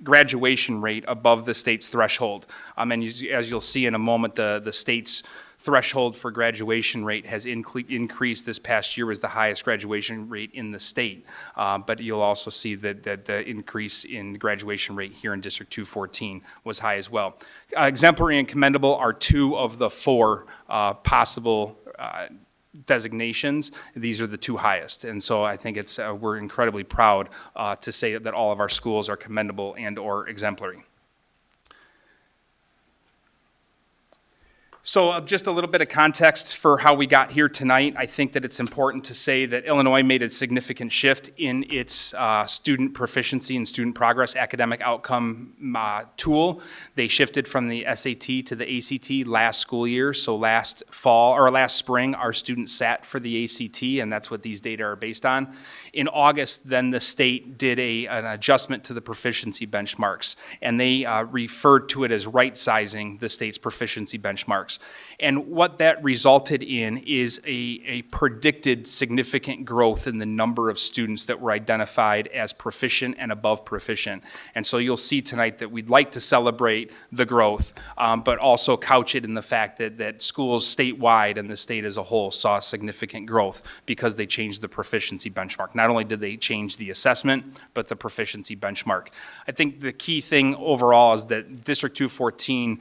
graduation rate above the state's threshold. And as you'll see in a moment, the state's threshold for graduation rate has increased this past year, was the highest graduation rate in the state. But you'll also see that the increase in graduation rate here in District 214 was high as well. Exemplary and commendable are 2 of the 4 possible designations. These are the 2 highest. And so I think we're incredibly proud to say that all of our schools are commendable and or exemplary. So just a little bit of context for how we got here tonight. I think that it's important to say that Illinois made a significant shift in its student proficiency and student progress academic outcome tool. They shifted from the SAT to the ACT last school year. So last spring, our students sat for the ACT, and that's what these data are based on. In August, then the state did an adjustment to the proficiency benchmarks, and they referred to it as right-sizing the state's proficiency benchmarks. And what that resulted in is a predicted significant growth in the number of students that were identified as proficient and above proficient. And so you'll see tonight that we'd like to celebrate the growth, but also couch it in the fact that schools statewide and the state as a whole saw significant growth because they changed the proficiency benchmark. Not only did they change the assessment, but the proficiency benchmark. I think the key thing overall is that District 214,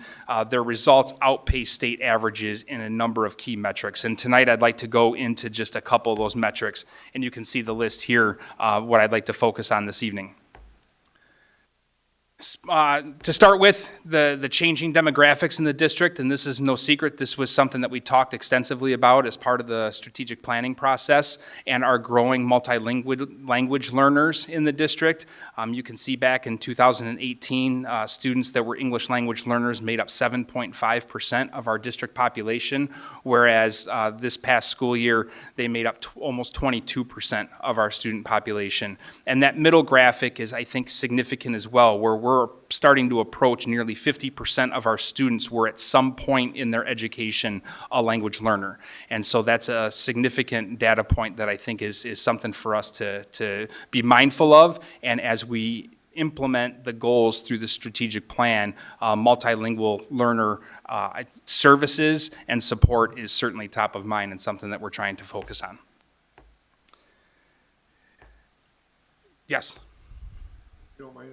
their results outpaced state averages in a number of key metrics. And tonight I'd like to go into just a couple of those metrics, and you can see the list here, what I'd like to focus on this evening. To start with, the changing demographics in the district, and this is no secret, this was something that we talked extensively about as part of the strategic planning process, and our growing multilingual learners in the district. You can see back in 2018, students that were English language learners made up 7.5% of our district population, whereas this past school year, they made up almost 22% of our student population. And that middle graphic is, I think, significant as well, where we're starting to approach nearly 50% of our students were at some point in their education a language learner. And so that's a significant data point that I think is something for us to be mindful of. And as we implement the goals through the strategic plan, multilingual learner services and support is certainly top of mind and something that we're trying to focus on. Yes? You don't mind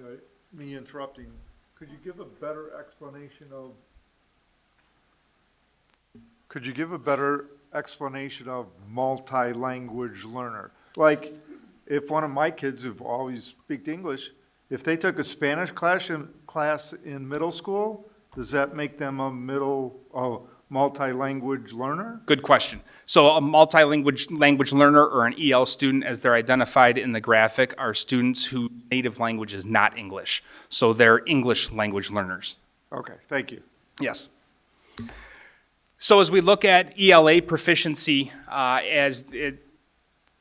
me interrupting, could you give a better explanation of multi-language learner? Like, if one of my kids who always speak English, if they took a Spanish class in middle school, does that make them a multi-language learner? Good question. So a multi-language learner or an EL student, as they're identified in the graphic, are students whose native language is not English. So they're English language learners. Okay, thank you. Yes. So as we look at ELA proficiency, as it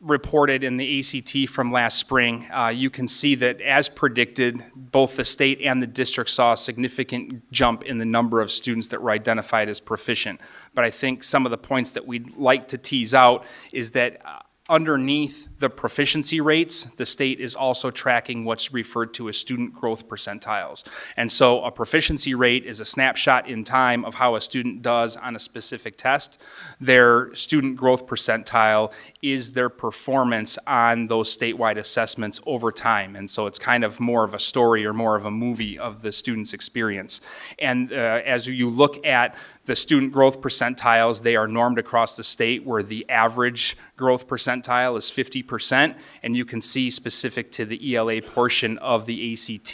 reported in the ACT from last spring, you can see that as predicted, both the state and the district saw a significant jump in the number of students that were identified as proficient. But I think some of the points that we'd like to tease out is that underneath the proficiency rates, the state is also tracking what's referred to as student growth percentiles. And so a proficiency rate is a snapshot in time of how a student does on a specific test. Their student growth percentile is their performance on those statewide assessments over time. And so it's kind of more of a story or more of a movie of the student's experience. And as you look at the student growth percentiles, they are normed across the state, where the average growth percentile is 50%, and you can see specific to the ELA portion of the ACT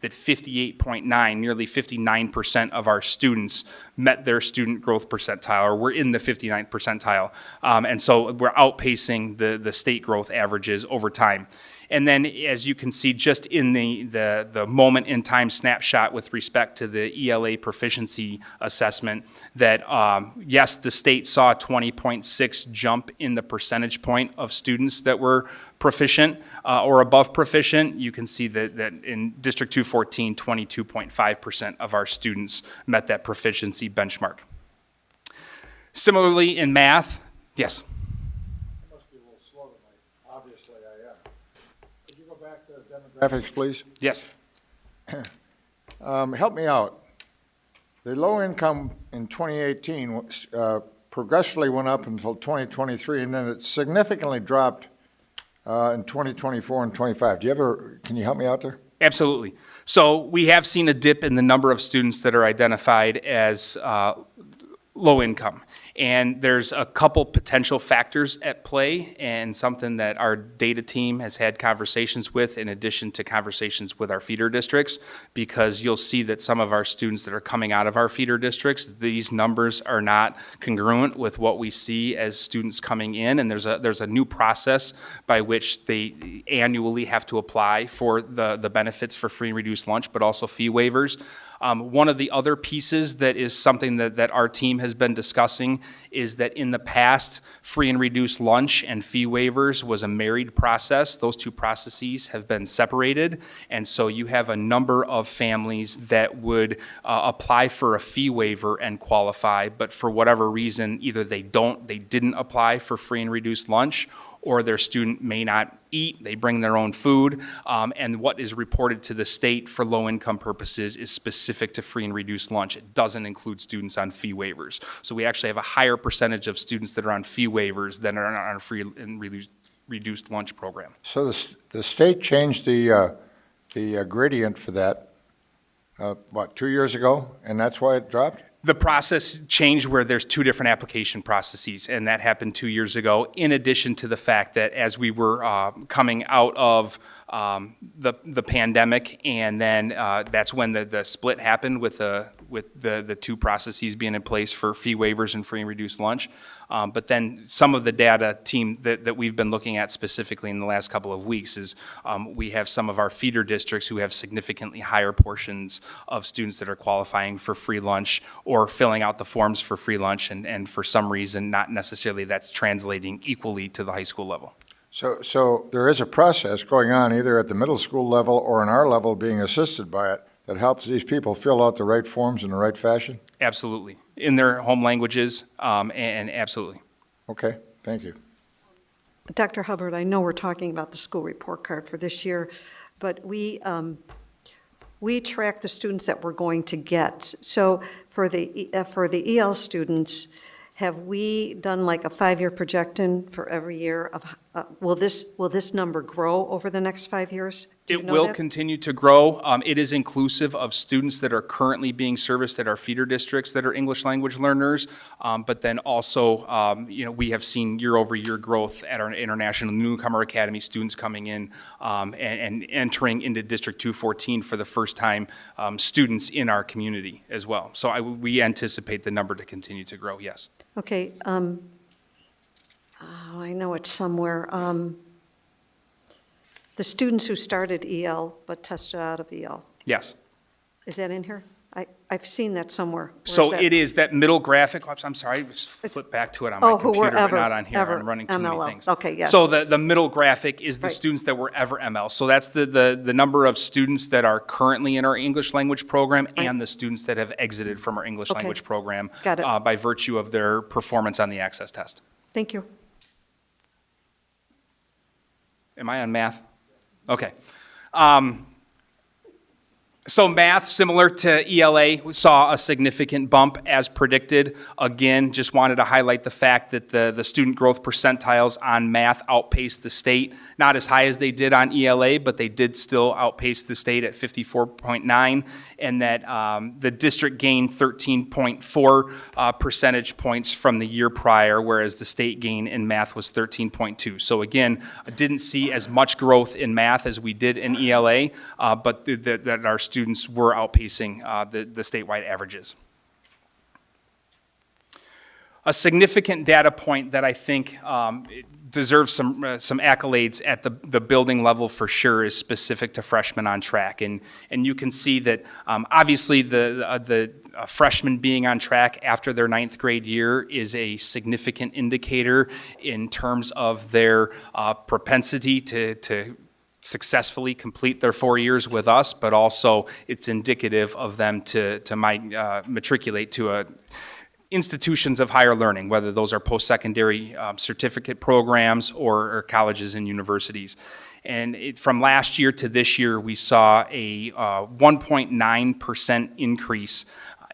that 58.9, nearly 59% of our students met their student growth percentile, or were in the 59th percentile. And so we're outpacing the state growth averages over time. And then, as you can see, just in the moment in time snapshot with respect to the ELA proficiency assessment, that yes, the state saw a 20.6 jump in the percentage point of students that were proficient or above proficient. You can see that in District 214, 22.5% of our students met that proficiency benchmark. Similarly, in math, yes? Graphics, please. Yes. Help me out. The low income in 2018 progressively went up until 2023, and then it significantly dropped in 2024 and 25. Can you help me out there? Absolutely. So we have seen a dip in the number of students that are identified as low income. And there's a couple potential factors at play, and something that our data team has had conversations with, in addition to conversations with our feeder districts, because you'll see that some of our students that are coming out of our feeder districts, these numbers are not congruent with what we see as students coming in, and there's a new process by which they annually have to apply for the benefits for free and reduced lunch, but also fee waivers. One of the other pieces that is something that our team has been discussing is that in the past, free and reduced lunch and fee waivers was a married process. Those two processes have been separated, and so you have a number of families that would apply for a fee waiver and qualify, but for whatever reason, either they didn't apply for free and reduced lunch, or their student may not eat, they bring their own food, and what is reported to the state for low-income purposes is specific to free and reduced lunch. It doesn't include students on fee waivers. So we actually have a higher percentage of students that are on fee waivers than are on a free and reduced lunch program. So the state changed the gradient for that, 2 years ago, and that's why it dropped? The process changed where there's two different application processes, and that happened 2 years ago, in addition to the fact that as we were coming out of the pandemic, and then that's when the split happened with the two processes being in place for fee waivers and free and reduced lunch. But then some of the data team that we've been looking at specifically in the last couple of weeks is we have some of our feeder districts who have significantly higher portions of students that are qualifying for free lunch or filling out the forms for free lunch, and for some reason, not necessarily that's translating equally to the high school level. So there is a process going on either at the middle school level or in our level being assisted by it that helps these people fill out the right forms in the right fashion? Absolutely. In their home languages, and absolutely. Okay, thank you. Dr. Hubbard, I know we're talking about the school report card for this year, but we track the students that we're going to get. So for the EL students, have we done like a 5-year projection for every year of, will this number grow over the next 5 years? Do you It know will that? continue to grow. It is inclusive of students that are currently being serviced at our feeder districts that are English language learners, but then also, we have seen year-over-year growth at our International Newcomer Academy students coming in and entering into District 214 for the first time, students in our community as well. So we anticipate the number to continue to grow, yes. Okay, I know it's somewhere. The students who started EL but tested out of EL, Yes. is that in here? I've seen that somewhere. Where So that? it is that middle graphic, oops, I'm sorry, just flip back to it on my Oh, who were computer, but ever- not on here, ever I'm running too many MLL. things. Okay, yes. So the middle graphic is the Right. students that were ever ML. So that's the number of students that are currently in our English language program and the students that have exited from our English Okay. language program Got it. by virtue of their performance on the access test. Thank you. Am I on math? Okay. So math, similar to ELA, we saw a significant bump as predicted. Again, just wanted to highlight the fact that the student growth percentiles on math outpaced the state. Not as high as they did on ELA, but they did still outpace the state at 54.9, and that the district gained 13.4 percentage points from the year prior, whereas the state gain in math was 13.2. So again, I didn't see as much growth in math as we did in ELA, but that our students were outpacing the statewide averages. A significant data point that I think deserves some accolades at the building level for sure is specific to freshmen on track. And you can see that obviously the freshmen being on track after their 9th grade year is a significant indicator in terms of their propensity to successfully complete their 4 years with us, but also it's indicative of them to matriculate to institutions of higher learning, whether those are post-secondary certificate programs or colleges and universities. And from last year to this year, we saw a 1.9% increase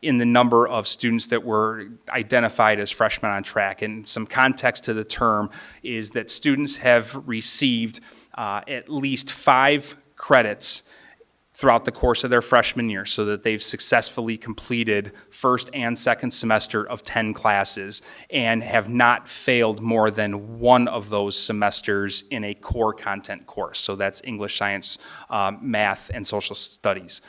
in the number of students that were identified as freshmen on track. And some context to the term is that students have received at least 5 credits throughout the course of their freshman year, so that they've successfully completed first and second semester of 10 classes and have not failed more than one of those semesters in a core content course. So that's English, science, math, and social studies.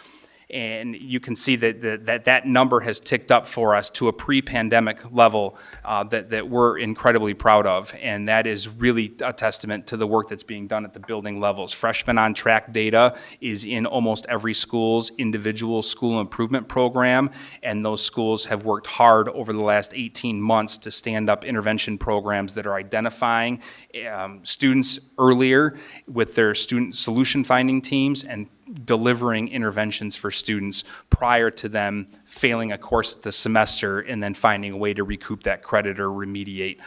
And you can see that number has ticked up for us to a pre-pandemic level that we're incredibly proud of. And that is really a testament to the work that's being done at the building levels. Freshmen on track data is in almost every school's individual school improvement program. And those schools have worked hard over the last 18 months to stand up intervention programs that are identifying students earlier with their student solution finding teams and delivering interventions for students prior to them failing a course at the semester and then finding a way to recoup that credit or remediate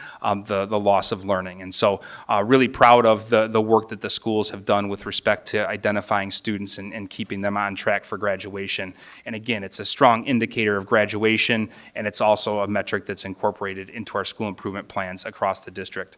the loss of learning. And so really proud of the work that the schools have done with respect to identifying students and keeping them on track for graduation. And again, it's a strong indicator of graduation, and it's also a metric that's incorporated into our school improvement plans across the district.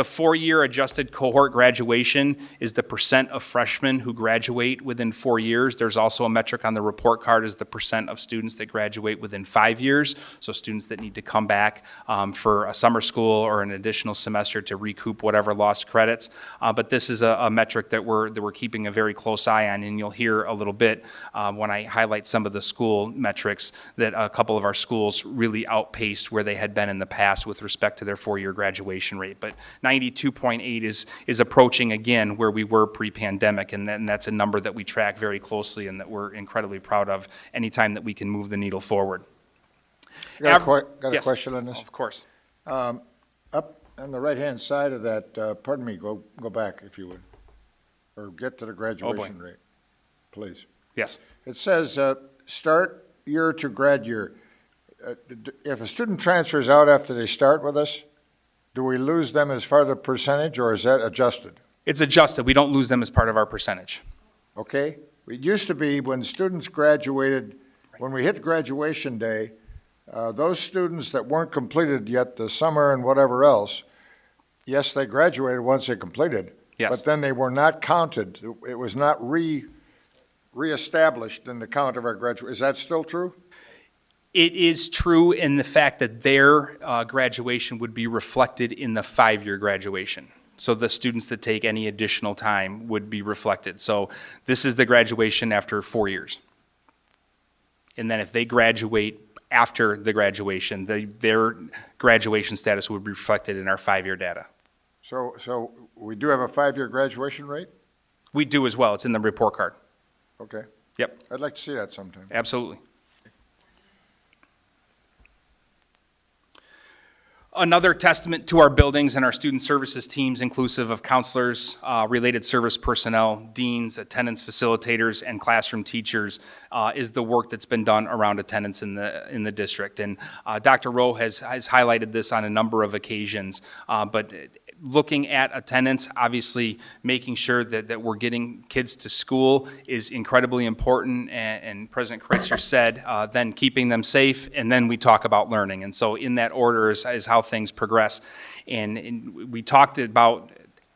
The 4-year adjusted cohort graduation is the percent of freshmen who graduate within 4 years. There's also a metric on the report card is the percent of students that graduate within 5 years. So students that need to come back for a summer school or an additional semester to recoup whatever lost credits. But this is a metric that we're keeping a very close eye on, and you'll hear a little bit when I highlight some of the school metrics that a couple of our schools really outpaced where they had been in the past with respect to their 4-year graduation rate. But 92.8 is approaching again where we were pre-pandemic, and that's a number that we track very closely and that we're incredibly proud of anytime that we can move the needle forward. Got a Yes, question on this? Of course. Up on the right-hand side of that, pardon me, go back if you would, or get to the graduation rate, please. Yes. It says start year to grad year. If a student transfers out after they start with us, do we lose them as part of the percentage, or is that adjusted? It's adjusted. We don't lose them as part of our percentage. Okay? It used to be when students graduated, when we hit graduation day, those students that weren't completed yet the summer and whatever else, yes, they graduated once they completed. Yes. But then they were not counted. It was not reestablished in the count of our graduate. Is that still true? It is true in the fact that their graduation would be reflected in the 5-year graduation. So the students that take any additional time would be reflected. So this is the graduation after 4 years. And then if they graduate after the graduation, their graduation status would be reflected in our 5-year data. So we do have a 5-year graduation rate? We do as well. It's in the report card. Okay. Yep. I'd like to see that sometime. Absolutely. Another testament to our buildings and our student services teams, inclusive of counselors, related service personnel, deans, attendance facilitators, and classroom teachers, is the work that's been done around attendance in the district. And Dr. Rowe has highlighted this on a number of occasions, but looking at attendance, obviously making sure that we're getting kids to school is incredibly important, and President Kreitzer said, then keeping them safe, and then we talk about learning. And so in that order is how things progress. And we talked about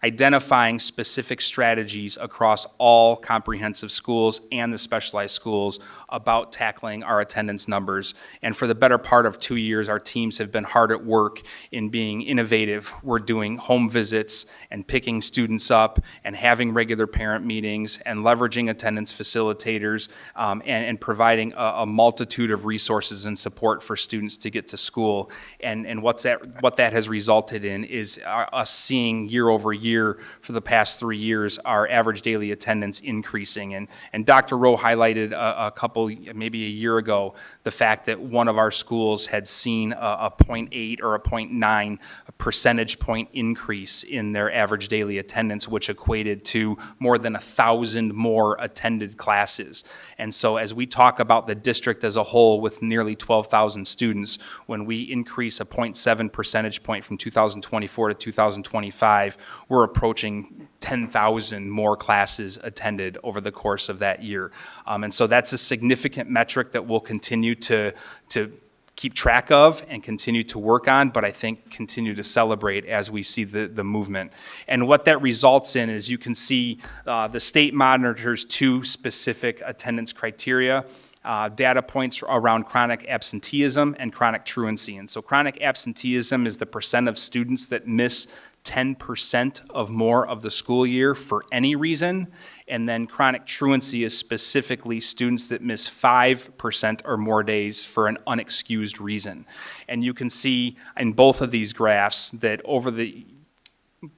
identifying specific strategies across all comprehensive schools and the specialized schools about tackling our attendance numbers. And for the better part of 2 years, our teams have been hard at work in being innovative. We're doing home visits and picking students up and having regular parent meetings and leveraging attendance facilitators and providing a multitude of resources and support for students to get to school. And what that has resulted in is us seeing year over year for the past 3 years, our average daily attendance increasing. And Dr. Rowe highlighted a couple, maybe a year ago, the fact that one of our schools had seen a 0.8 or a 0.9 percentage point increase in their average daily attendance, which equated to more than 1,000 more attended classes. And so as we talk about the district as a whole with nearly 12,000 students, when we increase a 0.7 percentage point from 2024 to 2025, we're approaching 10,000 more classes attended over the course of that year. And so that's a significant metric that we'll continue to keep track of and continue to work on, but I think continue to celebrate as we see the movement. And what that results in is you can see the state monitors 2 specific attendance criteria. Data points around chronic absenteeism and chronic truancy. And so chronic absenteeism is the percent of students that miss 10% of more of the school year for any reason, and then chronic truancy is specifically students that miss 5% or more days for an unexcused reason. And you can see in both of these graphs that over the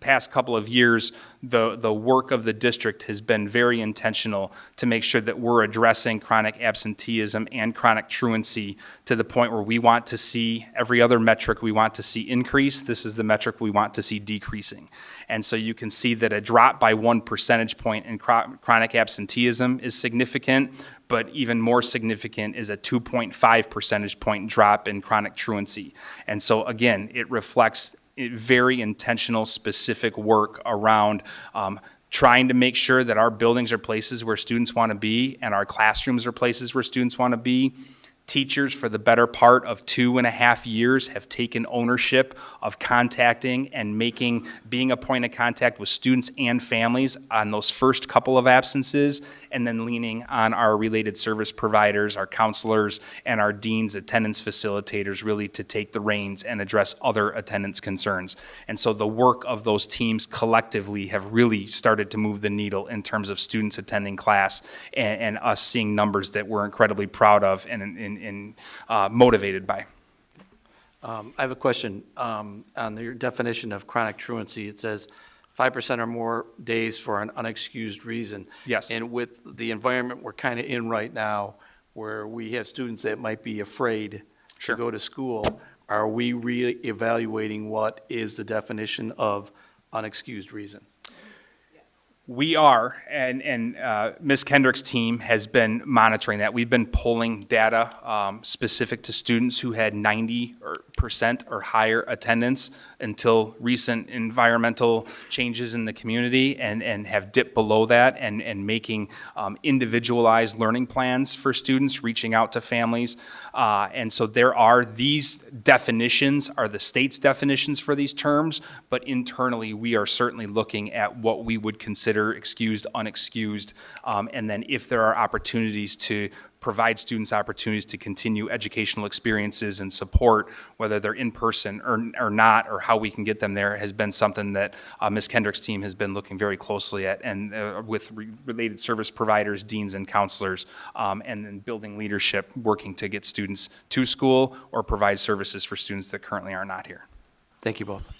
past couple of years, the work of the district has been very intentional to make sure that we're addressing chronic absenteeism and chronic truancy to the point where we want to see every other metric we want to see increase. This is the metric we want to see decreasing. And so you can see that a drop by 1 percentage point in chronic absenteeism is significant, but even more significant is a 2.5 percentage point drop in chronic truancy. And so again, it reflects very intentional, specific work around trying to make sure that our buildings are places where students want to be and our classrooms are places where students want to be, Teachers, for the better part of 2.5 years, have taken ownership of contacting and being a point of contact with students and families on those first couple of absences, and then leaning on our related service providers, our counselors, and our deans, attendance facilitators, really to take the reins and address other attendance concerns. And so the work of those teams collectively have really started to move the needle in terms of students attending class and us seeing numbers that we're incredibly proud of and motivated by. I have a question on your definition of chronic truancy. It says 5% or more days for an unexcused reason. Yes. And with the environment we're kind of in right now, where we have students that might be afraid to go to school, are we re-evaluating what is the definition of unexcused reason? We are, and Ms. Kendrick's team has been monitoring that. We've been pulling data specific to students who had 90% or higher attendance until recent environmental changes in the community, and have dipped below that, and making individualized learning plans for students, reaching out to families. And so these definitions are the state's definitions for these terms, but internally we are certainly looking at what we would consider excused, unexcused, and then if there are opportunities to provide students opportunities to continue educational experiences and support, whether they're in person or not, or how we can get them there, has been something that Ms. Kendrick's team has been looking very closely at, and with related service providers, deans, and counselors, and then building leadership, working to get students to school or provide services for students that currently are not here. Thank you both.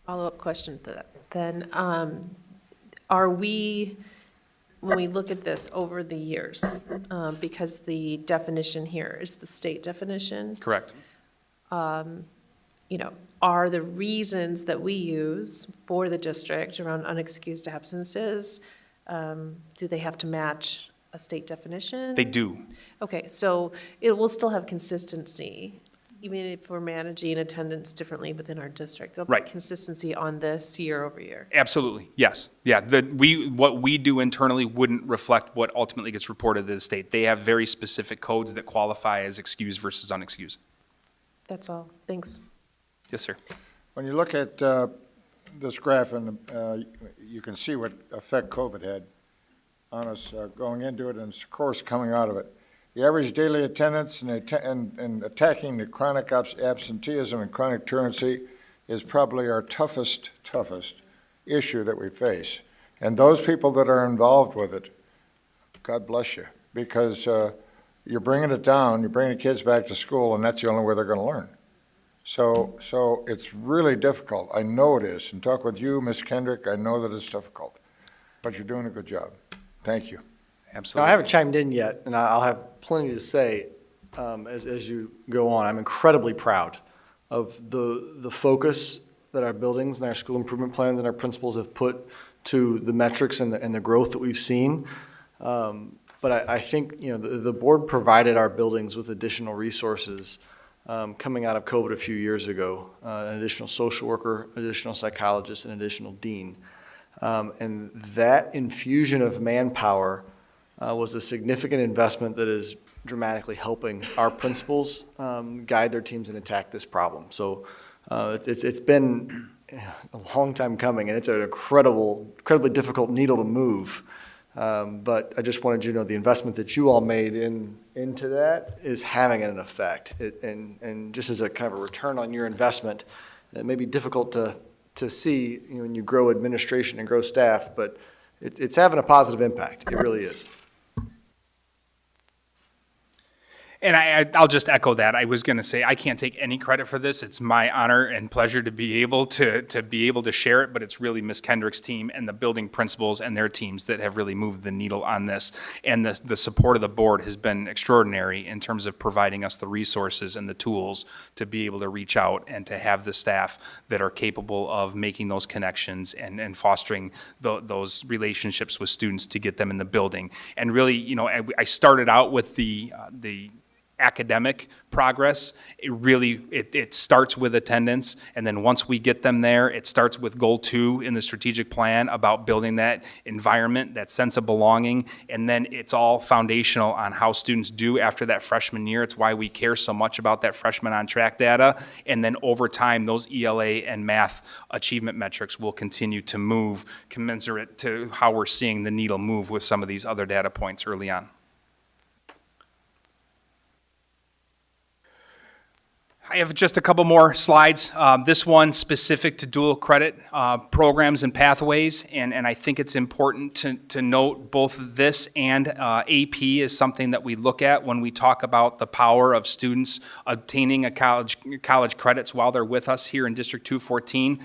Follow-up question to that. Then, are we, when we look at this over the years, because the definition here is the state definition? Correct. Are the reasons that we use for the district around unexcused absences, do they have to match a state definition? They do. Okay, so it will still have consistency, even if we're managing attendance differently within our district. There'll Right. be consistency on this year over year. Absolutely, yes. Yeah, what we do internally wouldn't reflect what ultimately gets reported to the state. They have very specific codes that qualify as excused versus unexcused. That's all. Thanks. Yes, sir. When you look at this graph, and you can see what effect COVID had on us going into it, and of course coming out of it. The average daily attendance and attacking the chronic absenteeism and chronic truancy is probably our toughest issue that we face. And those people that are involved with it, God bless you, because you're bringing it down, you're bringing the kids back to school, and that's the only way they're going to learn. So it's really difficult. I know it is. And talk with you, Ms. Kendrick, I know that it's difficult. But you're doing a good job. Thank you. Absolutely. Now, I haven't chimed in yet, and I'll have plenty to say as you go on. I'm incredibly proud of the focus that our buildings and our school improvement plans and our principals have put to the metrics and the growth that we've seen. But I think the board provided our buildings with additional resources coming out of COVID a few years ago, an additional social worker, additional psychologist, and additional dean. And that infusion of manpower was a significant investment that is dramatically helping our principals guide their teams and attack this problem. So it's been a long time coming, and it's an incredibly difficult needle to move. But I just wanted you to know the investment that you all made into that is having an effect. And just as a kind of a return on your investment, it may be difficult to see when you grow administration and grow staff, but it's having a positive impact. It really is. And I'll just echo that. I was going to say I can't take any credit for this. It's my honor and pleasure to be able to share it, but it's really Ms. Kendrick's team and the building principals and their teams that have really moved the needle on this. And the support of the board has been extraordinary in terms of providing us the resources and the tools to be able to reach out and to have the staff that are capable of making those connections and fostering those relationships with students to get them in the building. And really, I started out with the academic progress. It starts with attendance, and then once we get them there, it starts with goal 2 in the strategic plan about building that environment, that sense of belonging, and then it's all foundational on how students do after that freshman year. It's why we care so much about that freshman on track data, and then over time, those ELA and math achievement metrics will continue to move commensurate to how we're seeing the needle move with some of these other data points early on. I have just a couple more slides. This one specific to dual credit programs and pathways, and I think it's important to note both this and AP is something that we look at when we talk about the power of students obtaining a college credits while they're with us here in District 214.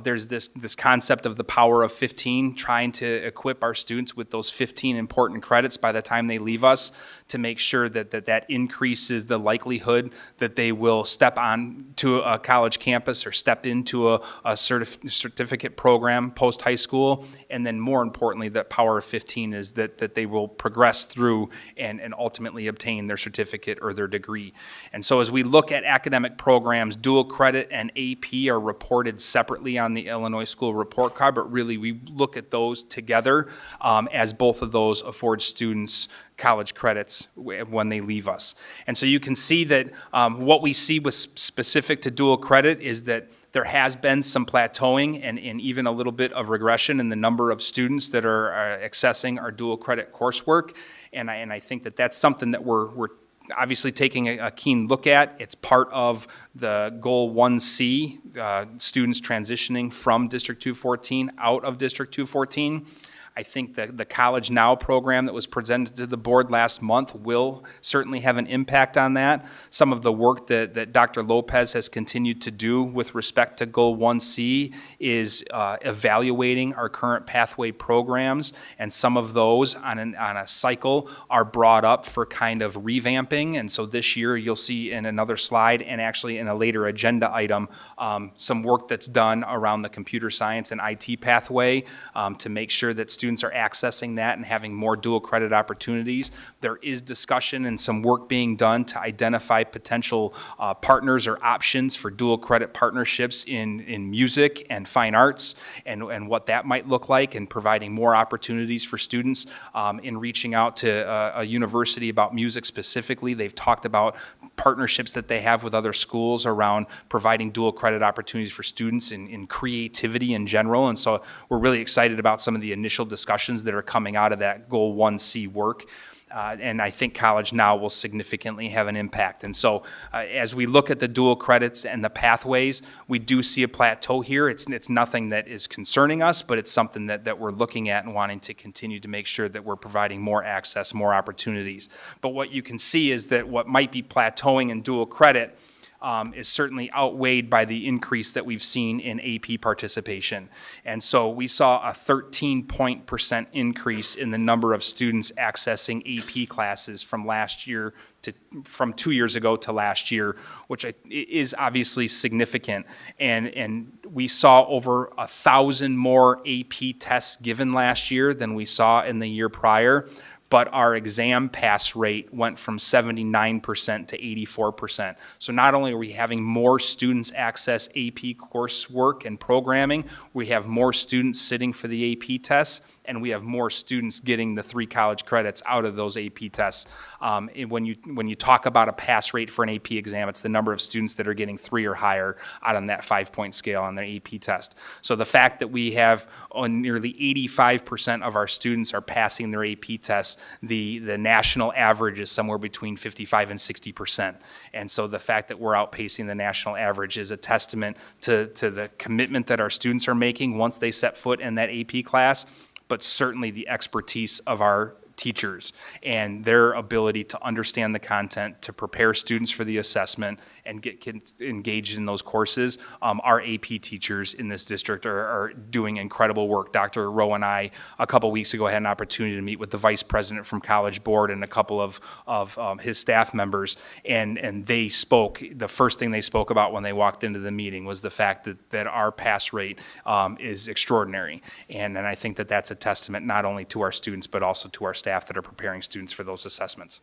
There's this concept of the power of 15, trying to equip our students with those 15 important credits by the time they leave us to make sure that increases the likelihood that they will step on to a college campus or step into a certificate program post-high school. And then more importantly, that power of 15 is that they will progress through and ultimately obtain their certificate or their degree. And so as we look at academic programs, dual credit and AP are reported separately on the Illinois School Report Card, but really we look at those together as both of those afford students college credits when they leave us. And so you can see that what we see with specific to dual credit is that there has been some plateauing and even a little bit of regression in the number of students that are accessing our dual credit coursework. And I think that that's something that we're obviously taking a keen look at. It's part of the Goal 1C, students transitioning from District 214 out of District 214. I think that the College Now program that was presented to the board last month will certainly have an impact on that. Some of the work that Dr. Lopez has continued to do with respect to Goal 1C is evaluating our current pathway programs, and some of those on a cycle are brought up for kind of revamping. And so this year you'll see in another slide and actually in a later agenda item some work that's done around the computer science and IT pathway to make sure that students are accessing that and having more dual credit opportunities. There is discussion and some work being done to identify potential partners or options for dual credit partnerships in music and fine arts and what that might look like, and providing more opportunities for students in reaching out to a university about music specifically. They've talked about partnerships that they have with other schools around providing dual credit opportunities for students in creativity in general. And so we're really excited about some of the initial discussions that are coming out of that Goal 1C work. And I think College Now will significantly have an impact. And so as we look at the dual credits and the pathways, we do see a plateau here. It's nothing that is concerning us, but it's something that we're looking at and wanting to continue to make sure that we're providing more access, more opportunities. But what you can see is that what might be plateauing in dual credit is certainly outweighed by the increase that we've seen in AP participation. And so we saw a 13% increase in the number of students accessing AP classes from 2 years ago to last year, which is obviously significant. And we saw over 1,000 more AP tests given last year than we saw in the year prior. But our exam pass rate went from 79% to 84%. So not only are we having more students access AP coursework and programming, we have more students sitting for the AP tests, and we have more students getting the 3 college credits out of those AP tests. When you talk about a pass rate for an AP exam, it's the number of students that are getting 3 or higher out on that 5-point scale on their AP test. So the fact that we have nearly 85% of our students are passing their AP tests, the national average is somewhere between 55 and 60%. And so the fact that we're outpacing the national average is a testament to the commitment that our students are making once they set foot in that AP class, but certainly the expertise of our teachers and their ability to understand the content, to prepare students for the assessment, and get kids engaged in those courses. Our AP teachers in this district are doing incredible work. Dr. Rowe and I, a couple weeks ago, had an opportunity to meet with the vice president from College Board and a couple of his staff members, and they spoke, the first thing they spoke about when they walked into the meeting was the fact that our pass rate is extraordinary. And I think that that's a testament not only to our students, but also to our staff that are preparing students for those assessments.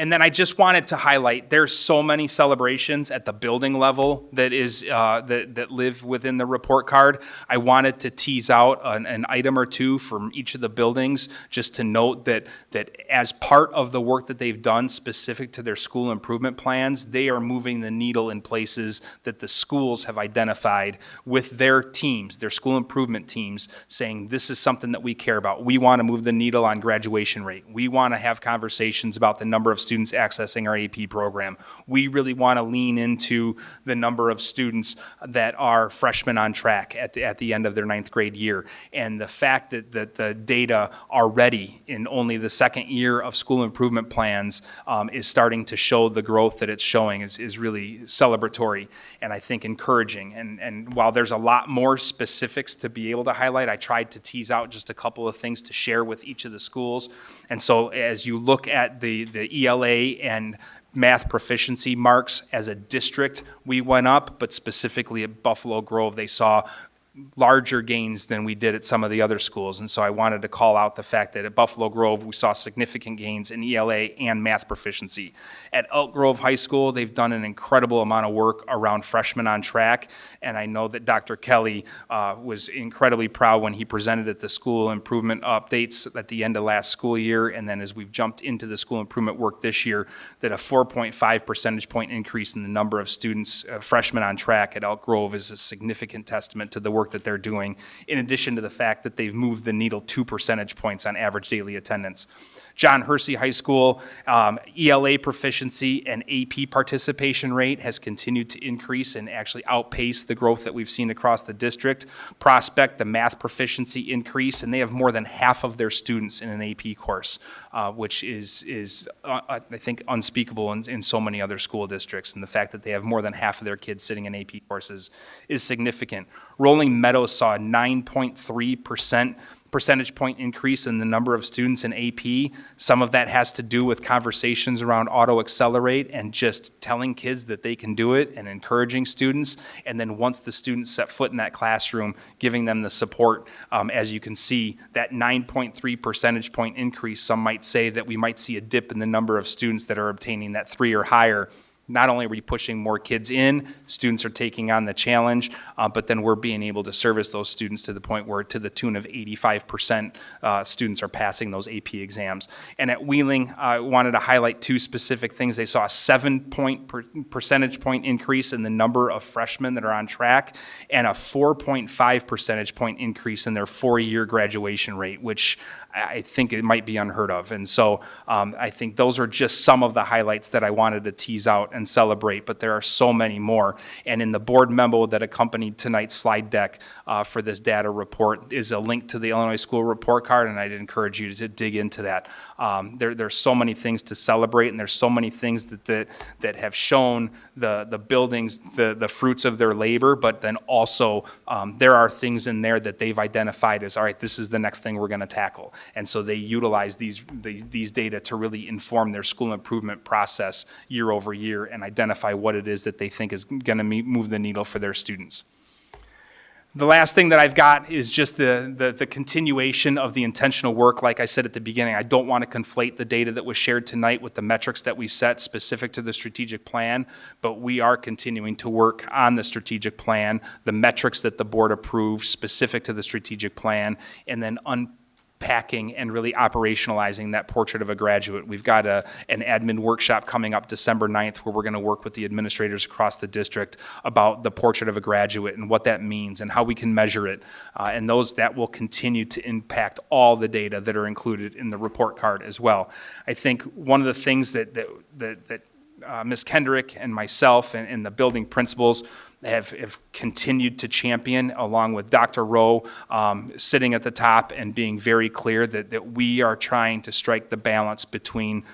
And then I just wanted to highlight, there's so many celebrations at the building level that is, that live within the report card. I wanted to tease out an item or two from each of the buildings, just to note that as part of the work that they've done specific to their school improvement plans, they are moving the needle in places that the schools have identified with their teams, their school improvement teams, saying this is something that we care about. We want to move the needle on graduation rate. We want to have conversations about the number of students accessing our AP program. We really want to lean into the number of students that are freshmen on track at the end of their 9th grade year. And the fact that the data already in only the second year of school improvement plans is starting to show the growth that it's showing is really celebratory and I think encouraging. And while there's a lot more specifics to be able to highlight, I tried to tease out just a couple of things to share with each of the schools. And so as you look at the ELA and math proficiency marks as a district, we went up, but specifically at Buffalo Grove, they saw larger gains than we did at some of the other schools. And so I wanted to call out the fact that at Buffalo Grove, we saw significant gains in ELA and math proficiency. At Elk Grove High School, they've done an incredible amount of work around freshmen on track. And I know that Dr. Kelly was incredibly proud when he presented at the school improvement updates at the end of last school year. And then as we've jumped into the school improvement work this year, that a 4.5 percentage point increase in the number of students, freshmen on track at Elk Grove is a significant testament to the work that they're doing, in addition to the fact that they've moved the needle 2 percentage points on average daily attendance. John Hersey High School, ELA proficiency and AP participation rate has continued to increase and actually outpace the growth that we've seen across the district. Prospect, the math proficiency increase, and they have more than half of their students in an AP course, which is I think, unspeakable in so many other school districts. And the fact that they have more than half of their kids sitting in AP courses is significant. Rolling Meadows saw a 9.3% percentage point increase in the number of students in AP. Some of that has to do with conversations around Auto Accelerate and just telling kids that they can do it and encouraging students. And then once the students set foot in that classroom, giving them the support. As you can see, that 9.3 percentage point increase, some might say that we might see a dip in the number of students that are obtaining that 3 or higher. Not only are we pushing more kids in, students are taking on the challenge, but then we're being able to service those students to the point where, to the tune of 85%, students are passing those AP exams. And at Wheeling, I wanted to highlight 2 specific things. They saw a 7-percentage point increase in the number of freshmen that are on track, and a 4.5 percentage point increase in their 4-year graduation rate, which I think it might be unheard of. And so I think those are just some of the highlights that I wanted to tease out and celebrate, but there are so many more. And in the board memo that accompanied tonight's slide deck for this data report is a link to the Illinois School Report Card, and I'd encourage you to dig into that. There's so many things to celebrate, and there's so many things that have shown the buildings the fruits of their labor, but then also there are things in there that they've identified as, all right, this is the next thing we're going to tackle. And so they utilize these data to really inform their school improvement process year over year and identify what it is that they think is going to move the needle for their students. The last thing that I've got is just the continuation of the intentional work. Like I said at the beginning, I don't want to conflate the data that was shared tonight with the metrics that we set specific to the strategic plan, but we are continuing to work on the strategic plan, the metrics that the board approved specific to the strategic plan, and then unpacking and really operationalizing that portrait of a graduate. We've got an admin workshop coming up December 9th where we're going to work with the administrators across the district about the portrait of a graduate and what that means and how we can measure it. And that will continue to impact all the data that are included in the report card as well. I think one of the things that Ms. Kendrick and myself and the building principals have continued to champion, along with Dr. Rowe sitting at the top and being very clear that we are trying to strike the balance between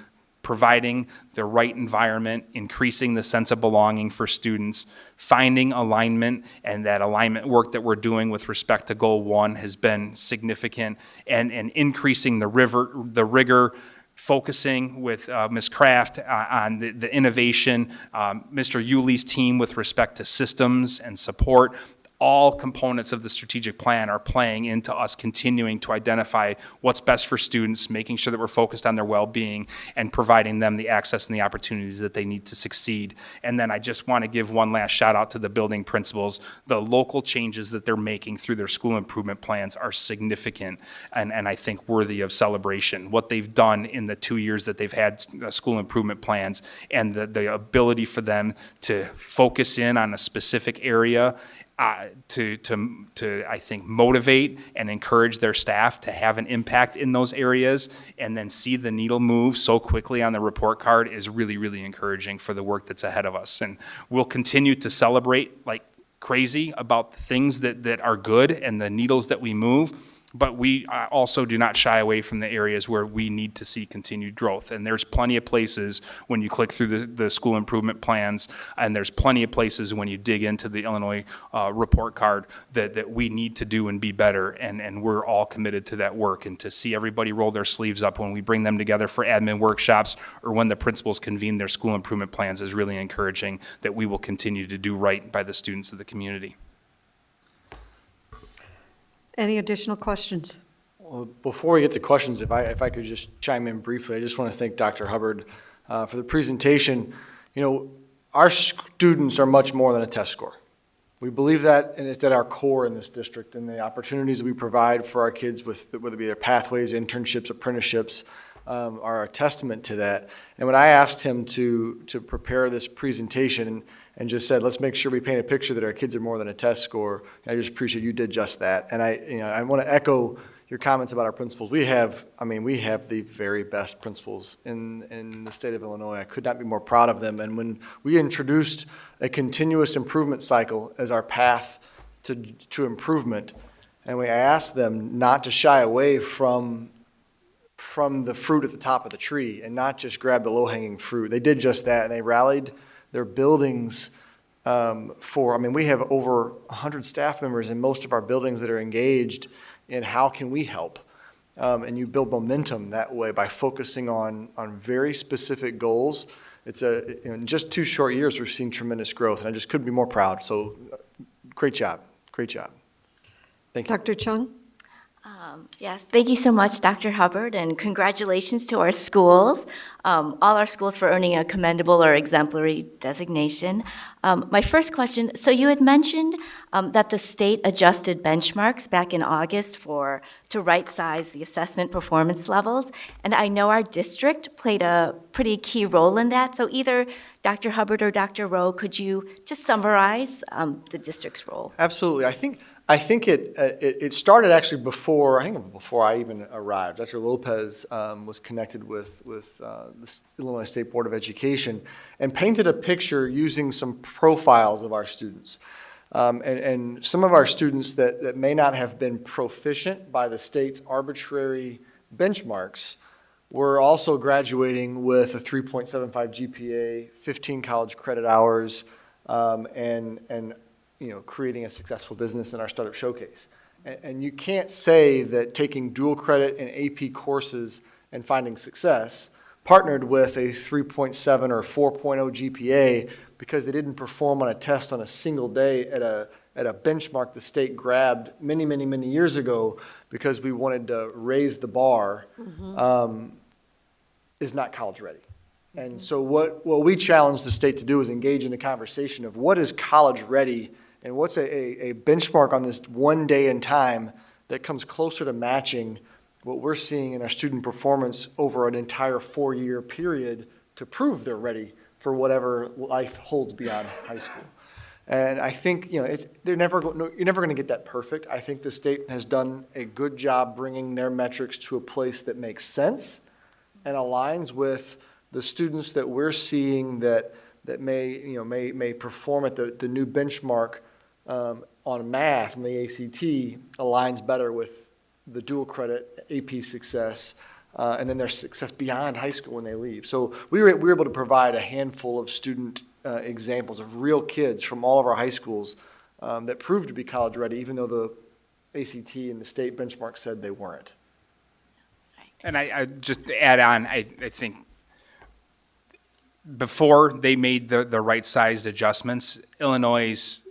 providing the right environment, increasing the sense of belonging for students, finding alignment, and that alignment work that we're doing with respect to Goal 1 has been significant, and increasing the rigor, focusing with Ms. Kraft on the innovation, Mr. Yuli's team with respect to systems and support. all components of the strategic plan are playing into us continuing to identify what's best for students, making sure that we're focused on their well-being, and providing them the access and the opportunities that they need to succeed. And then I just want to give one last shout out to the building principals. The local changes that they're making through their school improvement plans are significant and I think worthy of celebration. What they've done in the 2 years that they've had school improvement plans, and the ability for them to focus in on a specific area, to I think motivate and encourage their staff to have an impact in those areas, and then see the needle move so quickly on the report card is really, really encouraging for the work that's ahead of us. And we'll continue to celebrate like crazy about the things that are good and the needles that we move. But we also do not shy away from the areas where we need to see continued growth. And there's plenty of places when you click through the school improvement plans, and there's plenty of places when you dig into the Illinois report card that we need to do and be better. And we're all committed to that work. And to see everybody roll their sleeves up when we bring them together for admin workshops or when the principals convene their school improvement plans is really encouraging that we will continue to do right by the students of the community. Any additional questions? Well, before we get to questions, if I could just chime in briefly, I just want to thank Dr. Hubbard for the presentation. You know, our students are much more than a test score. We believe that, and it's at our core in this district, and the opportunities that we provide for our kids, with whether it be their pathways, internships, apprenticeships, are a testament to that. And when I asked him to prepare this presentation and just said, let's make sure we paint a picture that our kids are more than a test score, I just appreciate you did just that. And I want to echo your comments about our principals. We have the very best principals in the state of Illinois. I could not be more proud of them. And when we introduced a continuous improvement cycle as our path to improvement, and we asked them not to shy away from the fruit at the top of the tree and not just grab the low-hanging fruit. They did just that, and they rallied their buildings we have over 100 staff members in most of our buildings that are engaged in how can we help. And you build momentum that way by focusing on very specific goals. In just 2 short years, we've seen tremendous growth, and I just couldn't be more proud. So great job, great job. Thank you. Dr. Chung? Yes, thank you so much, Dr. Hubbard, and congratulations to our schools, all our schools for earning a commendable or exemplary designation. My first question, so you had mentioned that the state adjusted benchmarks back in August to right-size the assessment performance levels, and I know our district played a pretty key role in that, so either Dr. Hubbard or Dr. Rowe, could you just summarize the district's role? Absolutely. I think it started actually before I even arrived. Dr. Lopez was connected with the Illinois State Board of Education and painted a picture using some profiles of our students. And some of our students that may not have been proficient by the state's arbitrary benchmarks were also graduating with a 3.75 GPA, 15 college credit hours, and creating a successful business in our Startup Showcase. And you can't say that taking dual credit and AP courses and finding success partnered with a 3.7 or 4.0 GPA because they didn't perform on a test on a single day at a benchmark the state grabbed many, many, many years ago because we wanted to raise the bar, is not college ready. And so what we challenge the state to do is engage in a conversation of what is college ready and what's a benchmark on this one day in time that comes closer to matching what we're seeing in our student performance over an entire 4-year period to prove they're ready for whatever life holds beyond high school. And I think you're never going to get that perfect. I think the state has done a good job bringing their metrics to a place that makes sense and aligns with the students that we're seeing that may perform at the new benchmark on math and the ACT aligns better with the dual credit AP success and then their success beyond high school when they leave. So we were able to provide a handful of student examples of real kids from all of our high schools that proved to be college ready, even though the ACT and the state benchmark said they weren't. And I just to add on, I think before they made the right-sized adjustments, Illinois'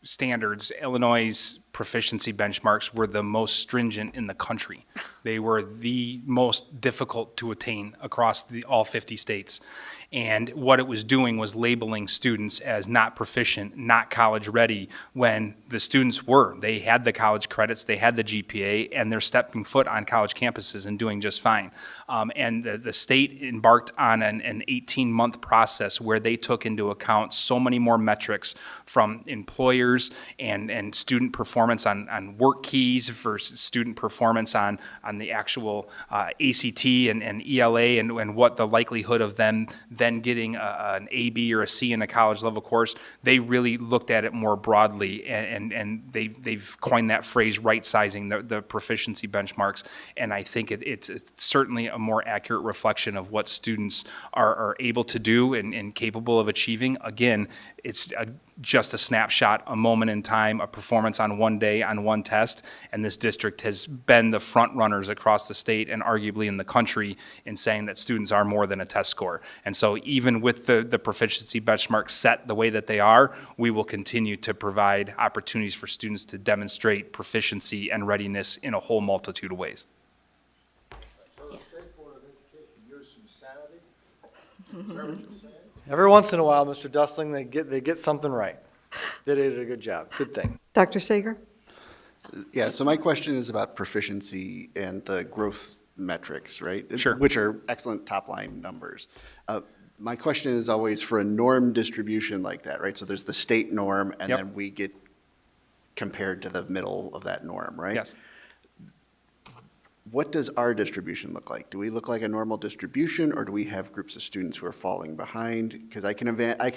standards, Illinois' proficiency benchmarks were the most stringent in the country. They were the most difficult to attain across all 50 states. And what it was doing was labeling students as not proficient, not college ready, when the students were. They had the college credits, they had the GPA, and they're stepping foot on college campuses and doing just fine. And the state embarked on an 18-month process where they took into account so many more metrics from employers and student performance on work keys versus student performance on the actual ACT and ELA and what the likelihood of them then getting an A, B, or a C in a college level course. They really looked at it more broadly, and they've coined that phrase, right sizing the proficiency benchmarks. And I think it's certainly a more accurate reflection of what students are able to do and capable of achieving. Again, it's just a snapshot, a moment in time, a performance on one day, on one test, and this district has been the front runners across the state and arguably in the country in saying that students are more than a test score. And so even with the proficiency benchmarks set the way that they are, we will continue to provide opportunities for students to demonstrate proficiency and readiness in a whole multitude of ways. So the State Board of Education used some sanity? Every once in a while, Mr. Dustling, they get something right. They did a good job. Good thing. Dr. Sager? Yeah, so my question is about proficiency and the growth metrics, right? Sure. Which are excellent top-line numbers. My question is always for a norm distribution like that, right? So there's the state norm, and Yep. then we get compared to the middle of that norm, right? Yes. What does our distribution look like? Do we look like a normal distribution, or do we have groups of students who are falling behind? Because I can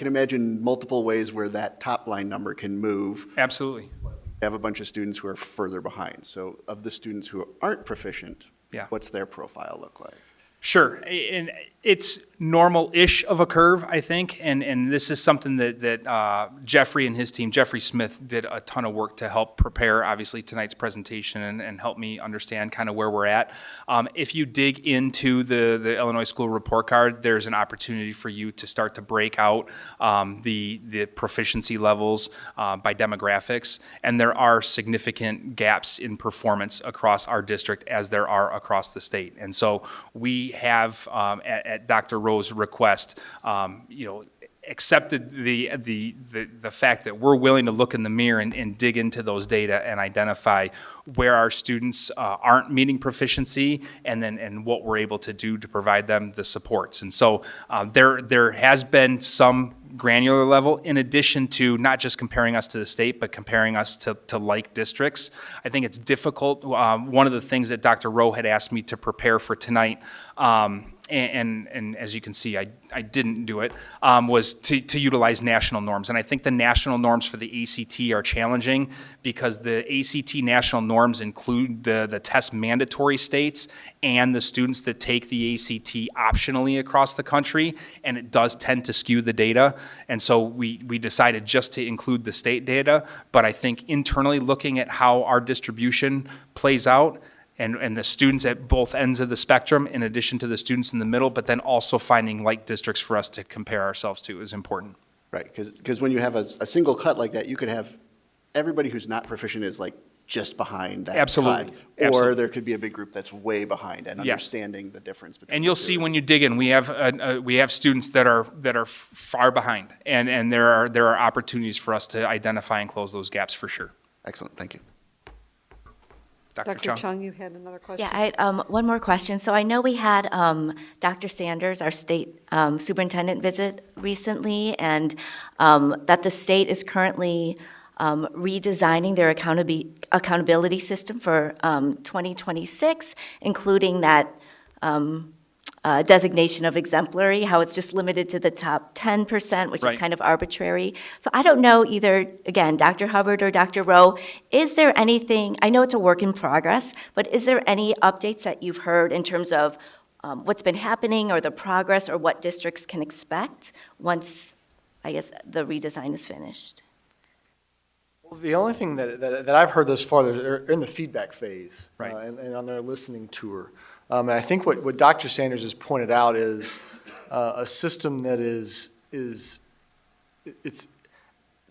imagine multiple ways where that top-line number can move. Absolutely. We have a bunch of students who are further behind. So of the students who aren't proficient, Yeah. what's their profile look like? Sure, and it's normal-ish of a curve, I think, and this is something that Jeffrey and his team, Jeffrey Smith, did a ton of work to help prepare, obviously, tonight's presentation and help me understand kind of where we're at. If you dig into the Illinois School Report Card, there's an opportunity for you to start to break out the proficiency levels by demographics, and there are significant gaps in performance across our district as there are across the state. And so we have, at Dr. Rowe's request, accepted the fact that we're willing to look in the mirror and dig into those data and identify where our students aren't meeting proficiency and what we're able to do to provide them the supports. And so there has been some granular level, in addition to not just comparing us to the state, but comparing us to like districts. I think it's difficult. One of the things that Dr. Rowe had asked me to prepare for tonight, and as you can see, I didn't do it, was to utilize national norms. And I think the national norms for the ACT are challenging because the ACT national norms include the test mandatory states and the students that take the ACT optionally across the country, and it does tend to skew the data. And so we decided just to include the state data, but I think internally looking at how our distribution plays out, and the students at both ends of the spectrum, in addition to the students in the middle, but then also finding like districts for us to compare ourselves to is important. Right, because when you have a single cut like that, you could have everybody who's not proficient is like just behind that Absolutely. cut. Or Absolutely. there could be a big group that's way behind and Yes. understanding the difference between And you'll the see two. when you dig in, we have students that are far behind, and there are opportunities for us to identify and close those gaps for sure. Excellent, thank you. Dr. Chung, you had another question? Yeah, I had one more question. So I know we had Dr. Sanders, our state superintendent, visit recently, and that the state is currently redesigning their accountability system for 2026, including that designation of exemplary, how it's just limited to the top 10%, which Right. is kind of arbitrary. So I don't know either, again, Dr. Hubbard or Dr. Rowe, is there anything, I know it's a work in progress, but is there any updates that you've heard in terms of what's been happening or the progress or what districts can expect once, I guess, the redesign is finished? Well, the only thing that I've heard thus far, they're in the feedback phase. Right. And on their listening tour. And I think what Dr. Sanders has pointed out is a system that it's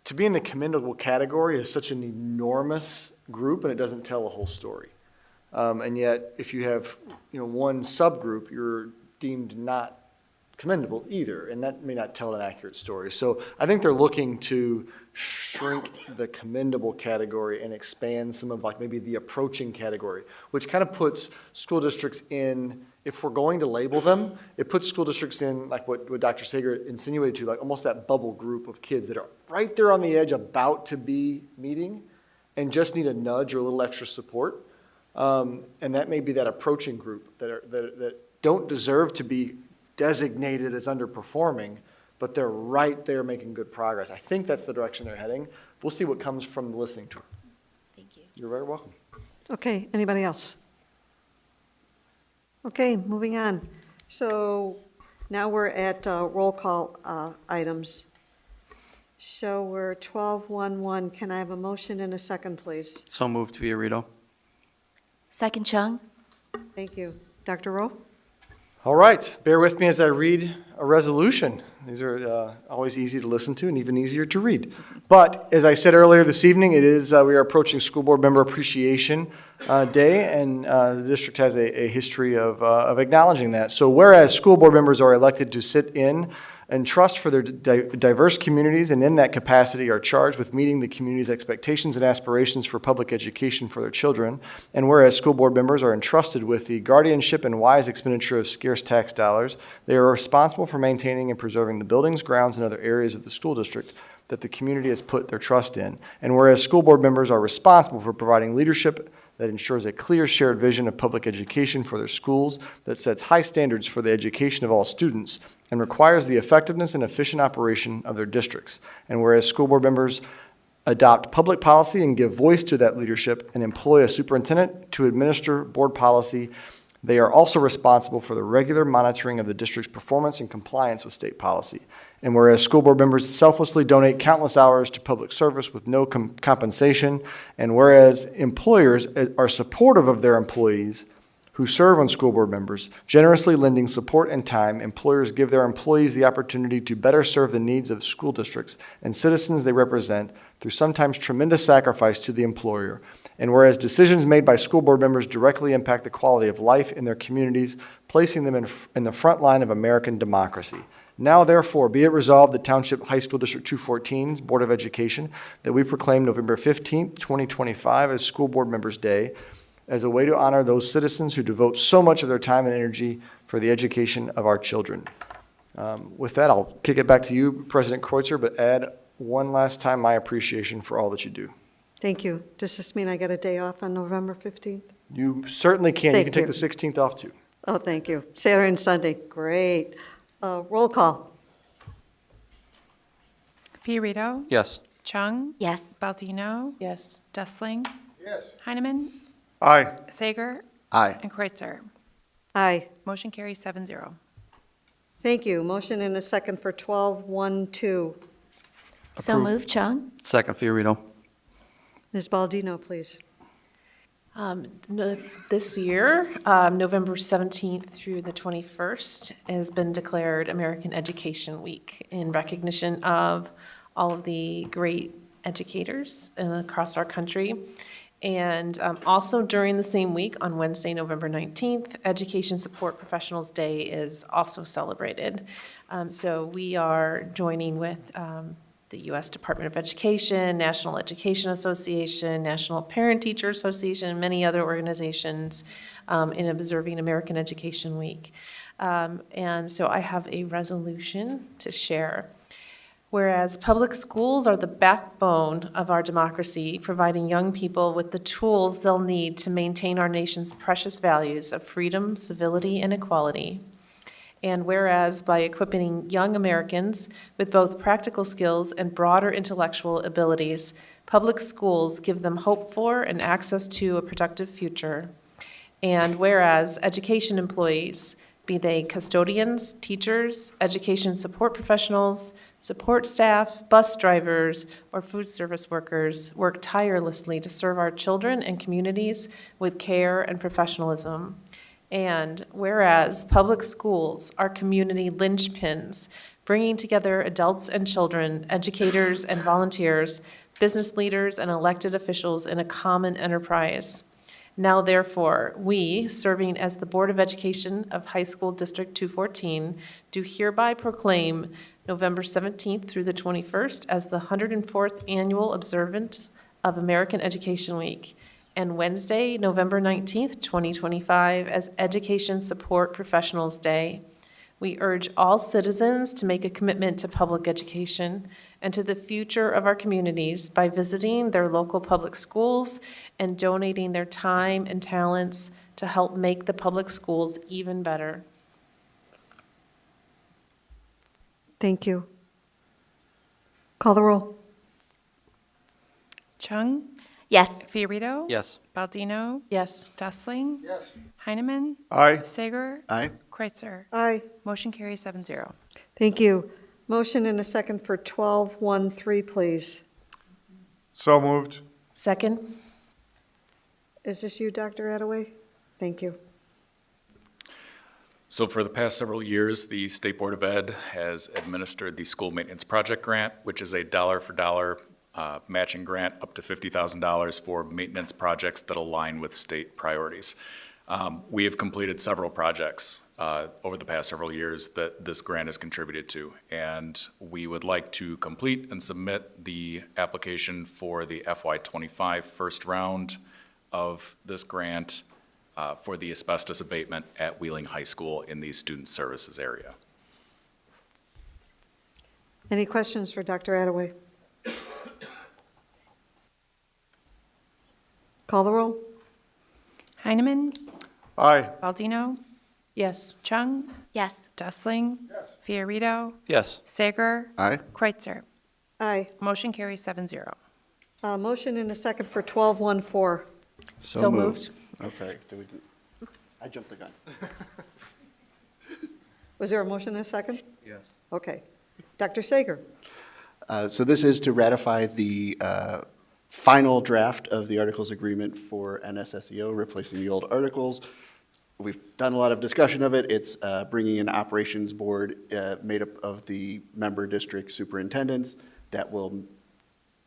to be in the commendable category is such an enormous group, and it doesn't tell a whole story. And yet, if you have, one subgroup, you're deemed not commendable either, and that may not tell an accurate story. So I think they're looking to shrink the commendable category and expand some of maybe the approaching category, which kind of puts school districts in, if we're going to label them, it puts school districts in like what Dr. Sager insinuated to, like almost that bubble group of kids that are right there on the edge about to be meeting and just need a nudge or a little extra support. And that may be that approaching group that don't deserve to be designated as underperforming, but they're right there making good progress. I think that's the direction they're heading. We'll see what comes from the listening tour. Thank you. You're very welcome. Okay, anybody else? Okay, moving on. So now we're at roll call items. So we're 12-1-1. Can I have a motion and a second, please? So moved, Fiorito. Second, Chung. Thank you. Dr. Rowe? All right, bear with me as I read a resolution. These are always easy to listen to and even easier to read. But as I said earlier this evening, we are approaching School Board Member Appreciation Day, and the district has a history of acknowledging that. So whereas school board members are elected to sit in and trust for their diverse communities, and in that capacity are charged with meeting the community's expectations and aspirations for public education for their children. And whereas school board members are entrusted with the guardianship and wise expenditure of scarce tax dollars, they are responsible for maintaining and preserving the buildings, grounds, and other areas of the school district that the community has put their trust in. And whereas school board members are responsible for providing leadership that ensures a clear shared vision of public education for their schools, that sets high standards for the education of all students, and requires the effectiveness and efficient operation of their districts. And whereas school board members adopt public policy and give voice to that leadership and employ a superintendent to administer board policy, they are also responsible for the regular monitoring of the district's performance and compliance with state policy. And whereas school board members selflessly donate countless hours to public service with no compensation, and whereas employers are supportive of their employees who serve on school board members, generously lending support and time, employers give their employees the opportunity to better serve the needs of school districts and citizens they represent through sometimes tremendous sacrifice to the employer. And whereas decisions made by school board members directly impact the quality of life in their communities, placing them in the front line of American democracy. Now, therefore, be it resolved, the Township High School District 214's Board of Education, that we proclaim November 15th, 2025 as School Board Members' Day, as a way to honor those citizens who devote so much of their time and energy for the education of our children. With that, I'll kick it back to you, President Kreutzer, but add one last time my appreciation for all that you do. Thank you. Does this mean I get a day off on November 15th? You certainly can. You Thank can take you. the 16th off, too. Oh, thank you. Saturday and Sunday, great. Roll call. Fiorito? Yes. Chung? Yes. Baldino? Yes. Dessling? Yes. Heineman? Aye. Sager? Aye. And Kreutzer. Aye. Motion carries 7-0. Thank you. Motion and a second for 12-1-2. So moved, Chung. Second, Fiorito. Ms. Baldino, please. This year, November 17th through the 21st has been declared American Education Week in recognition of all of the great educators across our country. And also during the same week, on Wednesday, November 19th, Education Support Professionals Day is also celebrated. So we are joining with the U.S. Department of Education, National Education Association, National Parent-Teacher Association, and many other organizations in observing American Education Week. And so I have a resolution to share. Whereas public schools are the backbone of our democracy, providing young people with the tools they'll need to maintain our nation's precious values of freedom, civility, and equality. And whereas by equipping young Americans with both practical skills and broader intellectual abilities, public schools give them hope for and access to a productive future. And whereas education employees, be they custodians, teachers, education support professionals, support staff, bus drivers, or food service workers, work tirelessly to serve our children and communities with care and professionalism. And whereas public schools are community linchpins, bringing together adults and children, educators and volunteers, business leaders and elected officials in a common enterprise. Now therefore, we, serving as the Board of Education of High School District 214, do hereby proclaim November 17th through the 21st as the 104th annual observance of American Education Week, and Wednesday, November 19th, 2025, as Education Support Professionals Day. We urge all citizens to make a commitment to public education and to the future of our communities by visiting their local public schools and donating their time and talents to help make the public schools even better. Thank you. Call the roll. Chung? Yes. Fiorito? Yes. Baldino? Yes. Dustling? Yes. Heineman? Aye. Sager? Aye. Kreitzer? Aye. Motion carries 7-0. Thank you. Motion and a second for 12-1-3, please. So moved. Second? Is this you, Dr. Attaway? Thank you. So for the past several years, the State Board of Ed has administered the School Maintenance Project Grant, which is a dollar-for-dollar matching grant up to $50,000 for maintenance projects that align with state priorities. We have completed several projects over the past several years that this grant has contributed to, and we would like to complete and submit the application for the FY25 first round of this grant for the asbestos abatement at Wheeling High School in the student services area. Any questions for Dr. Attaway? Call the roll. Heineman? Aye. Baldino? Yes. Chung? Yes. Dustling? Fiorito? Yes. Sager? Aye. Kreitzer? Aye. Motion carries 7-0. Motion and a second for 12-1-4. So moved. Oh, sorry. I jumped the gun. Was there a motion and a second? Yes. Okay. Dr. Sager? So this is to ratify the final draft of the Articles Agreement for NSSEO, replacing the old articles. We've done a lot of discussion of it. It's bringing an operations board made up of the member district superintendents that will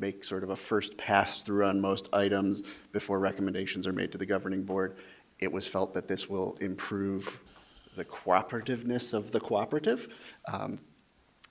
make sort of a first pass through on most items before recommendations are made to the governing board. It was felt that this will improve the cooperativeness of the cooperative.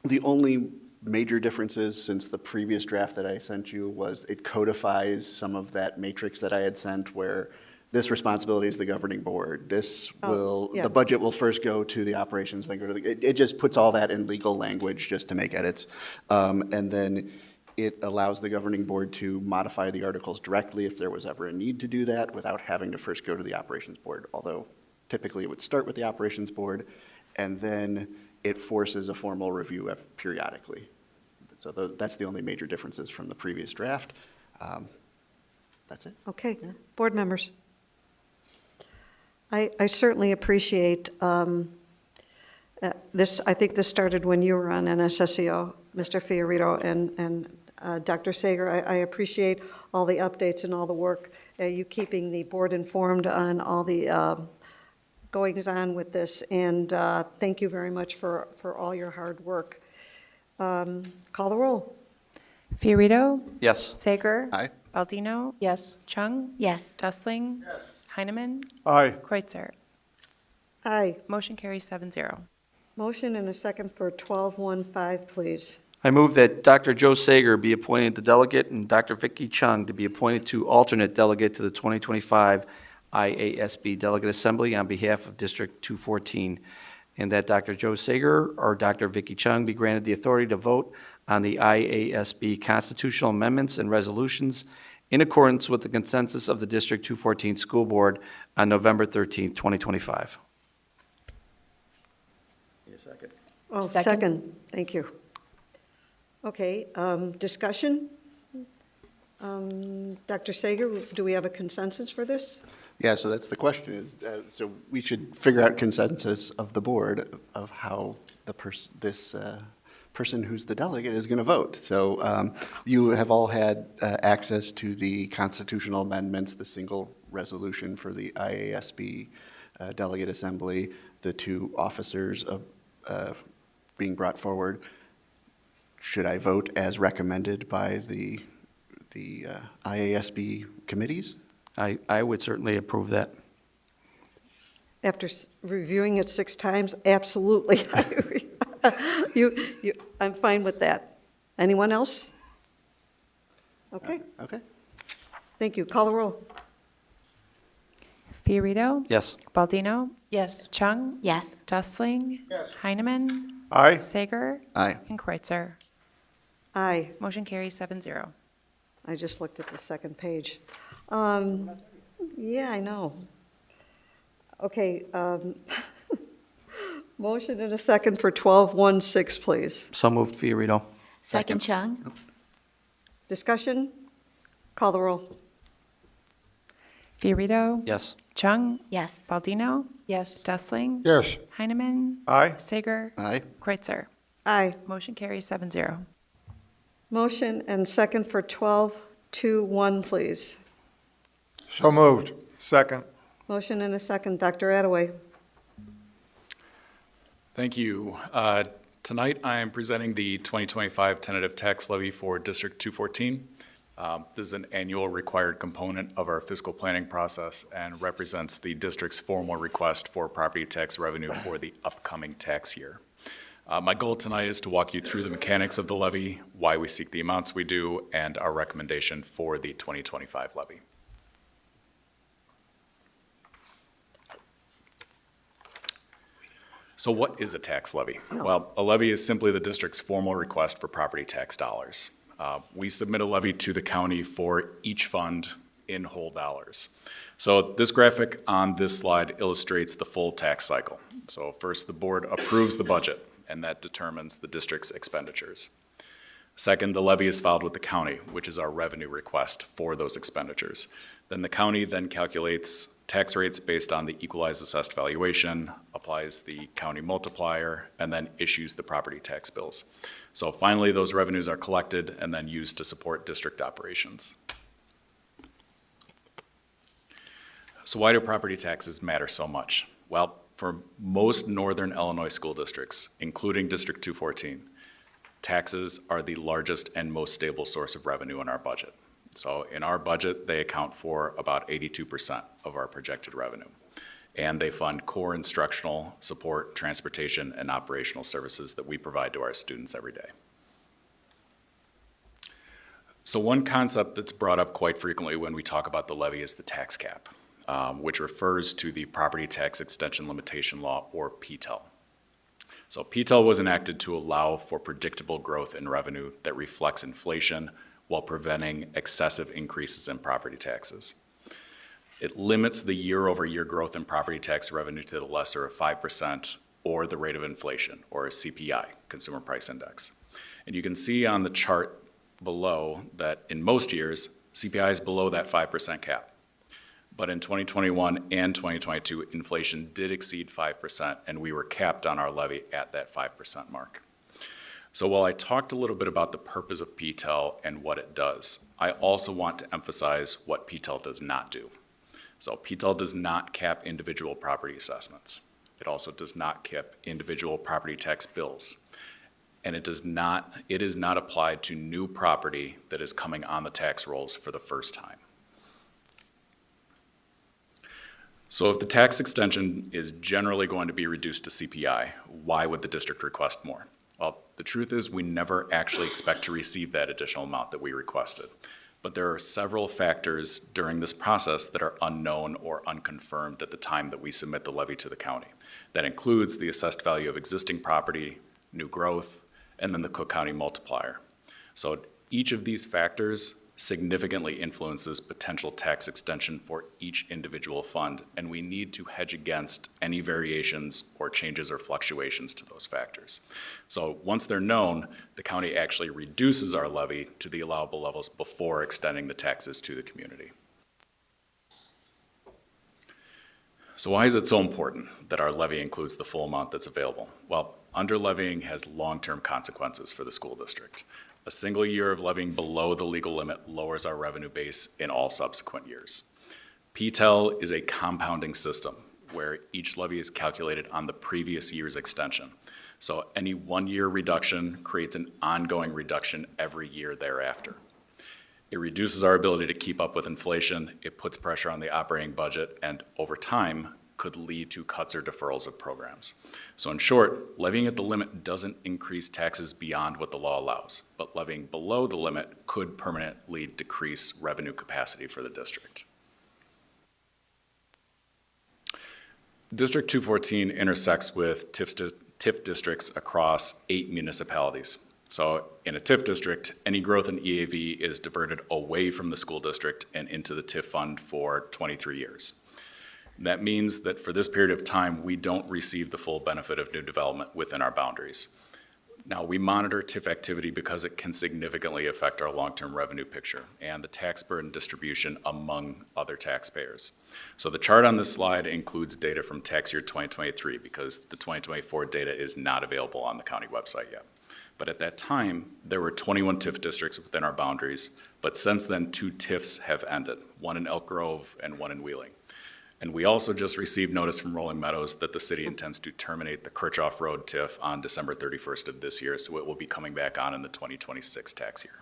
The only major differences since the previous draft that I sent you was it codifies some of that matrix that I had sent where this responsibility is the governing board. This will, yeah. the budget will first go to the operations, then go to the, it just puts all that in legal language just to make edits. And then it allows the governing board to modify the articles directly if there was ever a need to do that without having to first go to the operations board. Although typically it would start with the operations board and then it forces a formal review periodically. So that's the only major differences from the previous draft. That's it. Okay. Board members? I certainly appreciate this. I think this started when you were on NSSEO, Mr. Fiorito and Dr. Sager. I appreciate all the updates and all the work, you keeping the board informed on all the goings on with this. And thank you very much for all your hard work. Call the roll. Fiorito? Yes. Sager? Aye. Baldino? Yes. Chung? Yes. Dustling? Heineman? Aye. Kreitzer? Aye. Motion carries 7-0. Motion and a second for 12-1-5, please. I move that Dr. Joe Sager be appointed the delegate and Dr. Vicky Chung to be appointed to alternate delegate to the 2025 IASB Delegate Assembly on behalf of District 214, and that Dr. Joe Sager or Dr. Vicky Chung be granted the authority to vote on the IASB constitutional amendments and resolutions in accordance with the consensus of the District 214 School Board on November 13th, 2025. Need a second? Oh, Second. second. Thank you. Okay, discussion? Dr. Sager, do we have a consensus for this? Yeah, so that's the question is, so we should figure out consensus of the board of how this person who's the delegate is going to vote. So you have all had access to the constitutional amendments, the single resolution for the IASB Delegate Assembly, the two officers being brought forward. Should I vote as recommended by the IASB committees? I would certainly approve that. After reviewing it 6 times, absolutely. I'm fine with that. Anyone else? Okay, Okay. thank you. Call the roll. Fiorito? Yes. Baldino? Yes. Chung? Yes. Dustling? Yes. Heineman? Aye. Sager? Aye. And Kreutzer. Aye. Motion carries 7-0. I just looked at the second page. Yeah, I know. Okay, motion and a second for 12-1-6, please. So moved, Fiorito. Second Chung? Discussion? Call the roll. Fiorito? Yes. Chung? Yes. Baldino? Yes. Dustling? Yes. Heineman? Aye. Sager? Aye. Kreutzer. Aye. Motion carries 7-0. Motion and second for 12-2-1, please. So moved. Second. Motion and a second. Dr. Attaway. Thank you. Tonight, I am presenting the 2025 tentative tax levy for District 214. This is an annual required component of our fiscal planning process and represents the district's formal request for property tax revenue for the upcoming tax year. My goal tonight is to walk you through the mechanics of the levy, why we seek the amounts we do, and our recommendation for the 2025 levy. So what is a tax levy? Well, a levy is simply the district's formal request for property tax dollars. We submit a levy to the county for each fund in whole dollars. So this graphic on this slide illustrates the full tax cycle. So first, the board approves the budget, and that determines the district's expenditures. Second, the levy is filed with the county, which is our revenue request for those expenditures. Then the county then calculates tax rates based on the equalized assessed valuation, applies the county multiplier, and then issues the property tax bills. So finally, those revenues are collected and then used to support district operations. So why do property taxes matter so much? Well, for most northern Illinois school districts, including District 214, taxes are the largest and most stable source of revenue in our budget. So in our budget, they account for about 82% of our projected revenue. And they fund core instructional support, transportation, and operational services that we provide to our students every day. So one concept that's brought up quite frequently when we talk about the levy is the tax cap, which refers to the Property Tax Extension Limitation Law, or PTEL. So PTEL was enacted to allow for predictable growth in revenue that reflects inflation while preventing excessive increases in property taxes. It limits the year-over-year growth in property tax revenue to the lesser of 5% or the rate of inflation, or CPI, Consumer Price Index. And you can see on the chart below that in most years, CPI is below that 5% cap. But in 2021 and 2022, inflation did exceed 5%, and we were capped on our levy at that 5% mark. So while I talked a little bit about the purpose of PTEL and what it does, I also want to emphasize what PTEL does not do. So PTEL does not cap individual property assessments. It also does not cap individual property tax bills. And it is not applied to new property that is coming on the tax rolls for the first time. So if the tax extension is generally going to be reduced to CPI, why would the district request more? Well, the truth is we never actually expect to receive that additional amount that we requested. But there are several factors during this process that are unknown or unconfirmed at the time that we submit the levy to the county. That includes the assessed value of existing property, new growth, and then the Cook County multiplier. So each of these factors significantly influences potential tax extension for each individual fund, and we need to hedge against any variations or changes or fluctuations to those factors. So once they're known, the county actually reduces our levy to the allowable levels before extending the taxes to the community. So why is it so important that our levy includes the full amount that's available? Well, under-levying has long-term consequences for the school district. A single year of levying below the legal limit lowers our revenue base in all subsequent years. PTEL is a compounding system where each levy is calculated on the previous year's extension. So any one-year reduction creates an ongoing reduction every year thereafter. It reduces our ability to keep up with inflation, it puts pressure on the operating budget, and over time could lead to cuts or deferrals of programs. So in short, levying at the limit doesn't increase taxes beyond what the law allows, but levying below the limit could permanently decrease revenue capacity for the district. District 214 intersects with TIF districts across 8 municipalities. So in a TIF district, any growth in EAV is diverted away from the school district and into the TIF fund for 23 years. That means that for this period of time, we don't receive the full benefit of new development within our boundaries. Now, we monitor TIF activity because it can significantly affect our long-term revenue picture and the tax burden distribution among other taxpayers. So the chart on this slide includes data from tax year 2023 because the 2024 data is not available on the county website yet. But at that time, there were 21 TIF districts within our boundaries, but since then, 2 TIFs have ended, one in Elk Grove and one in Wheeling. And we also just received notice from Rolling Meadows that the city intends to terminate the Kirchhoff Road TIF on December 31st of this year, so it will be coming back on in the 2026 tax year.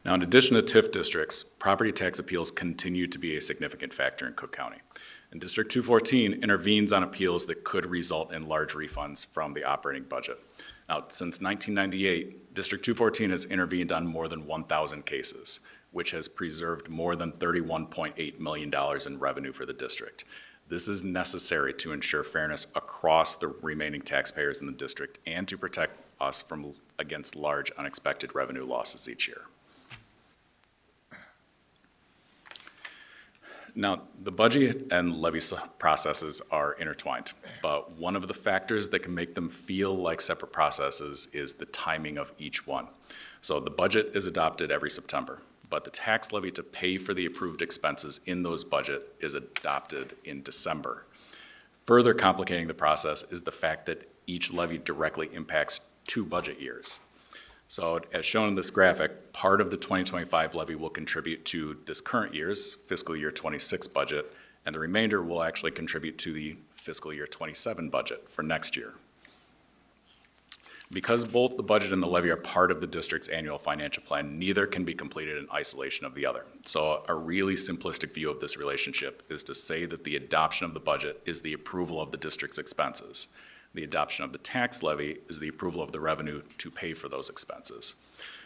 Now, in addition to TIF districts, property tax appeals continue to be a significant factor in Cook County. And District 214 intervenes on appeals that could result in large refunds from the operating budget. Now, since 1998, District 214 has intervened on more than 1,000 cases, which has preserved more than $31.8 million in revenue for the district. This is necessary to ensure fairness across the remaining taxpayers in the district and to protect us against large unexpected revenue losses each year. Now, the budget and levy processes are intertwined, but one of the factors that can make them feel like separate processes is the timing of each one. So the budget is adopted every September, but the tax levy to pay for the approved expenses in those budget is adopted in December. Further complicating the process is the fact that each levy directly impacts 2 budget years. So as shown in this graphic, part of the 2025 levy will contribute to this current year's fiscal year 26 budget, and the remainder will actually contribute to the fiscal year 27 budget for next year. Because both the budget and the levy are part of the district's annual financial plan, neither can be completed in isolation of the other. So a really simplistic view of this relationship is to say that the adoption of the budget is the approval of the district's expenses. The adoption of the tax levy is the approval of the revenue to pay for those expenses.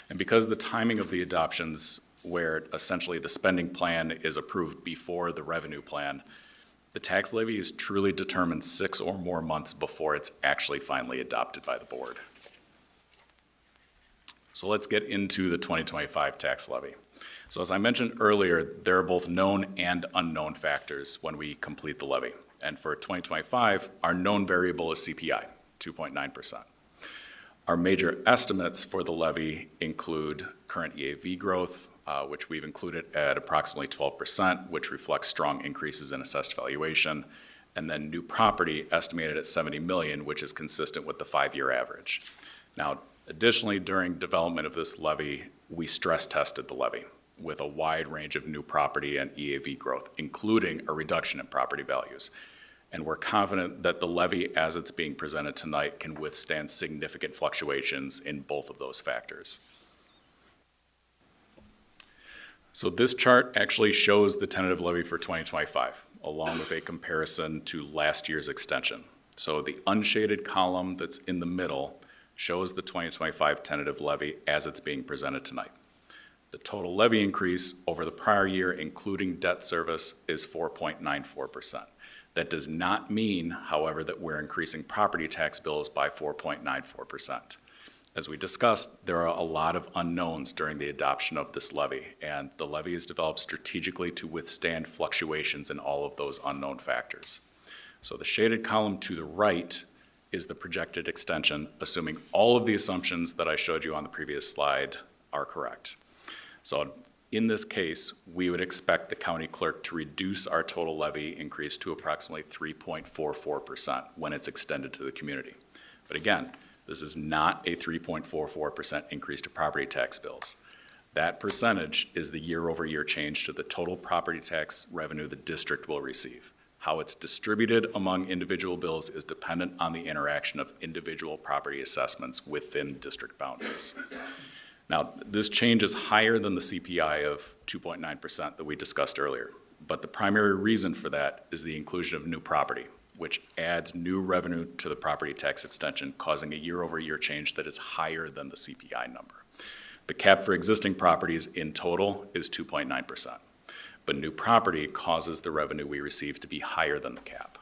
And because the timing of the adoptions, where essentially the spending plan is approved before the revenue plan, the tax levy is truly determined 6 or more months before it's actually finally adopted by the board. So let's get into the 2025 tax levy. So as I mentioned earlier, there are both known and unknown factors when we complete the levy. And for 2025, our known variable is CPI, 2.9%. Our major estimates for the levy include current EAV growth, which we've included at approximately 12%, which reflects strong increases in assessed valuation, and then new property estimated at $70 million, which is consistent with the 5-year average. Now, additionally, during development of this levy, we stress tested the levy with a wide range of new property and EAV growth, including a reduction in property values. And we're confident that the levy, as it's being presented tonight, can withstand significant fluctuations in both of those factors. So this chart actually shows the tentative levy for 2025, along with a comparison to last year's extension. So the unshaded column that's in the middle shows the 2025 tentative levy as it's being presented tonight. The total levy increase over the prior year, including debt service, is 4.94%. That does not mean, however, that we're increasing property tax bills by 4.94%. As we discussed, there are a lot of unknowns during the adoption of this levy, and the levy is developed strategically to withstand fluctuations in all of those unknown factors. So the shaded column to the right is the projected extension, assuming all of the assumptions that I showed you on the previous slide are correct. So in this case, we would expect the county clerk to reduce our total levy increase to approximately 3.44% when it's extended to the community. But again, this is not a 3.44% increase to property tax bills. That percentage is the year-over-year change to the total property tax revenue the district will receive. How it's distributed among individual bills is dependent on the interaction of individual property assessments within district boundaries. Now, this change is higher than the CPI of 2.9% that we discussed earlier, but the primary reason for that is the inclusion of new property, which adds new revenue to the property tax extension, causing a year-over-year change that is higher than the CPI number. The cap for existing properties in total is 2.9%, but new property causes the revenue we receive to be higher than the cap.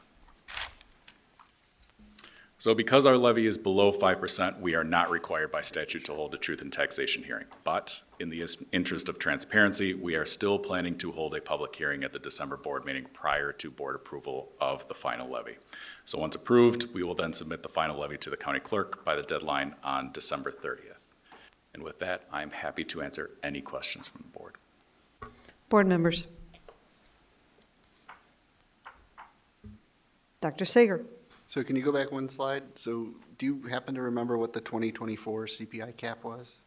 So because our levy is below 5%, we are not required by statute to hold a truth in taxation hearing. But in the interest of transparency, we are still planning to hold a public hearing at the December board meeting prior to board approval of the final levy. So once approved, we will then submit the final levy to the county clerk by the deadline on December 30th. And with that, I'm happy to answer any questions from the board. Board members. Dr. Sager. So can you go back one slide? So do you happen to remember what the 2024 CPI cap was?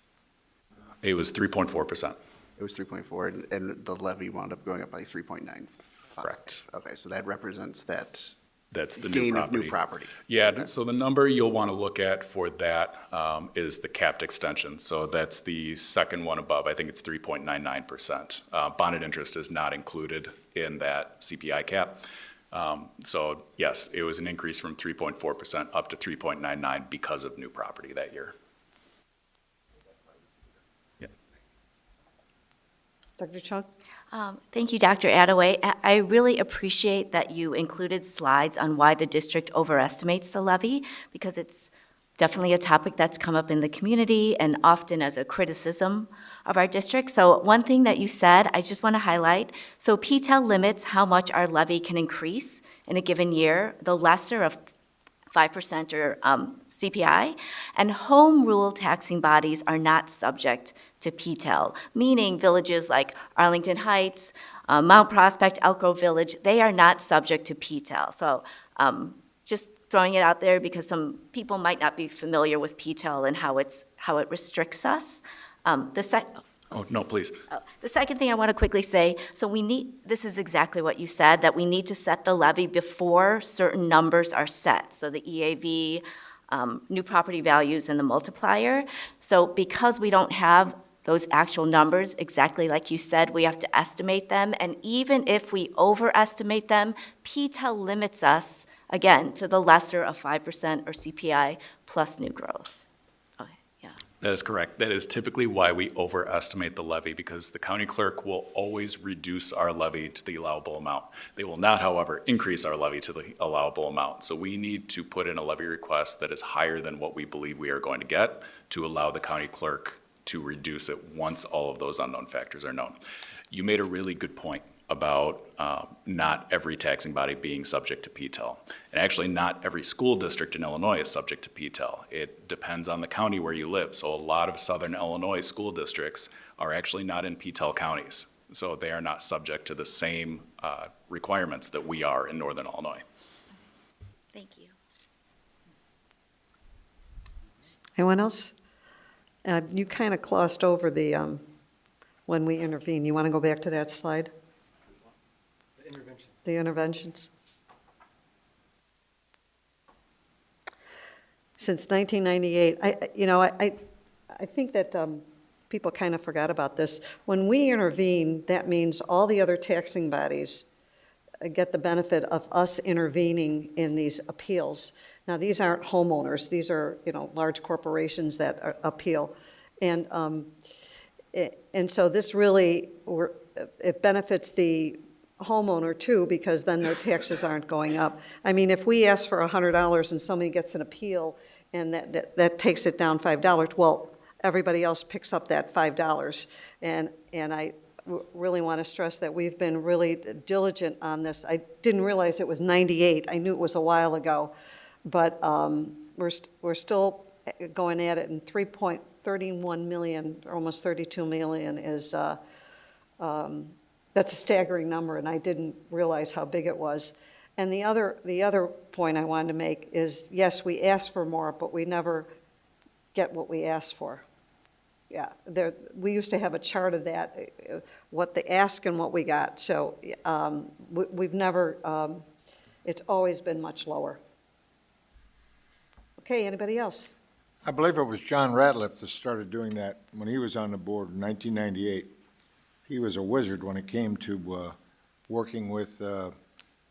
It was 3.4%. It was 3.4, and the levy wound up going up by 3.95. Correct. Okay, so that represents that That's the gain new of property. new property. Yeah, so the number you'll want to look at for that is the capped extension. So that's the second one above. I think it's 3.99%. Bonded interest is not included in that CPI cap. So yes, it was an increase from 3.4% up to 3.99 because of new property that year. Yeah. Dr. Chung? Thank you, Dr. Attaway. I really appreciate that you included slides on why the district overestimates the levy, because it's definitely a topic that's come up in the community and often as a criticism of our district. So one thing that you said, I just want to highlight. So PTEL limits how much our levy can increase in a given year, the lesser of 5% or CPI, and home rule taxing bodies are not subject to PTEL, meaning villages like Arlington Heights, Mount Prospect, Elk Grove Village, they are not subject to PTEL. So just throwing it out there because some people might not be familiar with PTEL and how it restricts us. Oh, no, please. The second thing I want to quickly say, so this is exactly what you said, that we need to set the levy before certain numbers are set. So the EAV, new property values, and the multiplier. So because we don't have those actual numbers, exactly like you said, we have to estimate them. And even if we overestimate them, PTEL limits us, again, to the lesser of 5% or CPI plus new growth. That is correct. That is typically why we overestimate the levy, because the county clerk will always reduce our levy to the allowable amount. They will not, however, increase our levy to the allowable amount. So we need to put in a levy request that is higher than what we believe we are going to get to allow the county clerk to reduce it once all of those unknown factors are known. You made a really good point about not every taxing body being subject to PTEL. And actually not every school district in Illinois is subject to PTEL. It depends on the county where you live. So a lot of southern Illinois school districts are actually not in PTEL counties. So they are not subject to the same requirements that we are in northern Illinois. Thank you. Anyone else? You kind of glossed over the, when we intervene. You want to go back to that slide? The interventions. Since 1998, I think that people kind of forgot about this. When we intervene, that means all the other taxing bodies get the benefit of us intervening in these appeals. Now, these aren't homeowners. These are, large corporations that appeal. And so this really, it benefits the homeowner too, because then their taxes aren't going up. I mean, if we ask for $100 and somebody gets an appeal and that takes it down $5, well, everybody else picks up that $5. And I really want to stress that we've been really diligent on this. I didn't realize it was 98. I knew it was a while ago, but we're still going at it, and 3.31 million, or almost 32 million is, that's a staggering number, and I didn't realize how big it was. And the other point I wanted to make is, yes, we ask for more, but we never get what we ask for. Yeah, we used to have a chart of that, what they ask and what we got. So we've never It's always been much lower. Okay, anybody else? I believe it was John Ratliff that started doing that when he was on the board in 1998. He was a wizard when it came to working with the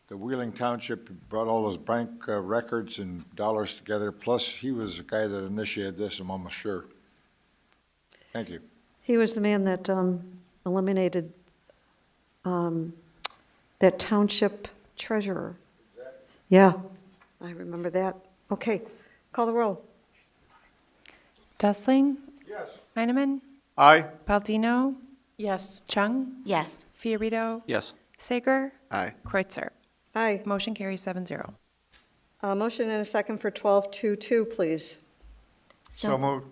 Wheeling Township, brought all those bank records and dollars together. Plus, he was the guy that initiated this, I'm almost sure. Thank you. He was the man that eliminated that township treasurer. Yeah, I remember that. Okay, call the roll. Dustling? Yes. Heineman? Aye. Baldino? Yes. Chung? Yes. Fiorito? Yes. Sager? Aye. Kreutzer? Aye. Motion carries 7-0. Motion and a second for 1222, please. So moved.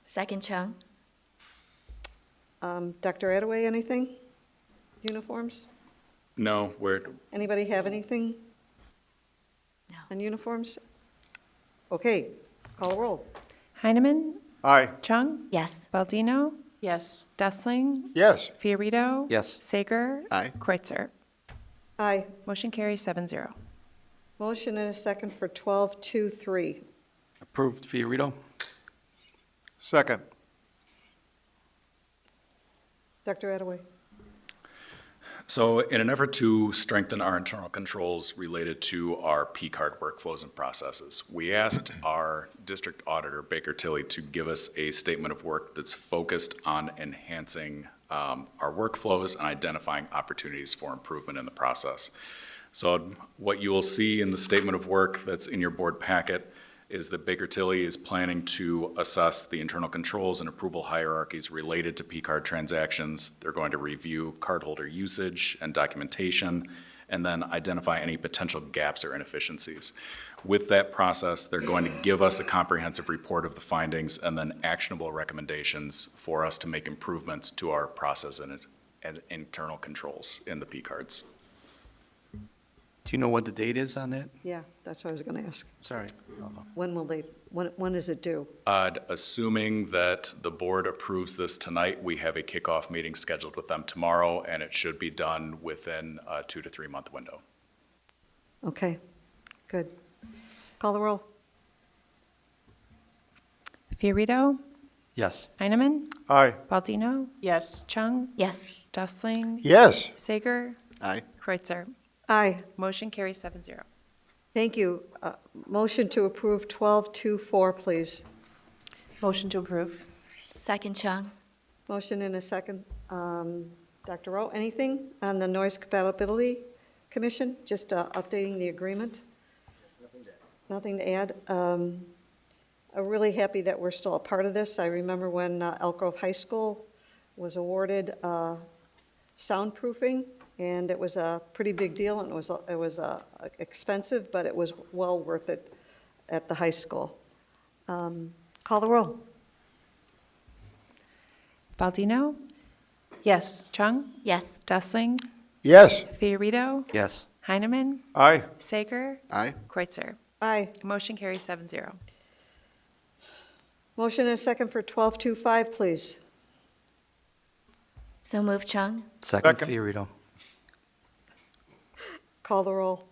Second, Chung. Dr. Attaway, anything? Uniforms? No, Anybody have anything? No. On uniforms? Okay, call the roll. Heineman? Aye. Chung? Yes. Baldino? Yes. Dustling? Yes. Fiorito? Yes. Sager? Aye. Kreutzer? Aye. Motion carries 7-0. Motion and a second for 1223. Approved, Fiorito. Second. Dr. Attaway? So in an effort to strengthen our internal controls related to our P-card workflows and processes, we asked our district auditor, Baker Tilly, to give us a statement of work that's focused on enhancing our workflows and identifying opportunities for improvement in the process. So what you will see in the statement of work that's in your board packet is that Baker Tilly is planning to assess the internal controls and approval hierarchies related to P-card transactions. They're going to review cardholder usage and documentation, and then identify any potential gaps or inefficiencies. With that process, they're going to give us a comprehensive report of the findings and then actionable recommendations for us to make improvements to our process and internal controls in the P-cards. Do you know what the date is on that? Yeah, that's what I was going to ask. Sorry. When is it due? Assuming that the board approves this tonight, we have a kickoff meeting scheduled with them tomorrow, and it should be done within a 2 to 3 month window. Okay, good. Call the roll. Fiorito? Yes. Heineman? Aye. Baldino? Yes. Chung? Yes. Dustling? Yes. Sager? Aye. Kreutzer? Aye. Motion carries 7-0. Thank you. Motion to approve 1224, please. Motion to approve. Second, Chung. Motion in a second. Dr. Rowe, anything on the Noise Compatibility Commission? Just updating the agreement? Nothing to add. I'm really happy that we're still a part of this. I remember when Elk Grove High School was awarded soundproofing, and it was a pretty big deal, and it was expensive, but it was well worth it at the high school. Call the roll. Baldino? Yes. Chung? Yes. Dustling? Yes. Fiorito? Yes. Heineman? Aye. Sager? Aye. Kreutzer? Aye. Motion carries 7-0. Motion and a second for 1225, please. So move, Chung. Second, Second. Fiorito. Call the roll.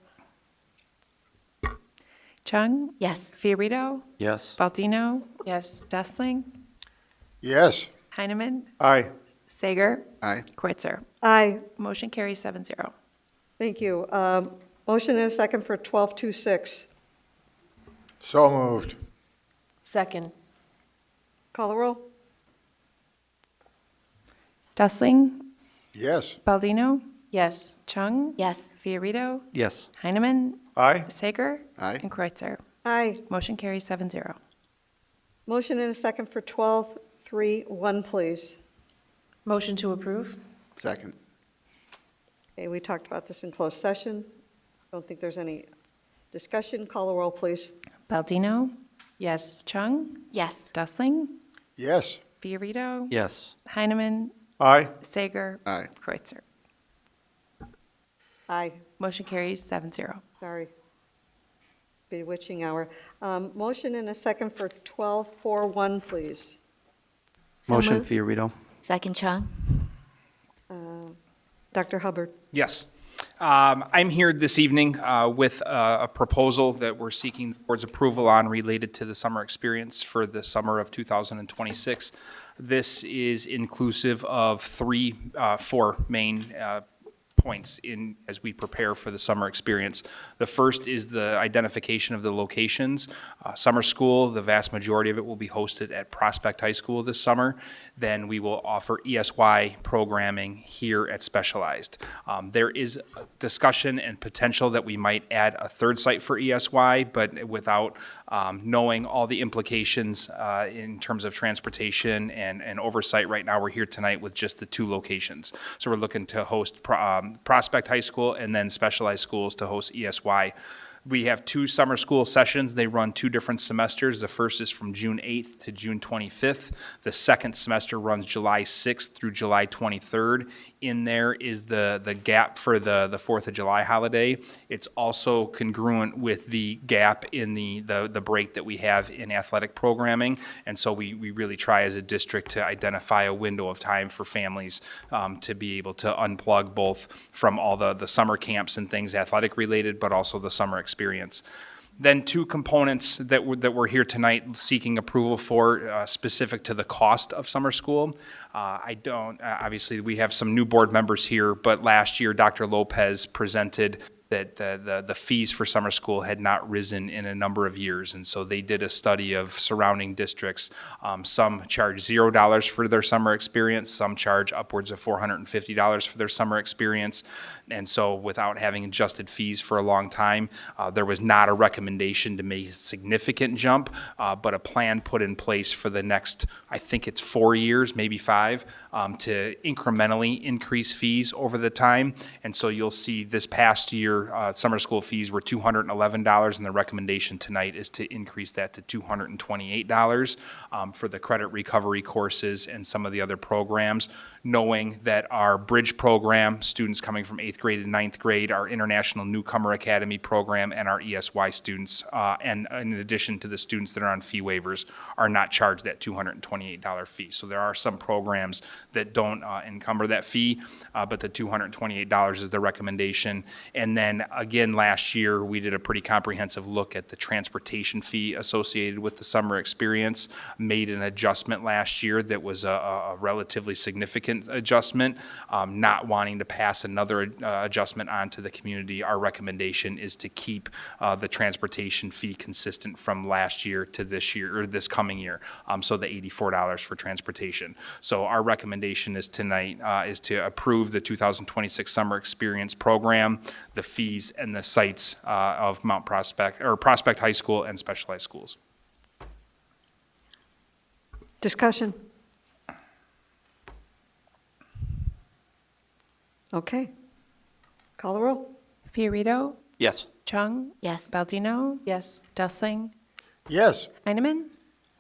Chung? Yes. Fiorito? Yes. Baldino? Yes. Dustling? Yes. Heineman? Aye. Sager? Aye. Kreutzer? Aye. Motion carries 7-0. Thank you. Motion and a second for 1226. So moved. Second. Call the roll. Dustling? Yes. Baldino? Yes. Chung? Yes. Fiorito? Yes. Heineman? Aye. Sager? Aye. And Kreutzer? Aye. Motion carries 7-0. Motion and a second for 1231, please. Motion to approve. Second. Okay, we talked about this in closed session. Don't think there's any discussion. Call the roll, please. Baldino? Yes. Chung? Yes. Dustling? Yes. Fiorito? Yes. Heineman? Aye. Sager? Aye. Kreutzer? Aye. Motion carries 7-0. Sorry. Bewitching hour. Motion and a second for 1241, please. So Motion, moved. Fiorito. Second, Chung. Dr. Hubbard. Yes. I'm here this evening with a proposal that we're seeking the board's approval on related to the summer experience for the summer of 2026. This is inclusive of four main points in as we prepare for the summer experience. The first is the identification of the locations. Summer school, the vast majority of it will be hosted at Prospect High School this summer. Then we will offer ESY programming here at Specialized. There is discussion and potential that we might add a third site for ESY, but without knowing all the implications in terms of transportation and oversight. Right now, we're here tonight with just the two locations. So we're looking to host Prospect High School and then Specialized Schools to host ESY. We have two summer school sessions. They run 2 different semesters. The first is from June 8th to June 25th. The second semester runs July 6th through July 23rd. In there is the gap for the 4th of July holiday. It's also congruent with the gap in the break that we have in athletic programming. And so we really try as a district to identify a window of time for families to be able to unplug both from all the summer camps and things athletic related, but also the summer experience. Then 2 components that we're here tonight seeking approval for specific to the cost of summer school. Obviously we have some new board members here, but last year Dr. Lopez presented that the fees for summer school had not risen in a number of years. And so they did a study of surrounding districts. Some charge $0 for their summer experience. Some charge upwards of $450 for their summer experience. And so without having adjusted fees for a long time, there was not a recommendation to make a significant jump, but a plan put in place for the next, I think it's 4 years, maybe 5, to incrementally increase fees over the time. And so you'll see this past year, summer school fees were $211, and the recommendation tonight is to increase that to $228 for the credit recovery courses and some of the other programs, knowing that our bridge program, students coming from 8th grade and 9th grade, our International Newcomer Academy program, and our ESY students, and in addition to the students that are on fee waivers, are not charged that $228 fee. So there are some programs that don't encumber that fee, but the $228 is the recommendation. And then again, last year, we did a pretty comprehensive look at the transportation fee associated with the summer experience, made an adjustment last year that was a relatively significant adjustment. Not wanting to pass another adjustment on to the community, our recommendation is to keep the transportation fee consistent from last year to this year, or this coming year, so the $84 for transportation. So our recommendation is tonight is to approve the 2026 summer experience program, the fees and the sites of Mount Prospect, or Prospect High School and Specialized Schools. Discussion. Okay. Call the roll. Fiorito, Yes. Chung, Yes. Baldino, Yes. Dessling, Yes. Heineman,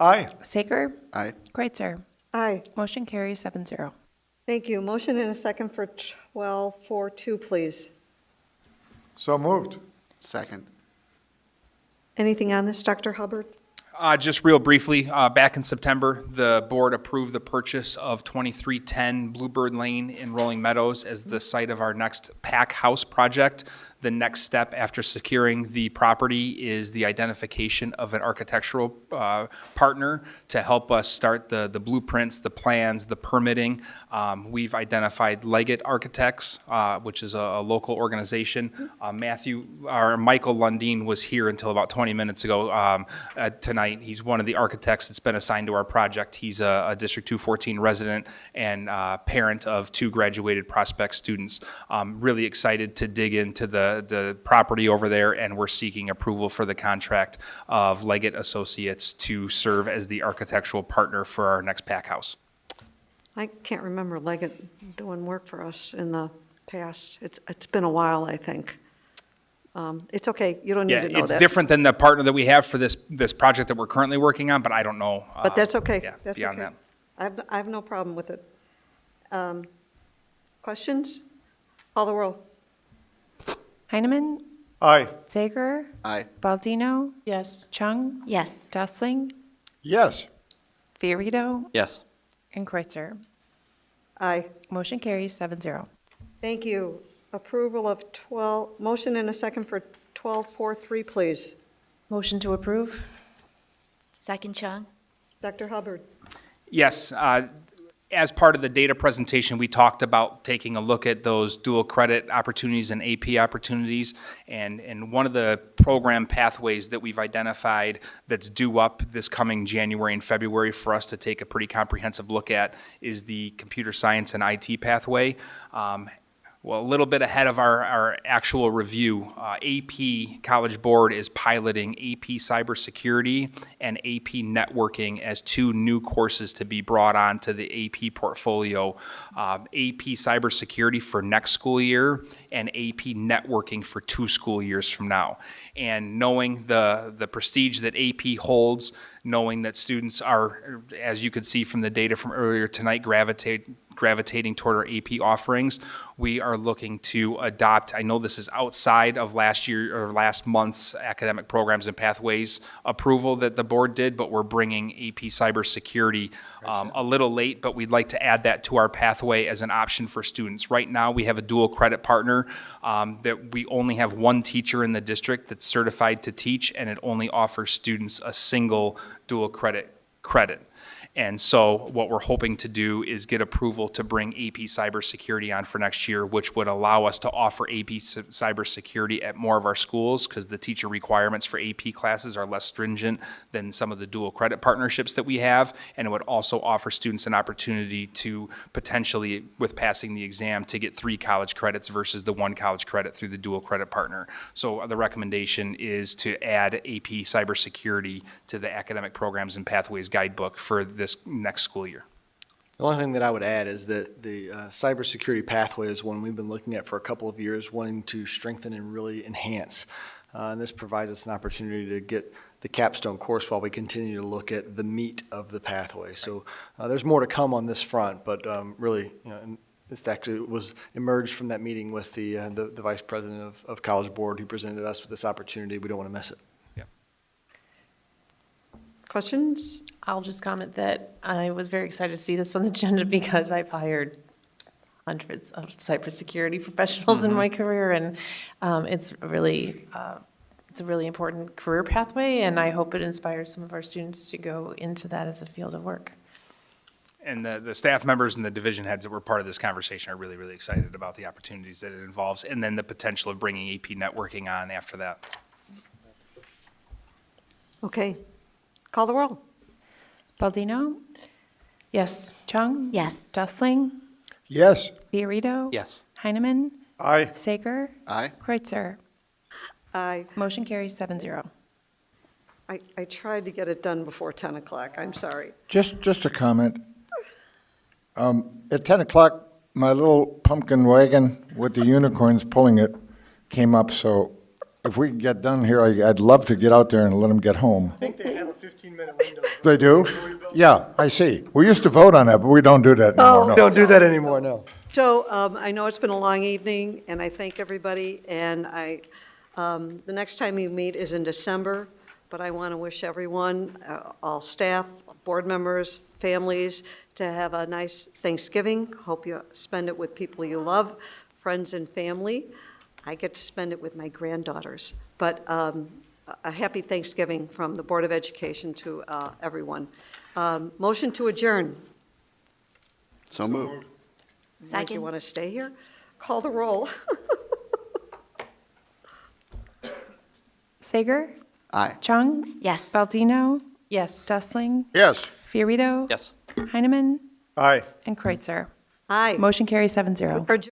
Aye. Saker, Aye. Kreitzer. Aye. Motion carries 7-0. Thank you. Motion and a second for 1242, please. So moved. Second. Anything on this, Dr. Hubbard? Just real briefly, back in September, the board approved the purchase of 2310 Bluebird Lane in Rolling Meadows as the site of our next pack house project. The next step after securing the property is the identification of an architectural partner to help us start the blueprints, the plans, the permitting. We've identified Leggett Architects, which is a local organization. Michael Lundeen was here until about 20 minutes ago tonight. He's one of the architects that's been assigned to our project. He's a District 214 resident and parent of 2 graduated Prospect students. Really excited to dig into the property over there, and we're seeking approval for the contract of Leggett Associates to serve as the architectural partner for our next pack house. I can't remember Leggett doing work for us in the past. It's been a while, I think. It's okay, you don't need to know It's that. different than the partner that we have for this project that we're currently working on, but I don't know. But that's okay. That's beyond okay. that. I have no problem with it. Questions? Call the roll. Heineman, Aye. Sager, Aye. Baldino, Yes. Chung, Yes. Dessling, Yes. Fiorito, Yes. and Kreitzer. Aye. Motion carries 7-0. Thank you. approval of 12, motion and a second for 1243, please. Motion to approve? Second, Chung? Dr. Hubbard? Yes, as part of the data presentation, we talked about taking a look at those dual credit opportunities and AP opportunities. And one of the program pathways that we've identified that's due up this coming January and February for us to take a pretty comprehensive look at is the computer science and IT pathway. Well, a little bit ahead of our actual review, AP College Board is piloting AP Cybersecurity and AP Networking as two new courses to be brought on to the AP portfolio. AP Cybersecurity for next school year and AP Networking for 2 school years from now. And knowing the prestige that AP holds, knowing that students are, as you could see from the data from earlier tonight, gravitating toward our AP offerings, we are looking to adopt, I know this is outside of last month's academic programs and pathways approval that the board did, but we're bringing AP cybersecurity a little late, but we'd like to add that to our pathway as an option for students. Right now, we have a dual credit partner that we only have one teacher in the district that's certified to teach, and it only offers students a single dual credit. And so what we're hoping to do is get approval to bring AP Cybersecurity on for next year, which would allow us to offer AP Cybersecurity at more of our schools because the teacher requirements for AP classes are less stringent than some of the dual credit partnerships that we have. And it would also offer students an opportunity to potentially, with passing the exam, to get 3 college credits versus the 1 college credit through the dual credit partner. So the recommendation is to add AP Cybersecurity to the Academic Programs and Pathways Guidebook for this next school year. The only thing that I would add is that the cybersecurity pathway is one we've been looking at for a couple of years, wanting to strengthen and really enhance. And this provides us an opportunity to get the capstone course while we continue to look at the meat of the pathway. So there's more to come on this front, but really, this actually was emerged from that meeting with the vice president of College Board who presented us with this opportunity. We don't want to miss it. Questions? I'll just comment that I was very excited to see this on the agenda because I've hired hundreds of cybersecurity professionals in my career, and it's a really important career pathway, and I hope it inspires some of our students to go into that as a field of work. And the staff members and the division heads that were part of this conversation are really, really excited about the opportunities that it involves, and then the potential of bringing AP networking on after that. Okay. Call the roll. Baldino? Yes. Chung? Yes. Dustling? Yes. Fiorito? Yes. Heineman? Aye. Sager? Aye. Kreutzer? Aye. Motion carries 7-0. I tried to get it done before 10 o'clock. I'm sorry. Just a comment. At 10 o'clock, my little pumpkin wagon with the unicorns pulling it came up, so if we can get done here, I'd love to get out there and let them get home. I think they have a 15-minute window. They do? Yeah, I see. We used to vote on that, but we don't do that anymore, We no. don't do that anymore, no. So I know it's been a long evening, and I thank everybody, and the next time we meet is in December, but I want to wish everyone, all staff, board members, families, to have a nice Thanksgiving. Hope you spend it with people you love, friends and family. I get to spend it with my granddaughters, but a happy Thanksgiving from the Board of Education to everyone. Motion to adjourn. So moved. Mike, you want to stay here? Call the roll. Sager? Aye. Chung? Yes. Baldino? Yes. Dustling? Yes. Fiorito? Yes. Heineman? Aye. And Kreutzer. Aye. Motion carries 7-0. Adjourn.